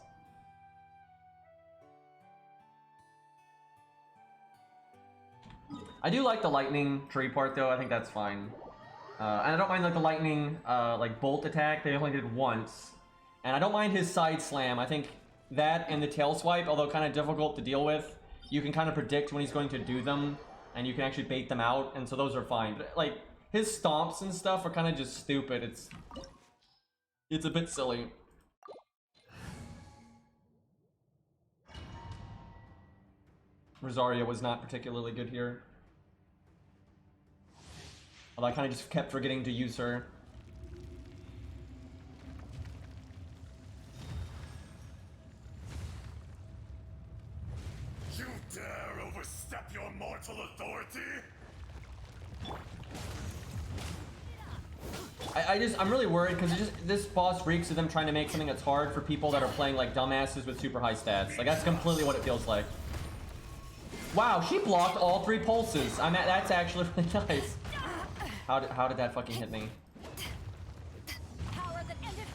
I do like the lightning tree part though, I think that's fine. And I don't mind like the lightning like bolt attack, they only did once. And I don't mind his side slam. I think that and the tail swipe, although kind of difficult to deal with, you can kind of predict when he's going to do them, and you can actually bait them out, and so those are fine. But like his stomps and stuff are kind of just stupid. It's It's a bit silly. Rosaria was not particularly good here. Although I kind of just kept forgetting to use her. You dare overstep your mortal authority? I'm really worried because this boss reeks of them trying to make something that's hard for people that are playing like dumbasses with super high stats. Like that's completely what it feels like. Wow, she blocked all 3 pulses. That's actually really nice. How did that fucking hit me? Power that ended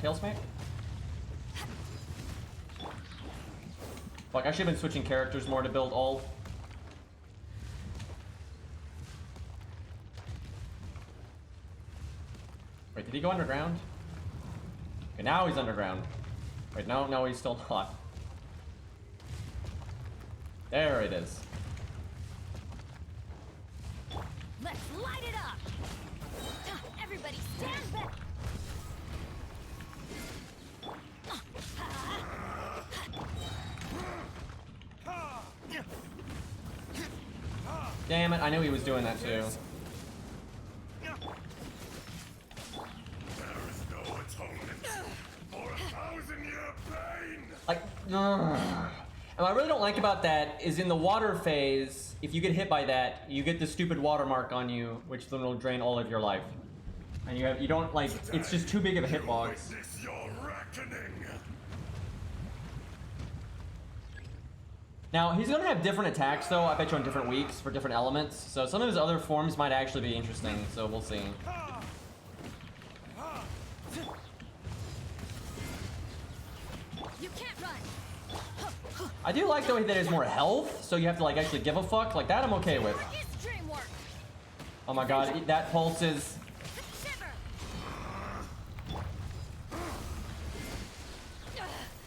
Tail smack? Fuck, I should have been switching characters more to build all. Wait, did he go underground? Okay, now he's underground. Wait, no, he's still not. There it is. Let's light it up! Everybody stand back! Damn it, I knew he was doing that too. There is no atonement for 1,000-year pain! Like, and what I really don't like about that is in the water phase, if you get hit by that, you get the stupid watermark on you, which then will drain all of your life. And you don't like, it's just too big of a hitbox. Witness your reckoning! Now, he's gonna have different attacks though, I bet you on different weeks for different elements. So some of his other forms might actually be interesting, so we'll see. You can't run! I do like though that there's more health, so you have to like actually give a fuck. Like that I'm okay with. Oh my god, that pulse is...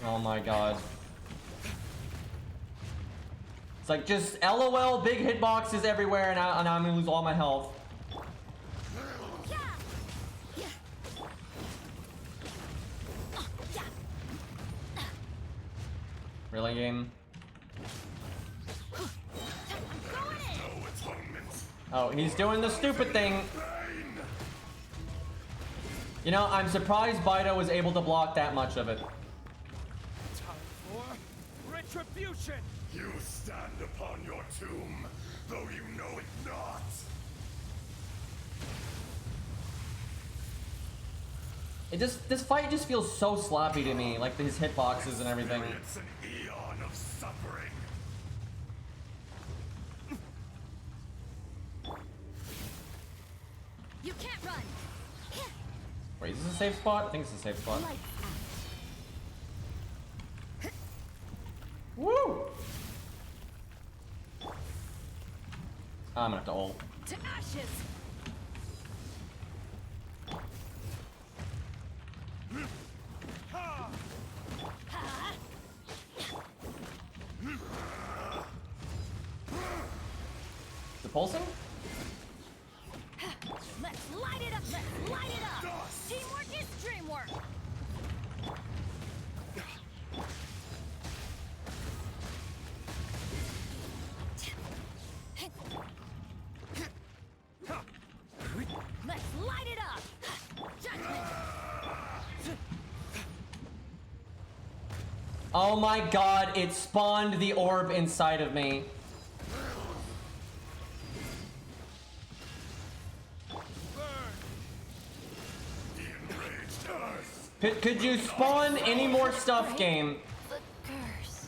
Oh my god. It's like just LOL, big hitboxes everywhere, and I'm gonna lose all my health. Really, game? Oh, he's doing the stupid thing. You know, I'm surprised Baito was able to block that much of it. Time for retribution! You stand upon your tomb, though you know it not. This fight just feels so sloppy to me, like his hitboxes and everything. It's an eon of suffering. You can't run! Wait, is this a safe spot? I think it's a safe spot. Woo! I'm gonna have to ult. To ashes! Is it pulsing? Let's light it up! Let's light it up! Teamwork is dreamwork! Let's light it up! Judgment! Oh my god, it spawned the orb inside of me. Could you spawn any more stuff, game? The curse.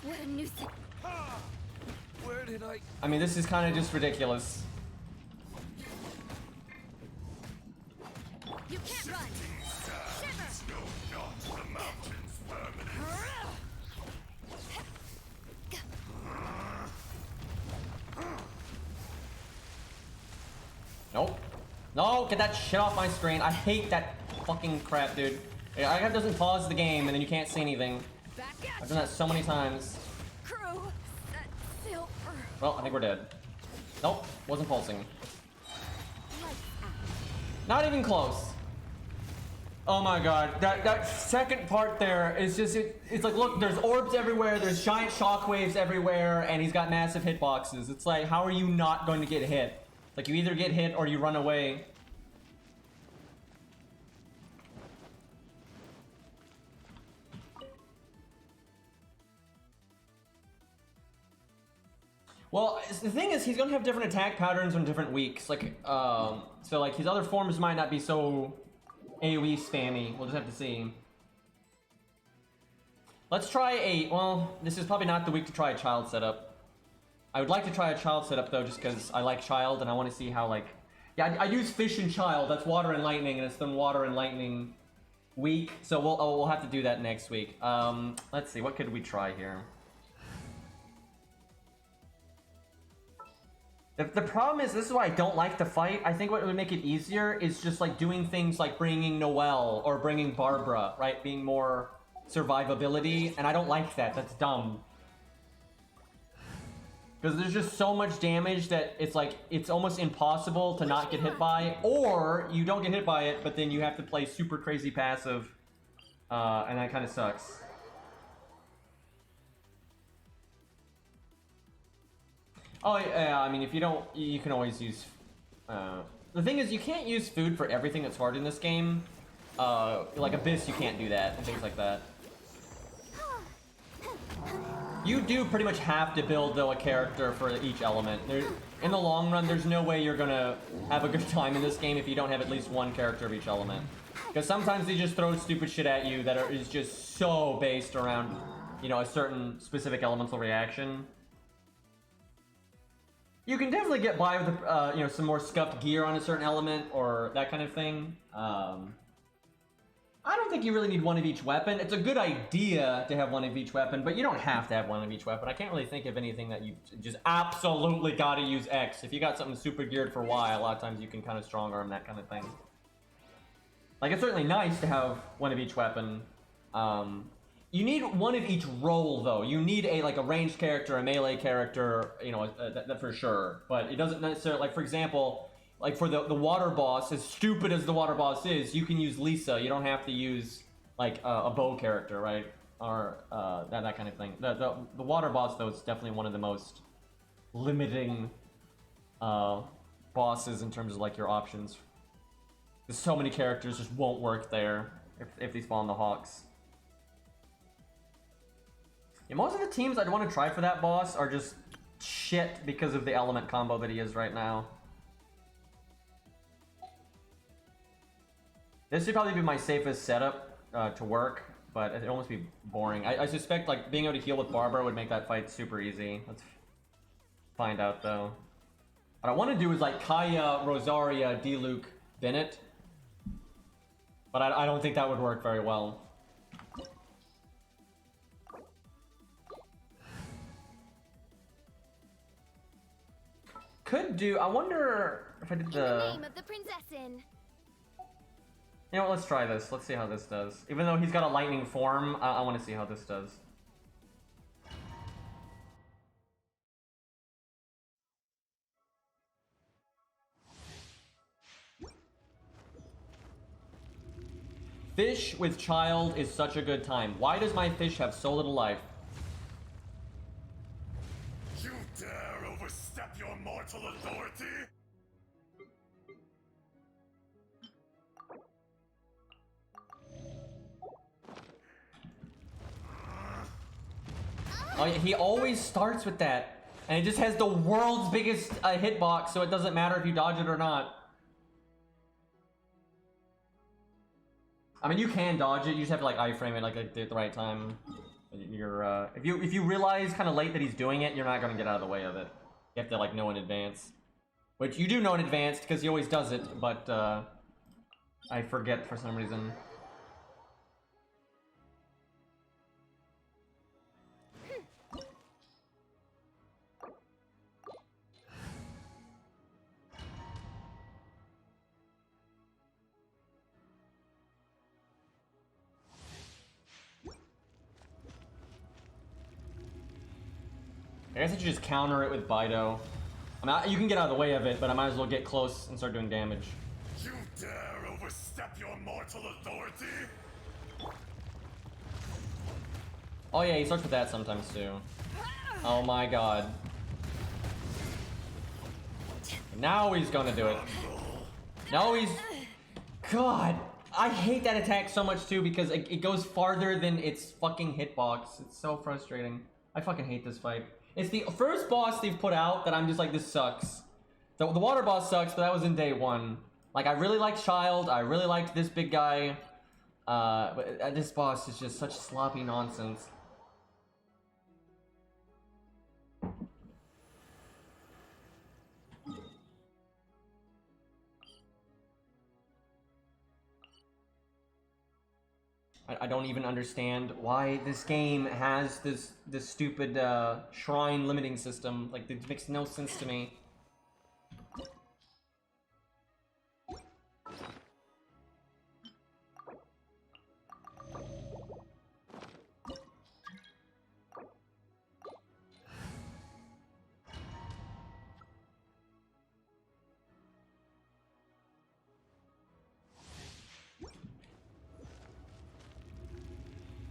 What a nuisance. Where did I mean, this is kind of just ridiculous. You can't run! Shiver! No, not the mountain's permanent. Nope. No, get that shit off my screen. I hate that fucking crap, dude. It doesn't pause the game and then you can't see anything. Back I've at done that so many times. crew. Set silver. Well, I think we're dead. Nope, wasn't pulsing. Not even close. Oh my god, that second part there is just, it's like, look, there's orbs everywhere, there's giant shockwaves everywhere, and he's got massive hitboxes. It's like, how are you not going to get hit? Like, you either get hit or you run away. Well, the thing is, he's gonna have different attack patterns on different weeks. Like, so like his other forms might not be so AoE spammy. We'll just have to see. Let's try a, well, this is probably not the week to try a child setup. I would like to try a child setup though, just because I like child and I want to see how, like, yeah, I use fish and child. That's water and lightning, and it's the water and lightning week. So we'll have to do that next week. Let's see, what could we try here? The problem is, this is why I don't like the fight. I think what would make it easier is just like doing things like bringing Noelle or bringing Barbara, right? Being more survivability, and I don't like that. That's dumb. Because there's just so much damage that it's like, it's almost impossible to not get hit by, or you don't get hit by it, but then you have to play super crazy passive, and that kind of sucks. Oh, yeah, I mean, if you don't, you can always use... the thing is, you can't use food for everything that's hard in this game. Like Abyss, you can't do that, and things like that. You do pretty much have to build, though, a character for each element. In the long run, there's no way you're gonna have a good time in this game if you don't have at least one character of each element. Because sometimes they just throw stupid shit at you that is just so based around, you know, a certain specific elemental reaction. You can definitely get by with, you know, some more scuffed gear on a certain element or that kind of thing. I don't think you really need one of each weapon. It's a good idea to have one of each weapon, but you don't have to have one of each weapon. I can't really think of anything that you just absolutely gotta use X. If you got something super geared for Y, a lot of times you can kind of strong arm that kind of thing. Like, it's certainly nice to have one of each weapon. You need one of each role, though. You need a ranged character, a melee character, you know, that for sure. But it doesn't necessarily, like, for example, like for the water boss, as stupid as the water boss is, you can use Lisa. You don't have to use, like, a bow character, right? Or that kind of thing. The water boss, though, is definitely one of the most limiting bosses in terms of, like, your options. There's so many characters just won't work there if they spawn the Hawks. Yeah, most of the teams I'd want to try for that boss are just shit because of the element combo that he is right now. This would probably be my safest setup to work, but it'd almost be boring. I suspect, like, being able to heal with Barbara would make that fight super easy. Let's find out, though. What I want to do is, like, Kaya, Rosaria, D-Luke, Bennett. But I don't think that would work very well. Could do. I wonder if I did the name of the princessin. You know what, let's try this. Let's see how this does. Even though he's got a lightning form, I want to see how this does. Fish with child is such a good time. Why does my fish have so little life? You dare overstep your mortal authority? Oh yeah, he always starts with that. And it just has the world's biggest hitbox, so it doesn't matter if you dodge it or not. I mean, you can dodge it, you just have to, like, iframe it, like, at the right time. You're, if you realize kind of late that he's doing it, you're not going to get out of the way of it. You have to, like, know in advance. Which you do know in advance, because he always does it, but, I forget for some reason. guess I should just counter it with Bido. I mean, you can get out of the way of it, but I might as well get close and start doing damage. You dare overstep your mortal authority? Oh yeah, he starts with that sometimes too. Oh my god. Now he's gonna do it. No, he's... God, I hate that attack so much too because it goes farther than its fucking hitbox. It's so frustrating. I fucking hate this fight. It's the first boss they've put out that I'm just like, this sucks. The water boss sucks, but that was in day one. Like, I really liked Child, I really liked this big guy. But this boss is just such sloppy nonsense. I don't even understand why this game has this stupid shrine limiting system. Like, it makes no sense to me.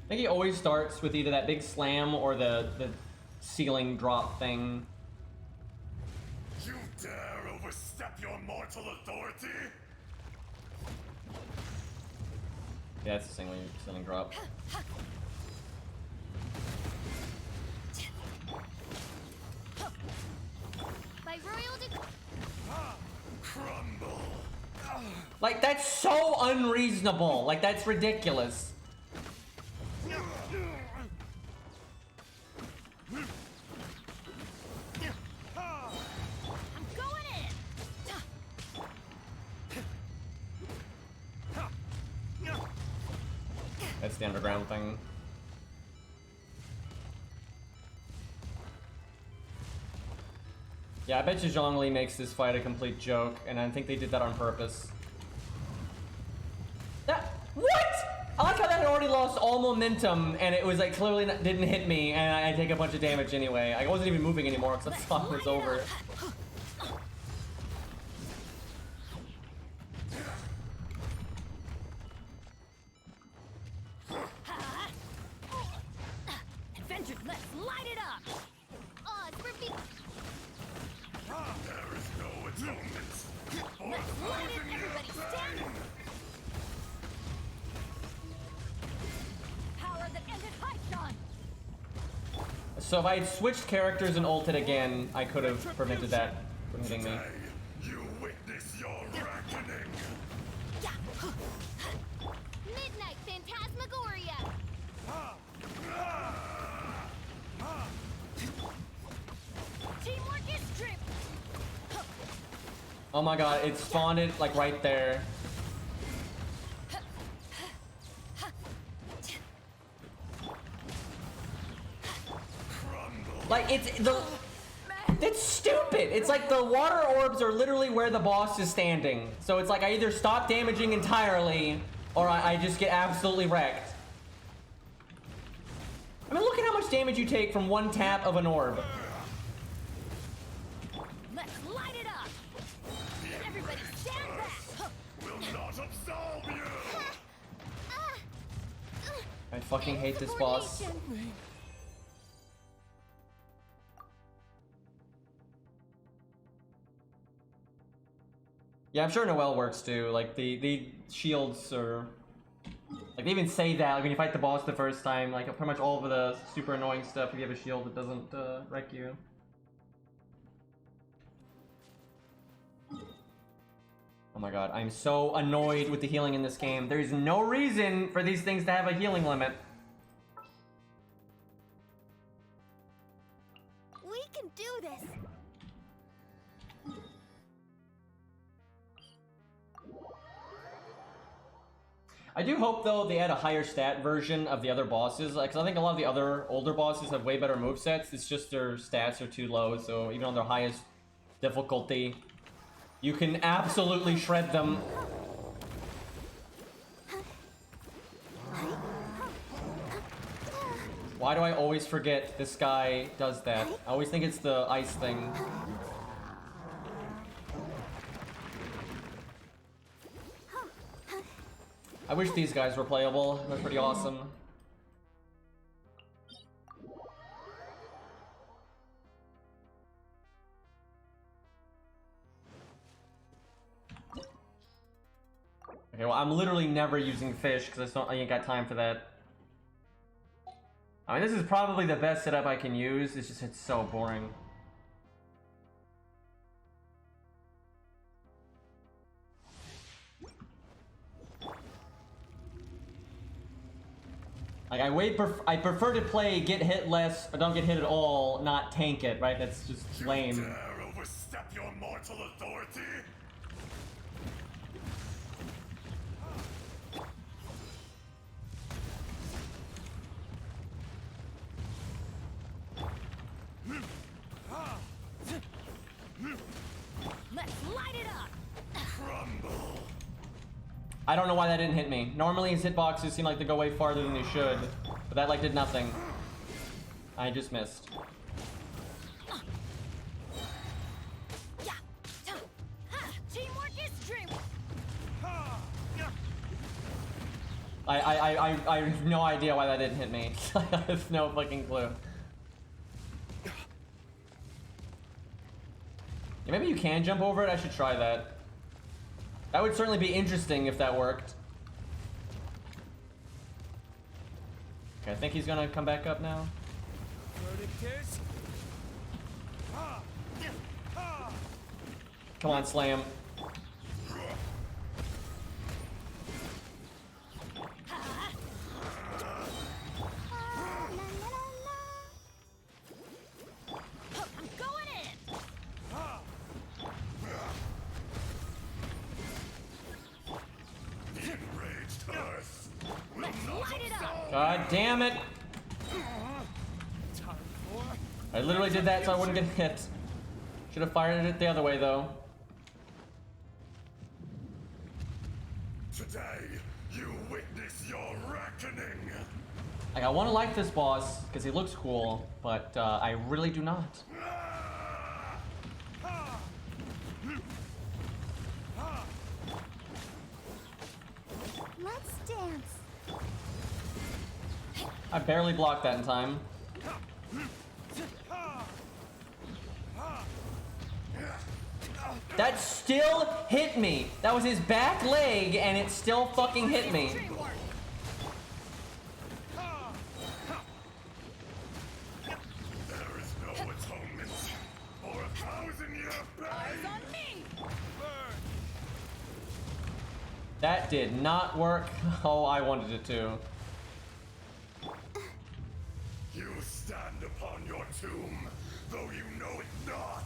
I think he always starts with either that big slam or the ceiling drop thing. You dare overstep your mortal authority? Yeah, it's a ceiling drop. By royal Crumble. Like, that's so unreasonable. Like, that's ridiculous. I'm going in. That's the underground thing. Yeah, I bet you Zhongli makes this fight a complete joke, and I think they did that on purpose. What? I like how that had already lost all momentum, and it was like clearly didn't hit me, and I take a bunch of damage anyway. I wasn't even moving anymore because I thought it was over. Adventure, let's light it up. There is no atonement for Let's the light it. thousand-year Everybody stand. pain. Power that ended Haishan. So if I had switched characters and ulted again, I could have prevented that from hitting me. You witness your reckoning. Midnight Phantasmagoria. Teamwork is strip. Oh my god, it spawned it like right there. Like, it's stupid. It's like the water orbs are literally where the boss is standing. So it's like I either stop damaging entirely or I just get absolutely wrecked. I mean, look at how much damage you take from one tap of an orb. Let's light it up. Everybody stand back. Will not absolve you. I fucking hate this boss. Yeah, I'm sure Noelle works too. Like, the shields are... Like, they even say that, like, when you fight the boss the first time, like, pretty much all of the super annoying stuff, if you have a shield, it doesn't wreck you. Oh my god, I'm so annoyed with the healing in this game. There's no reason for these things to have a healing limit. We can do this. I do hope, though, they add a higher stat version of the other bosses, because I think a lot of the other older bosses have way better movesets. It's just their stats are too low, so even on their highest difficulty, you can absolutely shred them. Why do I always forget this guy does that? I always think it's the ice thing. I wish these guys were playable. They're pretty awesome. Okay, well, I'm literally never using fish because I ain't got time for that. I mean, this is probably the best setup I can use. It's so boring. Like, I prefer to play get hit less or don't get hit at all, not tank it, right? That's just lame. You dare overstep your mortal authority? Let's light it up. Crumble. I don't know why that didn't hit me. Normally his hitboxes seem like they go way farther than they should, but that like did nothing. I just missed. Teamwork is dreamwork. I have no idea why that didn't hit me. I have no fucking clue. Yeah, maybe you can jump over it. I should try that. That would certainly be interesting if that worked. Okay, I think he's gonna come back up now. Come on, slam. I'm going in. Enraged earth. Let's light it up. God damn it! I literally did that so I wouldn't get hit. Should have fired it the other way though. Today, you witness your reckoning. Like, I want to like this boss because he looks cool, but I really do not. Let's dance. I barely blocked that in time. That still hit me. That was his back leg and it still fucking hit me. There is no atonement for 1,000-year pain. That did not work. Oh, I wanted it to. You stand upon your tomb, though you know it not.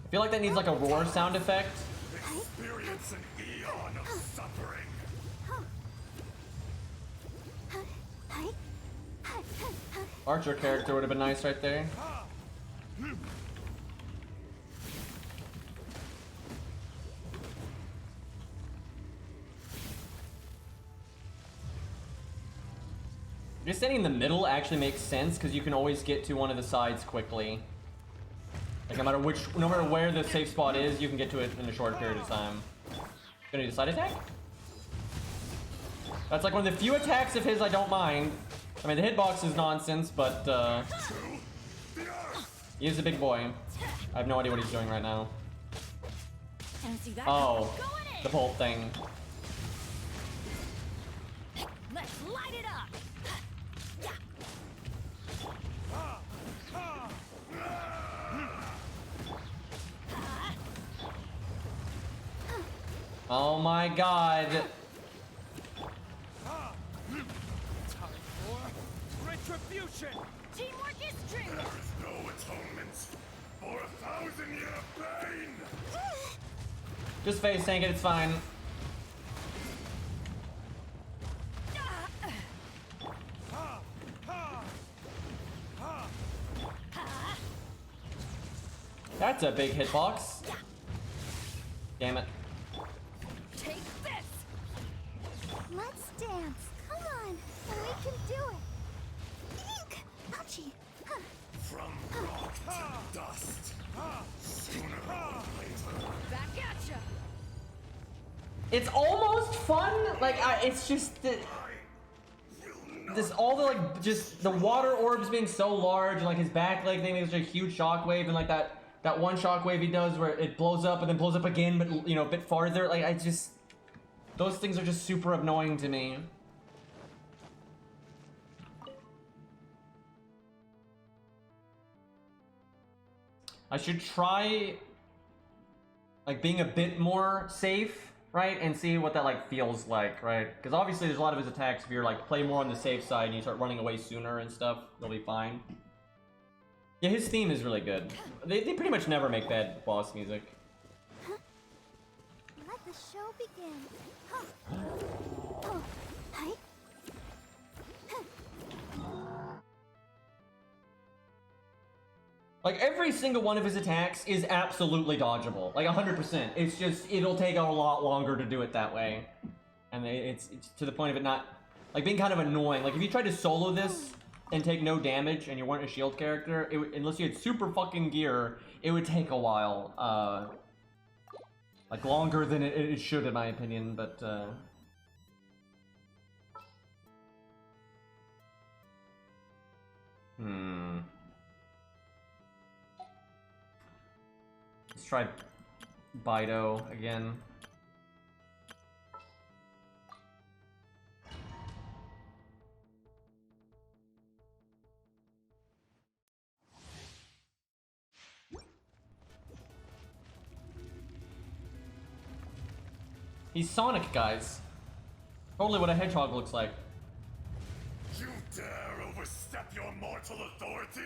I feel like that needs like a roar sound effect. Experience an eon of suffering. Archer character would have been nice right there. Just standing in the middle actually makes sense because you can always get to one of the sides quickly. Like no matter where the safe spot is, you can get to it in a short period of time. Gonna do a side attack? That's like one of the few attacks of his I don't mind. I mean, the hitbox is nonsense, but he is a big boy. I have no idea what he's doing right now. Oh, the bolt thing. Let's light it up. Oh my god. Time for retribution. Teamwork is dreamwork. There is no atonement for 1,000-year pain. Just face tank it, it's fine. That's a big hitbox. Damn it. Take this. Let's dance. Come on. We can do it. Eek! Ouchie. Huh. From rock to dust. Sooner or later. Back at ya. It's almost fun. Like it's just this all the like just the water orbs being so large and like his back leg thing is a huge shockwave and like that one shockwave he does where it blows up and then blows up again, but you know, a bit farther. Like I just those things are just super annoying to me. I should try like being a bit more safe, right? And see what that like feels like, right? Because obviously there's a lot of his attacks, if you're like play more on the safe side and you start running away sooner and stuff, you'll be fine. Yeah, his theme is really good. They pretty much never make bad boss music. Let the show begin. Huh. Oh. Hi. Like every single one of his attacks is absolutely dodgeable, like 100%. It's just it'll take a lot longer to do it that way, and it's to the point of it not like being kind of annoying. Like if you tried to solo this and take no damage and you weren't a shield character, unless you had super fucking gear, it would take a while, like longer than it should in my opinion. But let's try Bido again. He's Sonic, guys. Totally what a hedgehog looks like. You dare overstep your mortal authority?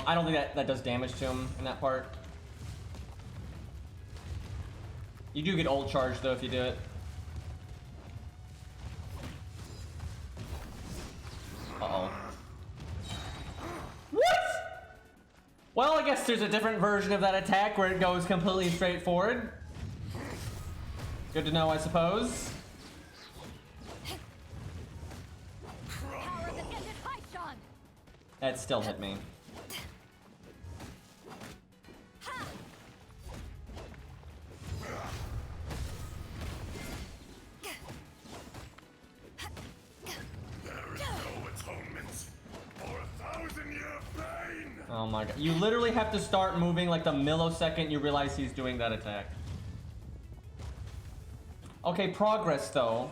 I don't think that does damage to him in that part. You do get ult charge though if you do it. Uh-oh. What? Well, I guess there's a different version of that attack where it goes completely straightforward. Good to know, I suppose. That still hit me. Oh my god. You literally have to start moving like the millisecond you realize he's doing that attack. Okay, progress though.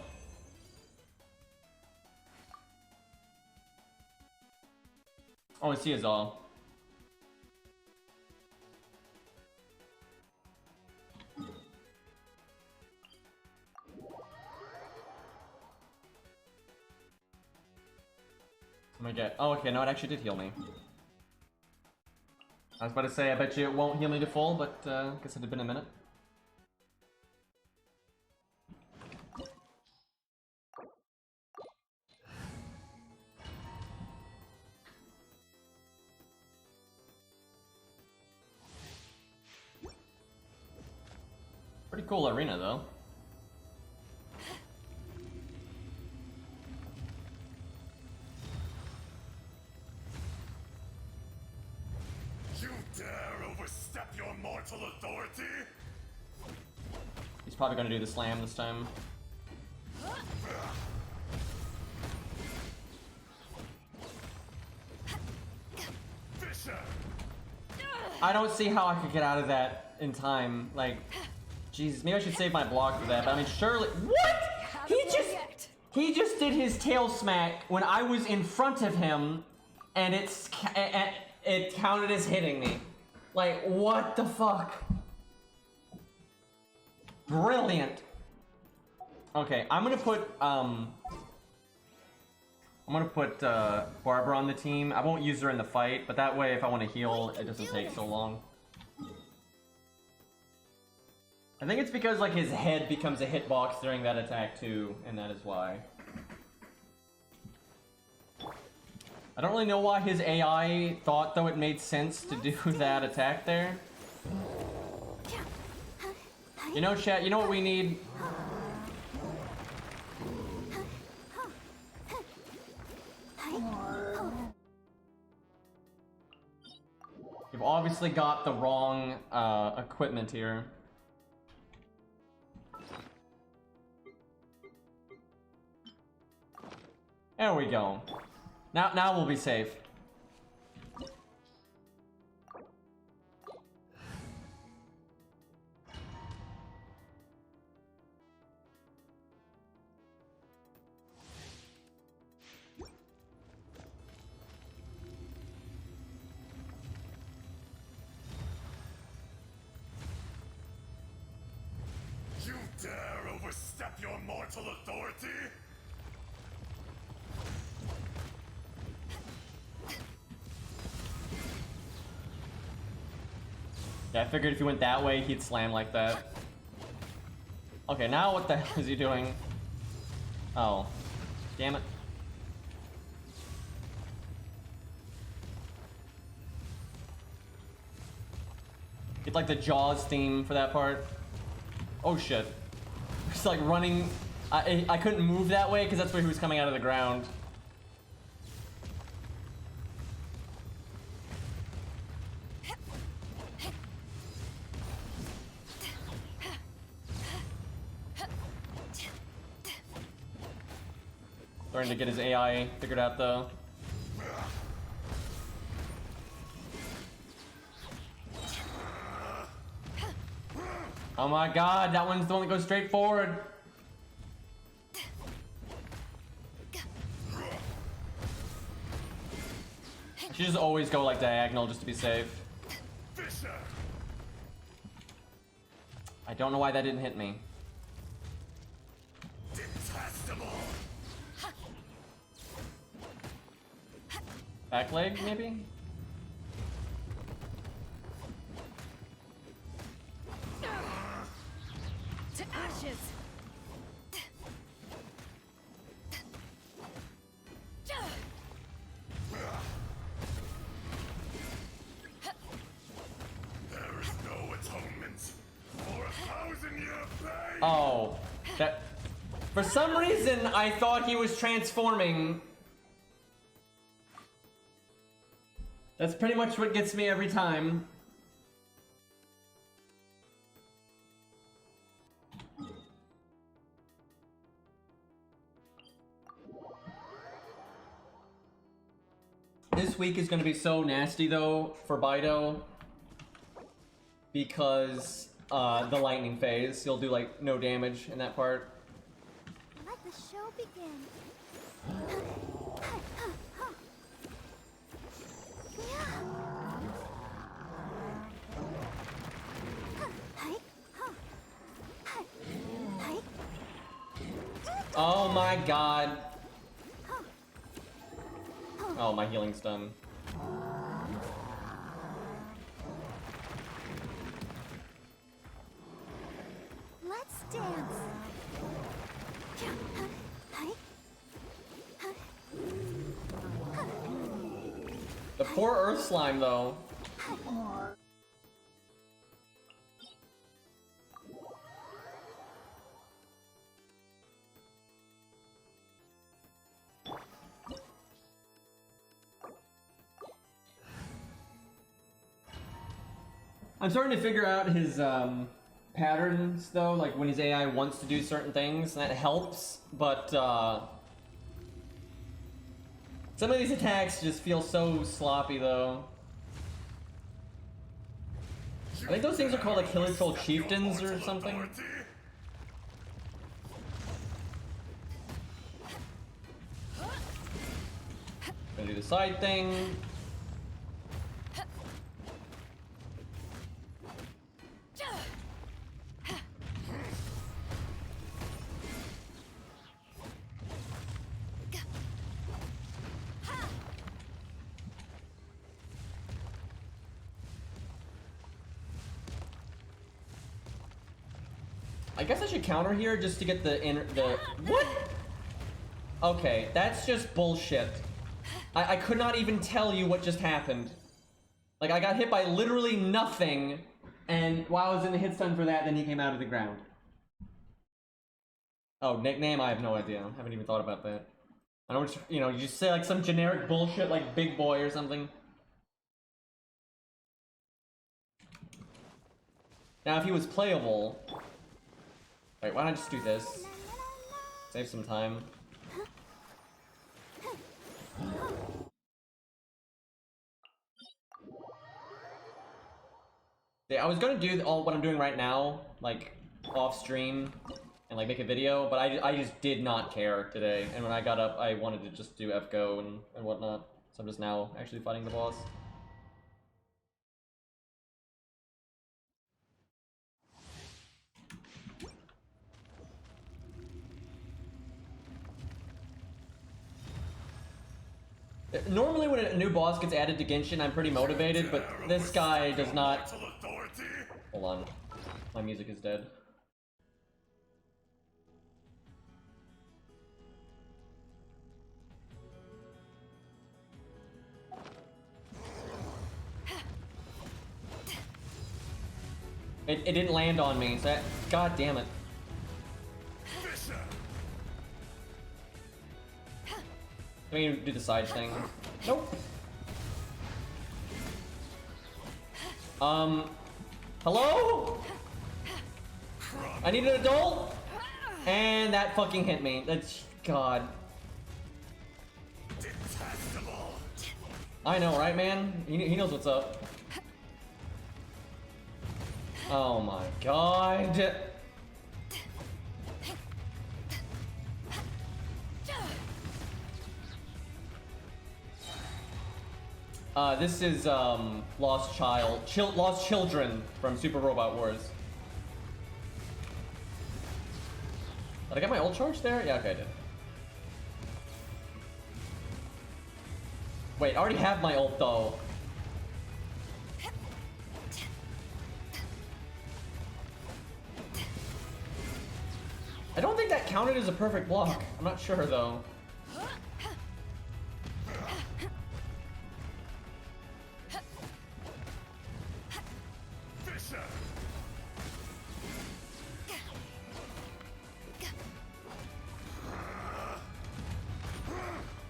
Oh, I see his all. Oh my god. Oh, okay, no, it actually did heal me. I was about to say, I bet you it won't heal me to full, but I guess it had been a minute. Pretty cool arena, though. You dare overstep your mortal authority? He's probably gonna do the slam this time. I don't see how I could get out of that in time. Like, Jesus, maybe I should save my block for that. But I mean, surely. What? He just did his tail smack when I was in front of him, and it counted as hitting me. Like, what the fuck? Brilliant. Okay, I'm gonna put Barbara on the team. I won't use her in the fight, but that way if I want to heal, it doesn't take so long. I think it's because like his head becomes a hitbox during that attack too, and that is why. I don't really know why his AI thought though it made sense to do that attack there. You know, chat, you know what we need? You've obviously got the wrong equipment here. There we go. Now we'll be safe. You dare overstep your mortal authority? Yeah, I figured if he went that way, he'd slam like that. Okay, now what the hell is he doing? Oh. Damn it. Get like the Jaws theme for that part. Oh shit. Just like running. I couldn't move that way because that's where he was coming out of the ground. Starting to get his AI figured out though. Oh my god, that one's the one that goes straight forward. I should just always go like diagonal just to be safe. I don't know why that didn't hit me. Back leg, maybe? To ashes. There is no atonement for 1,000-year pain. Oh, that. For some reason, I thought he was transforming. That's pretty much what gets me every time. This week is going to be so nasty though for Bido because the lightning phase. You'll do like no damage in that part. Let the show begin. Oh my god. Oh, my healing's done. Let's dance. The poor earth slime though. I'm starting to figure out his patterns though, like when his AI wants to do certain things, and that helps, but some of these attacks just feel so sloppy though. I think those things are called like Killer Troll Chieftains or something. Gonna do the side thing. I guess I should counter here just to get the what? Okay, that's just bullshit. I could not even tell you what just happened. Like, I got hit by literally nothing, and while I was in the hit stun for that, then he came out of the ground. Oh, nickname? I have no idea. I haven't even thought about that. I don't, you know, you just say like some generic bullshit like Big Boy or something. Now, if he was playable... Wait, why don't I just do this? Save some time. Yeah, I was gonna do all what I'm doing right now, like, off stream, and like make a video, but I just did not care today, and when I got up, I wanted to just do FGO and whatnot, so I'm just now actually fighting the boss. Normally when a new boss gets added to Genshin, I'm pretty motivated, but this guy does not... Hold on. My music is dead. It didn't land on me, so that... God damn it. Let me do the side thing. Nope. Hello? I need an adult? And that fucking hit me. That's... God. I know, right, man? He knows what's up. Oh my god. This is, Lost Children from Super Robot Wars. Did I get my ult charge there? Yeah, okay, I did. Wait, I already have my ult, though. I don't think that counted as a perfect block. I'm not sure, though.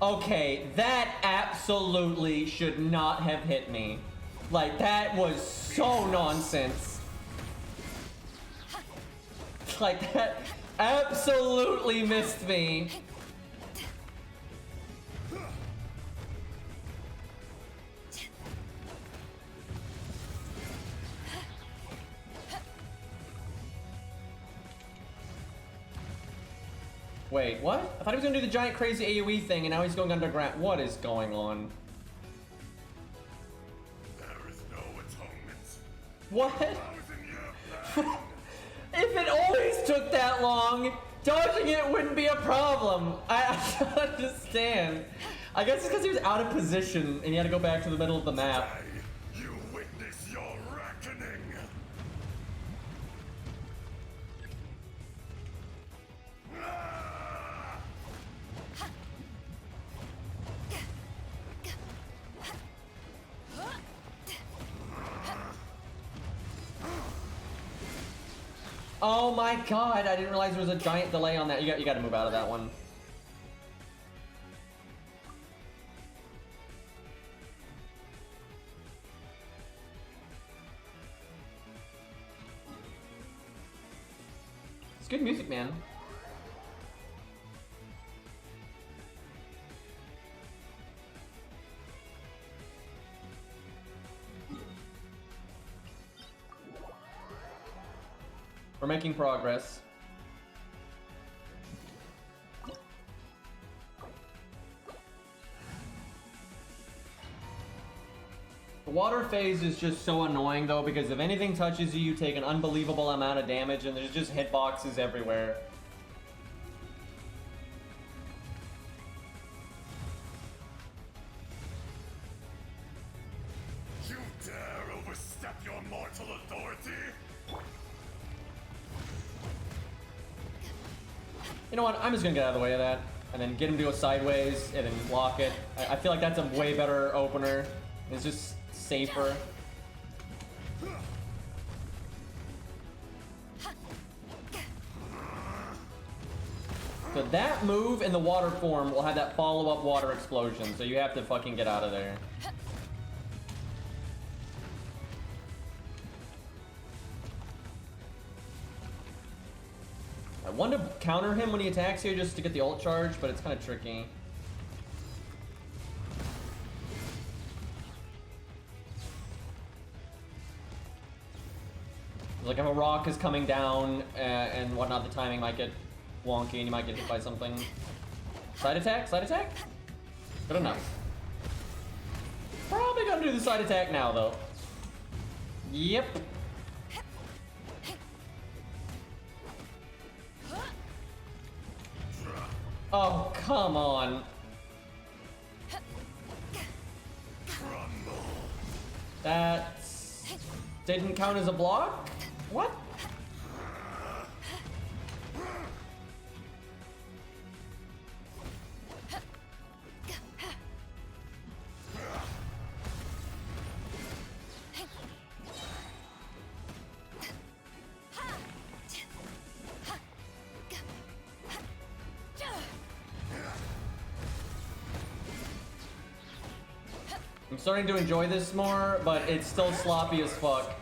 Okay, that absolutely should not have hit me. Like, that was so nonsense. Like, that absolutely missed me. Wait, what? I thought he was gonna do the giant crazy AoE thing and now he's going underground. What is going on? There is no atonement. What? If it always took that long, dodging it wouldn't be a problem. I don't understand. I guess it's because he was out of position and he had to go back to the middle of the map. You witness your reckoning. Oh my god, I didn't realize there was a giant delay on that. You got to move out of that one. It's good music, man. We're making progress. The water phase is just so annoying though, because if anything touches you, you take an unbelievable amount of damage and there's just hitboxes everywhere. You dare overstep your mortal authority? You know what? I'm just gonna get out of the way of that. And then get him to go sideways and then block it. I feel like that's a way better opener. It's just safer. So that move in the water form will have that follow-up water explosion. So you have to fucking get out of there. I want to counter him when he attacks here just to get the ult charge, but it's kind of tricky. Like if a rock is coming down and whatnot, the timing might get wonky and you might get hit by something. Side attack? Side attack? Good enough. Probably gonna do the side attack now though. Yep. Oh, come on. That didn't count as a block? What? I'm starting to enjoy this more, but it's still sloppy as fuck.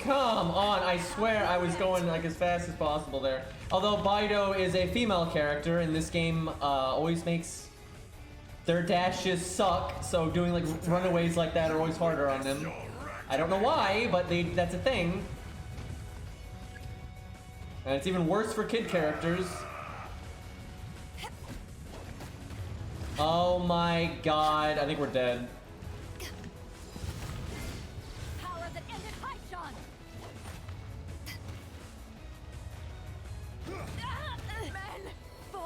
Come on, I swear I was going like as fast as possible there. Although Bido is a female character, and this game always makes their dashes suck, so doing like runaways like that are always harder on them. I don't know why, but that's a thing. And it's even worse for kid characters. Oh my god, I think we're dead. Power that ended Haishan.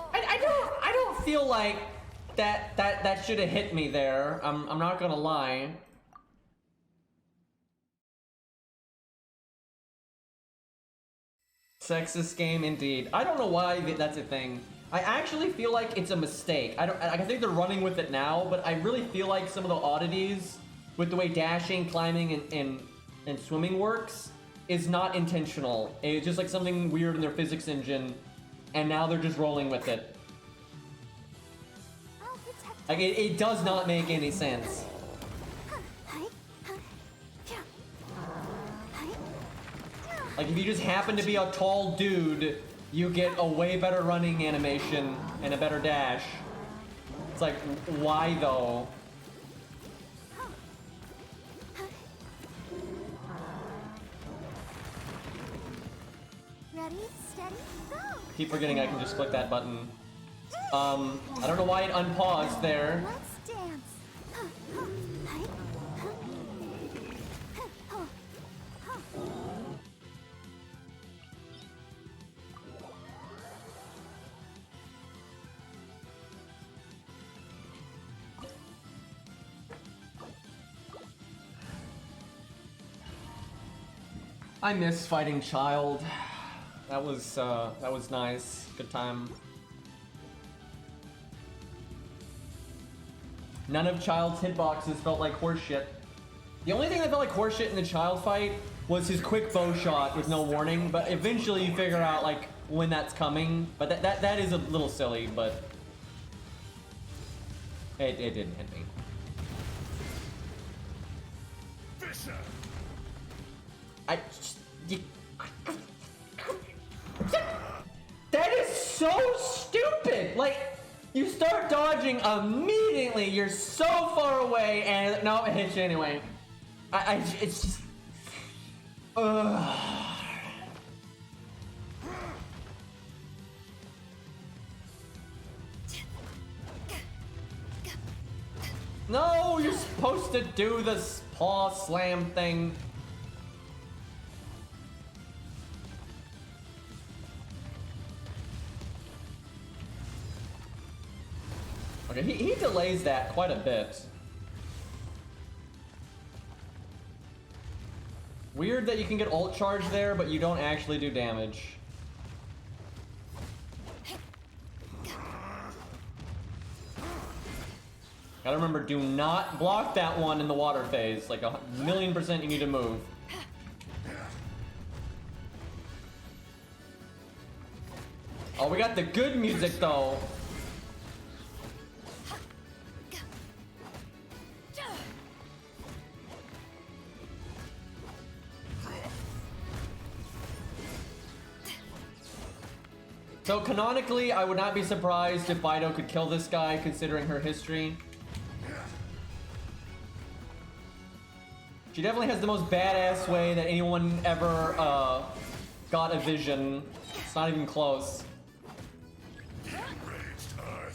I don't feel like that should have hit me there. I'm not gonna lie. Sexist game indeed. I don't know why that's a thing. I actually feel like it's a mistake. I think they're running with it now, but I really feel like some of the oddities with the way dashing, climbing, and swimming works is not intentional. It's just like something weird in their physics engine, and now they're just rolling with it. Like, it does not make any sense. Like, if you just happen to be a tall dude, you get a way better running animation and a better dash. It's like, why though? Ready, steady, go! Keep forgetting I can just click that button. I don't know why it unpaused there. Let's dance. I miss fighting Child. That was nice. Good time. None of Child's hitboxes felt like horseshit. The only thing that felt like horseshit in the Child fight was his quick bow shot with no warning, but eventually you figure out like when that's coming. But that is a little silly, but it didn't hit me. That is so stupid! Like, you start dodging immediately, you're so far away, and no, it hits you anyway. It's just... No, you're supposed to do the paw slam thing. Okay, he delays that quite a bit. Weird that you can get ult charge there, but you don't actually do damage. Gotta remember, do not block that one in the water phase. Like 1,000,000% you need to move. Oh, we got the good music though. So canonically, I would not be surprised if Fido could kill this guy, considering her history. She definitely has the most badass way that anyone ever got a vision. It's not even close.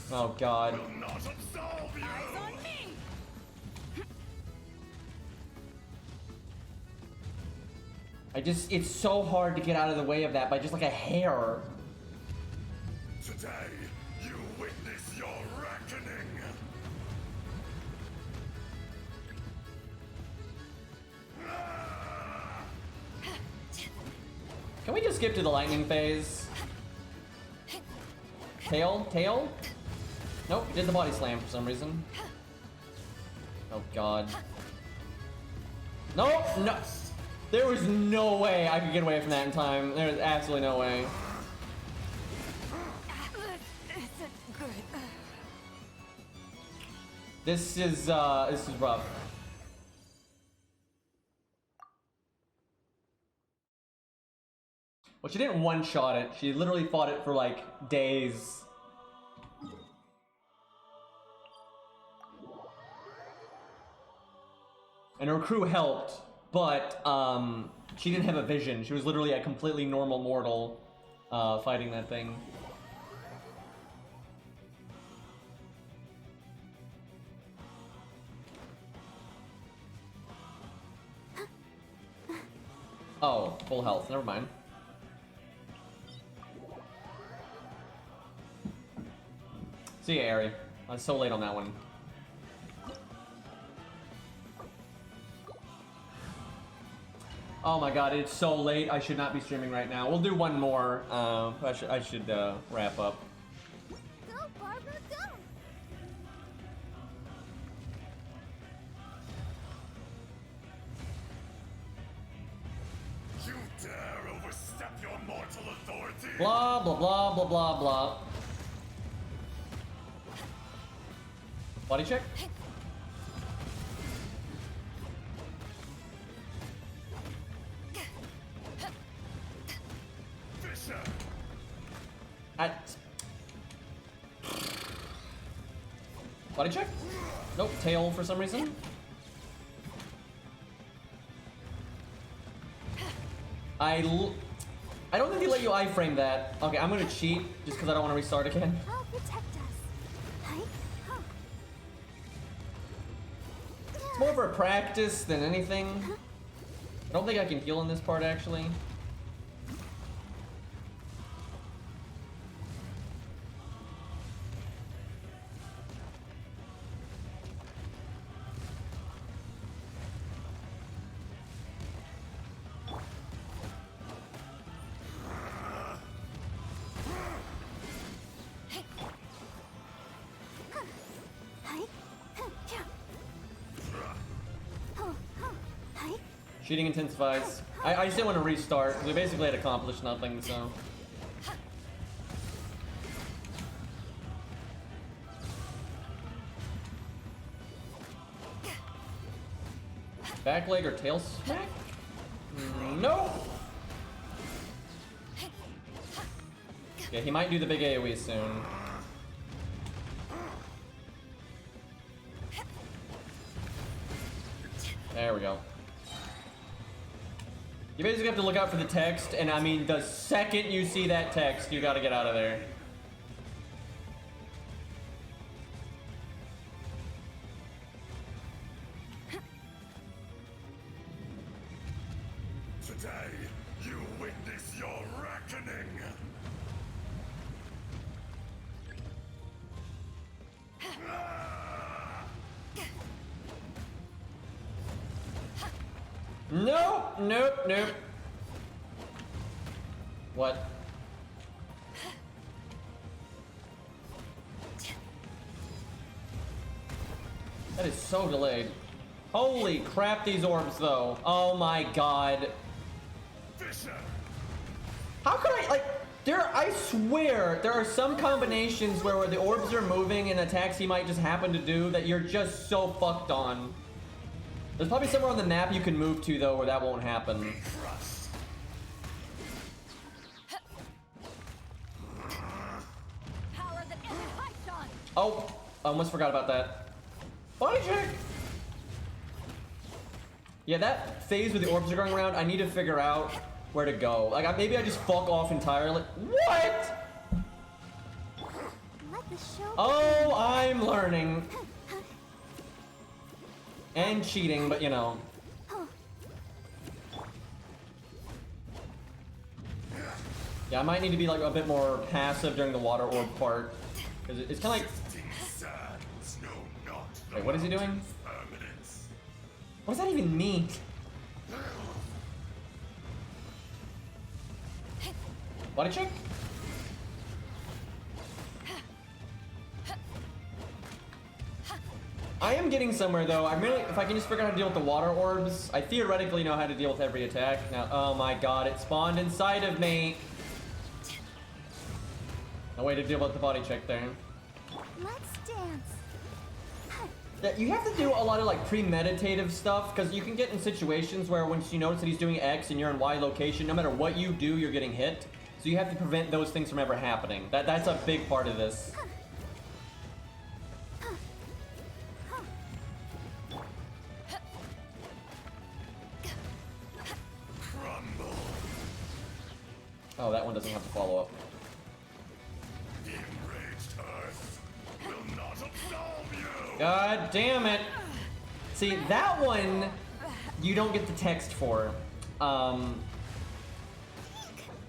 Oh god. It's so hard to get out of the way of that by just like a hair. Today, you witness your reckoning. Can we just skip to the lightning phase? Tail? Tail? Nope, did the body slam for some reason. Oh god. Nope, no. There was no way I could get away from that in time. There's absolutely no way. This is rough. Well, she didn't one-shot it. She literally fought it for like days. And her crew helped, but she didn't have a vision. She was literally a completely normal mortal fighting that thing. Oh, full health. Never mind. See ya, Ari. I was so late on that one. Oh my god, it's so late. I should not be streaming right now. We'll do one more. I should wrap up. Go, Barbara, go! You dare overstep your mortal authority? Blah, blah, blah, blah, blah, blah. Body check? Body check? Nope, tail for some reason. I don't think they let you iframe that. Okay, I'm gonna cheat just because I don't want to restart again. I'll protect us. It's more for practice than anything. I don't think I can heal in this part actually. Cheating intensifies. I just didn't want to restart because we basically had accomplished nothing, so. Back leg or tail smack? No! Yeah, he might do the big AoE soon. There we go. You basically have to look out for the text, and I mean, the second you see that text, you gotta get out of there. Today, you witness your reckoning. Nope, nope, nope. What? is so delayed. Holy crap, these orbs though. Oh my god. How could I, like, I swear, there are some combinations where the orbs are moving and attacks he might just happen to do that you're just so fucked on. There's probably somewhere on the map you can move to though where that won't happen. Oh, I almost forgot about that. Body check! Yeah, that phase where the orbs are going around, I need to figure out where to go. Like, maybe I just fuck off entirely. What? Oh, I'm learning. And cheating, but you know. Yeah, I might need to be like a bit more passive during the water orb part. Because it's kind of like... Wait, what is he doing? What does that even mean? Body check? I am getting somewhere though. I'm really, if I can just figure out how to deal with the water orbs, I theoretically know how to deal with every attack. Now, oh my god, it spawned inside of me. No way to deal with the body check there. Let's dance. Yeah, you have to do a lot of like premeditative stuff because you can get in situations where once you notice that he's doing X and you're in Y location, no matter what you do, you're getting hit. So you have to prevent those things from ever happening. That's a big part of this. Oh, that one doesn't have to follow up. The enraged Earth will not absolve you. God damn it. See, that one, you don't get the text for. So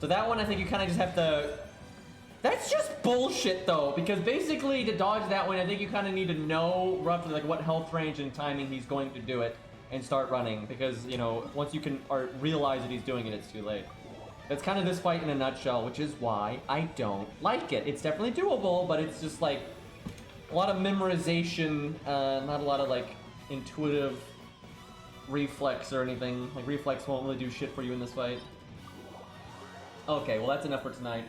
that one, I think you kind of just have to... That's just bullshit, though, because basically to dodge that one, I think you kind of need to know roughly like what health range and timing he's going to do it and start running, because, you know, once you can or realize that he's doing it, it's too late. That's kind of this fight in a nutshell, which is why I don't like it. It's definitely doable, but it's just like a lot of memorization, not a lot of like intuitive reflex or anything. Like reflex won't really do shit for you in this fight. Okay, well that's enough for tonight.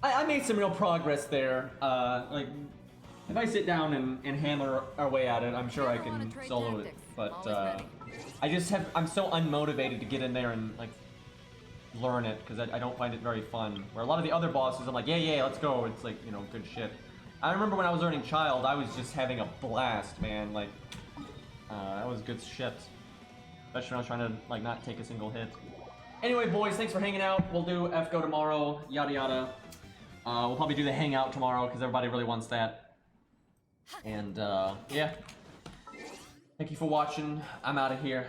I made some real progress there. Like, if I sit down and hammer our way at it, I'm sure I can solo it. But I'm so unmotivated to get in there and like learn it because I don't find it very fun. Where a lot of the other bosses, I'm like, yeah, let's go. It's like, you know, good shit. I remember when I was learning Child, I was just having a blast, man. Like, that was good shit. Especially when I was trying to like not take a single hit. Anyway, boys, thanks for hanging out. We'll do FGO tomorrow, yada yada. We'll probably do the hangout tomorrow because everybody really wants that. And yeah. Thank you for watching. I'm out of here.